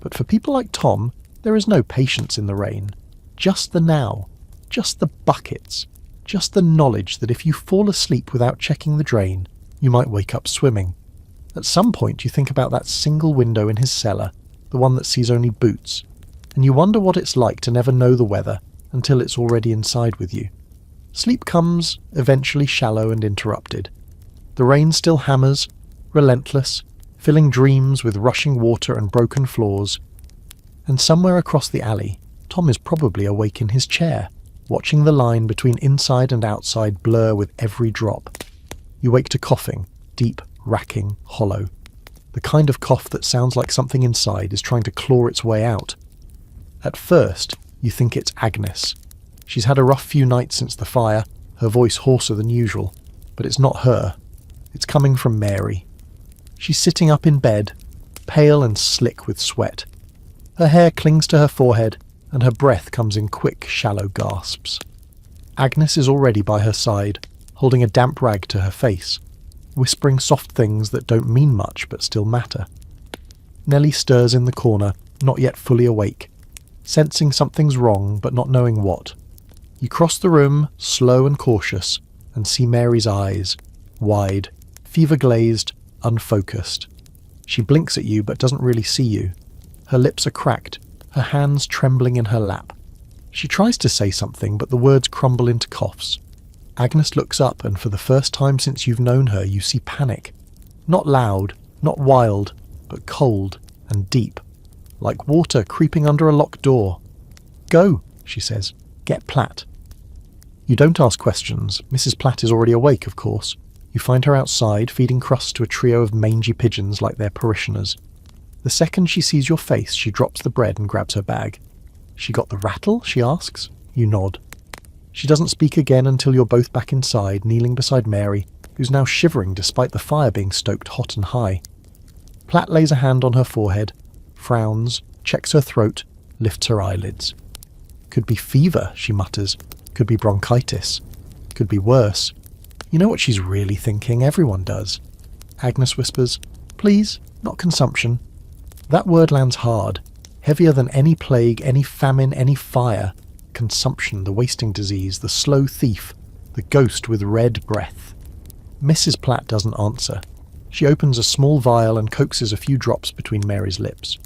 But for people like Tom, there is no patience in the rain. Just the now. Just the buckets. Just the knowledge that if you fall asleep without checking the drain, you might wake up swimming. At some point you think about that single window in his cellar, the one that sees only boots, and you wonder what it's like to never know the weather until it's already inside with you. Sleep comes, eventually shallow and interrupted. The rain still hammers, relentless, filling dreams with rushing water and broken floors. And somewhere across the alley, Tom is probably awake in his chair, watching the line between inside and outside blur with every drop. You wake to coughing, deep, racking, hollow. The kind of cough that sounds like something inside is trying to claw its way out. At first, you think it's Agnes. She's had a rough few nights since the fire, her voice hoarser than usual, but it's not her. It's coming from Mary. She's sitting up in bed, pale and slick with sweat. Her hair clings to her forehead, and her breath comes in quick, shallow gasps. Agnes is already by her side, holding a damp rag to her face, whispering soft things that don't mean much but still matter. Nellie stirs in the corner, not yet fully awake, sensing something's wrong but not knowing what. You cross the room, slow and cautious, and see Mary's eyes, wide, fever-glazed, unfocused. She blinks at you but doesn't really see you. Her lips are cracked, her hands trembling in her lap. She tries to say something, but the words crumble into coughs. Agnes looks up, and for the first time since you've known her, you see panic. Not loud, not wild, but cold and deep, like water creeping under a locked door. "Go," she says. "Get Platt." You don't ask questions. Mrs. Platt is already awake, of course. You find her outside, feeding crusts to a trio of mangy pigeons like their parishioners. The second she sees your face, she drops the bread and grabs her bag. "She got the rattle?" she asks. You nod. She doesn't speak again until you're both back inside, kneeling beside Mary, who's now shivering despite the fire being stoked hot and high. Platt lays a hand on her forehead, frowns, checks her throat, lifts her eyelids. "Could be fever," she mutters. "Could be bronchitis. Could be worse." You know what she's really thinking, everyone does. Agnes whispers, "Please, not consumption." That word lands hard, heavier than any plague, any famine, any fire. Consumption, the wasting disease, the slow thief, the ghost with red breath. Mrs. Platt doesn't answer. She opens a small vial and coaxes a few drops between Mary's lips.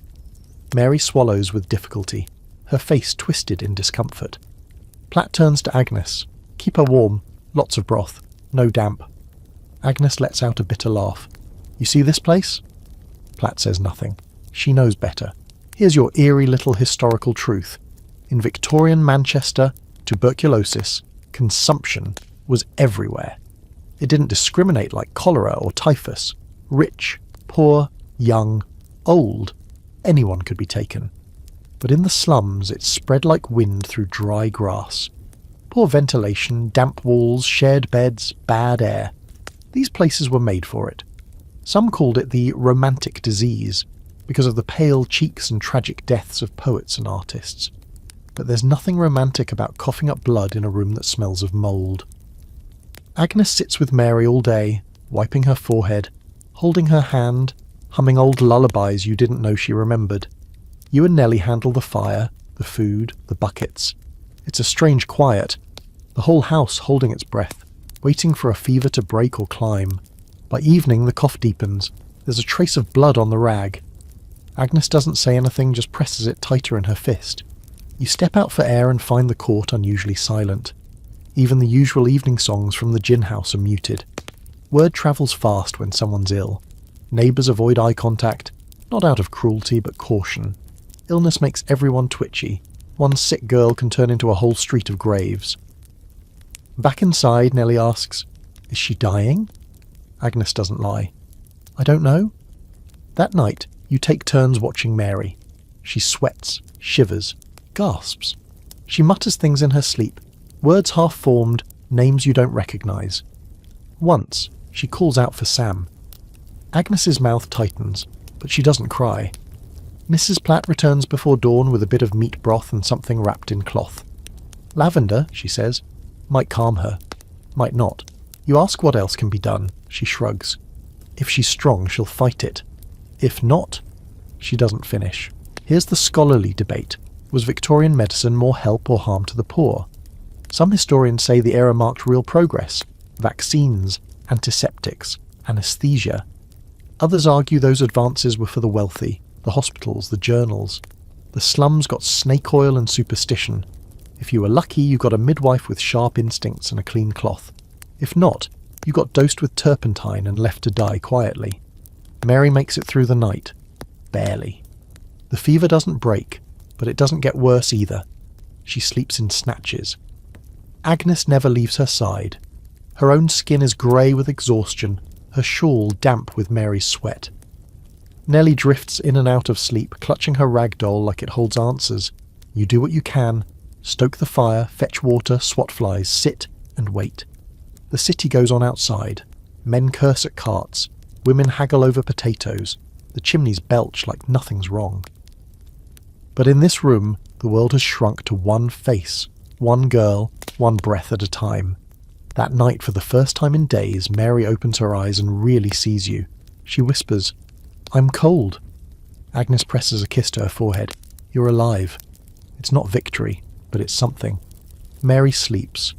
Mary swallows with difficulty, her face twisted in discomfort. Platt turns to Agnes. "Keep her warm. Lots of broth. No damp." Agnes lets out a bitter laugh. "You see this place?" Platt says nothing. She knows better. Here's your eerie little historical truth. In Victorian Manchester, tuberculosis, consumption, was everywhere. It didn't discriminate like cholera or typhus. Rich, poor, young, old, anyone could be taken. But in the slums it spread like wind through dry grass. Poor ventilation, damp walls, shared beds, bad air. These places were made for it. Some called it the romantic disease, because of the pale cheeks and tragic deaths of poets and artists. But there's nothing romantic about coughing up blood in a room that smells of mould. Agnes sits with Mary all day, wiping her forehead, holding her hand, humming old lullabies you didn't know she remembered. You and Nellie handle the fire, the food, the buckets. It's a strange quiet, the whole house holding its breath, waiting for a fever to break or climb. By evening, the cough deepens. There's a trace of blood on the rag. Agnes doesn't say anything, just presses it tighter in her fist. You step out for air and find the court unusually silent. Even the usual evening songs from the gin house are muted. Word travels fast when someone's ill. Neighbours avoid eye contact, not out of cruelty but caution. Illness makes everyone twitchy. One sick girl can turn into a whole street of graves. Back inside, Nellie asks, "Is she dying?" Agnes doesn't lie. "I don't know." That night, you take turns watching Mary. She sweats, shivers, gasps. She mutters things in her sleep, words half-formed, names you don't recognise. Once, she calls out for Sam. Agnes's mouth tightens, but she doesn't cry. Mrs. Platt returns before dawn with a bit of meat broth and something wrapped in cloth. "Lavender," she says. Might calm her. Might not. You ask what else can be done. She shrugs. If she's strong, she'll fight it. If not, she doesn't finish. Here's the scholarly debate. Was Victorian medicine more help or harm to the poor? Some historians say the era marked real progress. Vaccines, antiseptics, anesthesia. Others argue those advances were for the wealthy, the hospitals, the journals. The slums got snake oil and superstition. If you were lucky, you got a midwife with sharp instincts and a clean cloth. If not, you got dosed with turpentine and left to die quietly. Mary makes it through the night. Barely. The fever doesn't break, but it doesn't get worse either. She sleeps in snatches. Agnes never leaves her side. Her own skin is grey with exhaustion, her shawl damp with Mary's sweat. Nellie drifts in and out of sleep, clutching her rag doll like it holds answers. You do what you can. Stoke the fire, fetch water, swat flies, sit and wait. The city goes on outside. Men curse at carts. Women haggle over potatoes. The chimneys belch like nothing's wrong. But in this room, the world has shrunk to one face, one girl, one breath at a time. That night, for the first time in days, Mary opens her eyes and really sees you. She whispers, "I'm cold." Agnes presses a kiss to her forehead. "You're alive." It's not victory, but it's something. Mary sleeps.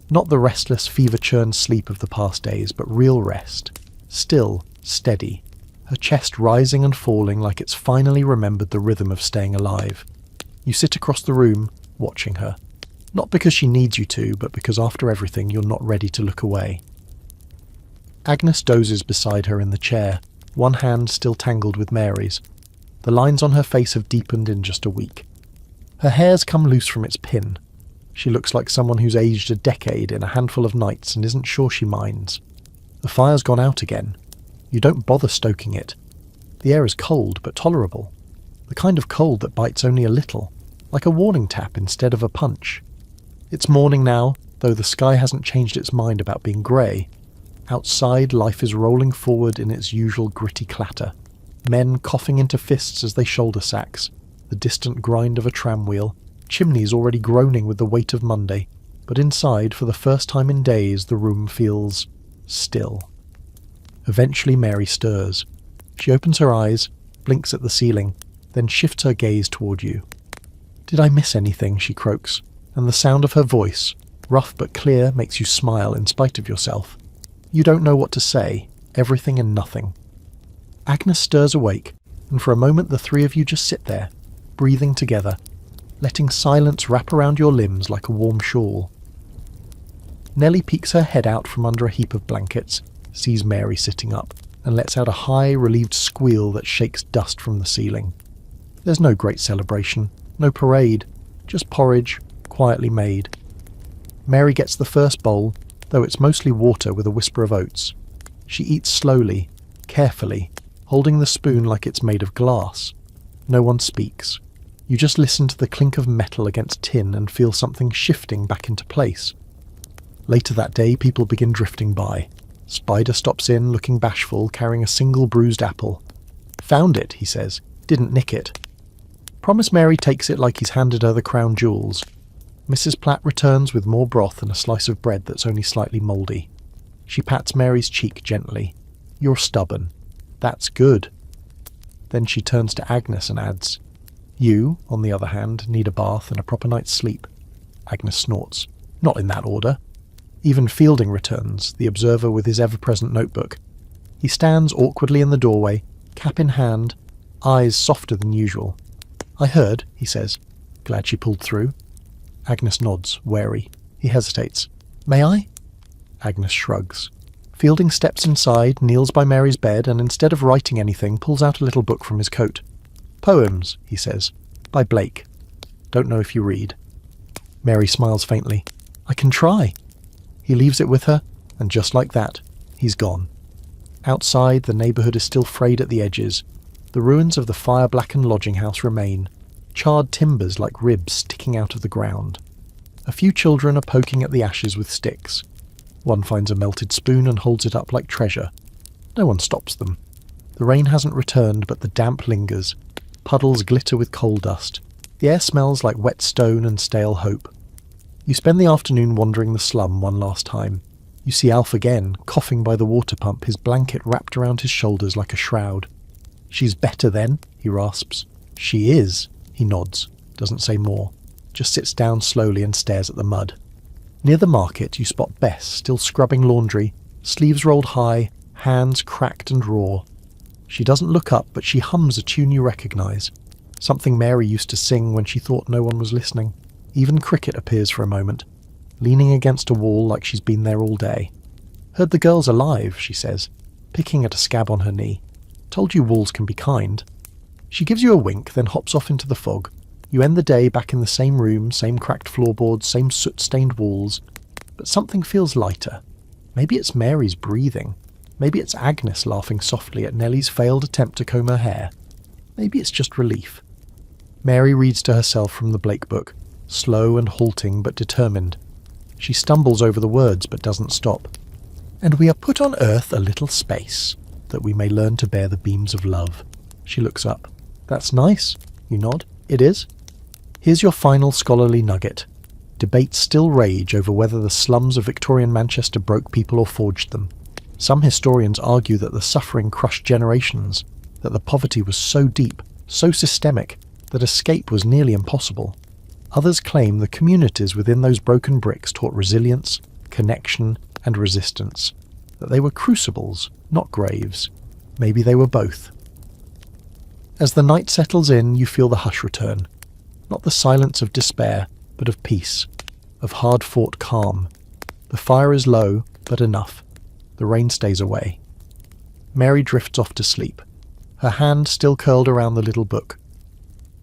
Not the restless, fever-churned sleep of the past days, but real rest. Still, steady. Her chest rising and falling like it's finally remembered the rhythm of staying alive. You sit across the room, watching her. Not because she needs you to, but because after everything you're not ready to look away. Agnes dozes beside her in the chair, one hand still tangled with Mary's. The lines on her face have deepened in just a week. Her hair's come loose from its pin. She looks like someone who's aged a decade in a handful of nights and isn't sure she minds. The fire's gone out again. You don't bother stoking it. The air is cold, but tolerable. The kind of cold that bites only a little, like a warning tap instead of a punch. It's morning now, though the sky hasn't changed its mind about being grey. Outside, life is rolling forward in its usual gritty clatter. Men coughing into fists as they shoulder sacks, the distant grind of a tram wheel, chimneys already groaning with the weight of Monday, but inside, for the first time in days, the room feels still. Eventually Mary stirs. She opens her eyes, blinks at the ceiling, then shifts her gaze toward you. "Did I miss anything?" she croaks, and the sound of her voice, rough but clear, makes you smile in spite of yourself. You don't know what to say, everything and nothing. Agnes stirs awake, and for a moment the three of you just sit there, breathing together, letting silence wrap around your limbs like a warm shawl. Nellie peeks her head out from under a heap of blankets, sees Mary sitting up, and lets out a high, relieved squeal that shakes dust from the ceiling. There's no great celebration, no parade, just porridge, quietly made. Mary gets the first bowl, though it's mostly water with a whisper of oats. She eats slowly, carefully, holding the spoon like it's made of glass. No one speaks. You just listen to the clink of metal against tin and feel something shifting back into place. Later that day, people begin drifting by. Spider stops in, looking bashful, carrying a single bruised apple. "Found it," he says. "Didn't nick it." Promise Mary takes it like he's handed her the crown jewels. Mrs. Platt returns with more broth and a slice of bread that's only slightly mouldy. She pats Mary's cheek gently. "You're stubborn. That's good." Then she turns to Agnes and adds, "You, on the other hand, need a bath and a proper night's sleep." Agnes snorts. "Not in that order." Even Fielding returns, the observer with his ever-present notebook. He stands awkwardly in the doorway, cap in hand, eyes softer than usual. "I heard," he says. "Glad she pulled through." Agnes nods, wary. He hesitates. "May I?" Agnes shrugs. Fielding steps inside, kneels by Mary's bed, and instead of writing anything, pulls out a little book from his coat. "Poems," he says. "By Blake. Don't know if you read." Mary smiles faintly. "I can try." He leaves it with her, and just like that, he's gone. Outside, the neighbourhood is still frayed at the edges. The ruins of the fire-blackened lodging house remain, charred timbers like ribs sticking out of the ground. A few children are poking at the ashes with sticks. One finds a melted spoon and holds it up like treasure. No one stops them. The rain hasn't returned, but the damp lingers. Puddles glitter with coal dust. The air smells like wet stone and stale hope. You spend the afternoon wandering the slum one last time. You see Alf again, coughing by the water pump, his blanket wrapped around his shoulders like a shroud. "She's better then," he rasps. "She is," he nods, doesn't say more, just sits down slowly and stares at the mud. Near the market you spot Bess still scrubbing laundry, sleeves rolled high, hands cracked and raw. She doesn't look up, but she hums a tune you recognise, something Mary used to sing when she thought no one was listening. Even Cricket appears for a moment, leaning against a wall like she's been there all day. "Heard the girl's alive," she says, picking at a scab on her knee. "Told you walls can be kind." She gives you a wink, then hops off into the fog. You end the day back in the same room, same cracked floorboards, same soot-stained walls. But something feels lighter. Maybe it's Mary's breathing. Maybe it's Agnes laughing softly at Nellie's failed attempt to comb her hair. Maybe it's just relief. Mary reads to herself from the Blake book, slow and halting but determined. She stumbles over the words but doesn't stop. "And we are put on earth a little space, that we may learn to bear the beams of love." She looks up. "That's nice." You nod. "It is." Here's your final scholarly nugget. Debates still rage over whether the slums of Victorian Manchester broke people or forged them. Some historians argue that the suffering crushed generations, that the poverty was so deep, so systemic, that escape was nearly impossible. Others claim the communities within those broken bricks taught resilience, connection, and resistance, that they were crucibles, not graves. Maybe they were both. As the night settles in, you feel the hush return. Not the silence of despair, but of peace, of hard-fought calm. The fire is low, but enough. The rain stays away. Mary drifts off to sleep, her hand still curled around the little book.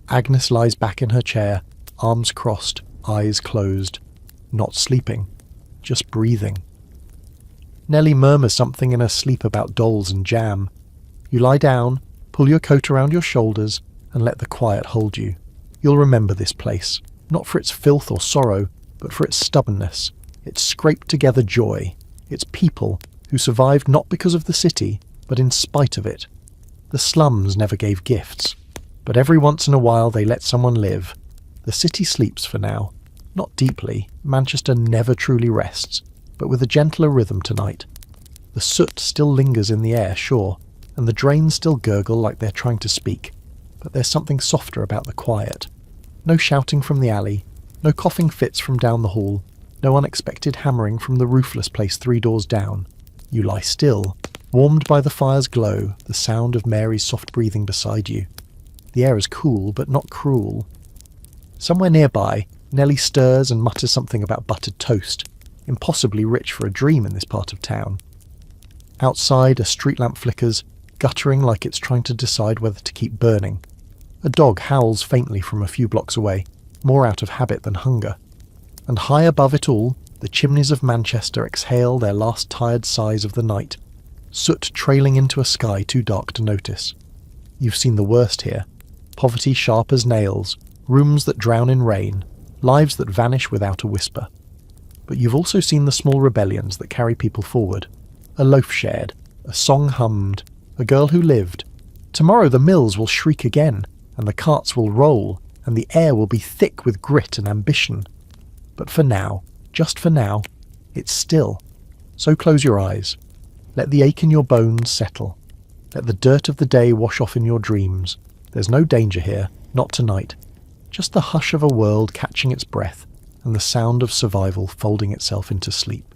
Agnes lies back in her chair, arms crossed, eyes closed, not sleeping, just breathing. Nellie murmurs something in her sleep about dolls and jam. You lie down, pull your coat around your shoulders, and let the quiet hold you. You'll remember this place, not for its filth or sorrow, but for its stubbornness, its scraped-together joy, its people who survived not because of the city, but in spite of it. The slums never gave gifts, but every once in a while they let someone live. The city sleeps for now. Not deeply, Manchester never truly rests, but with a gentler rhythm tonight. The soot still lingers in the air, sure, and the drains still gurgle like they're trying to speak, but there's something softer about the quiet. No shouting from the alley, no coughing fits from down the hall, no unexpected hammering from the roofless place 3 doors down. You lie still, warmed by the fire's glow, the sound of Mary's soft breathing beside you. The air is cool, but not cruel. Somewhere nearby, Nellie stirs and mutters something about buttered toast, impossibly rich for a dream in this part of town. Outside, a street lamp flickers, guttering like it's trying to decide whether to keep burning. A dog howls faintly from a few blocks away, more out of habit than hunger. And high above it all, the chimneys of Manchester exhale their last tired sighs of the night, soot trailing into a sky too dark to notice. You've seen the worst here. Poverty sharp as nails, rooms that drown in rain, lives that vanish without a whisper. But you've also seen the small rebellions that carry people forward. A loaf shared, a song hummed, a girl who lived. Tomorrow the mills will shriek again, and the carts will roll, and the air will be thick with grit and ambition. But for now, just for now, it's still. So close your eyes. Let the ache in your bones settle. Let the dirt of the day wash off in your dreams. There's no danger here, not tonight. Just the hush of a world catching its breath, and the sound of survival folding itself into sleep.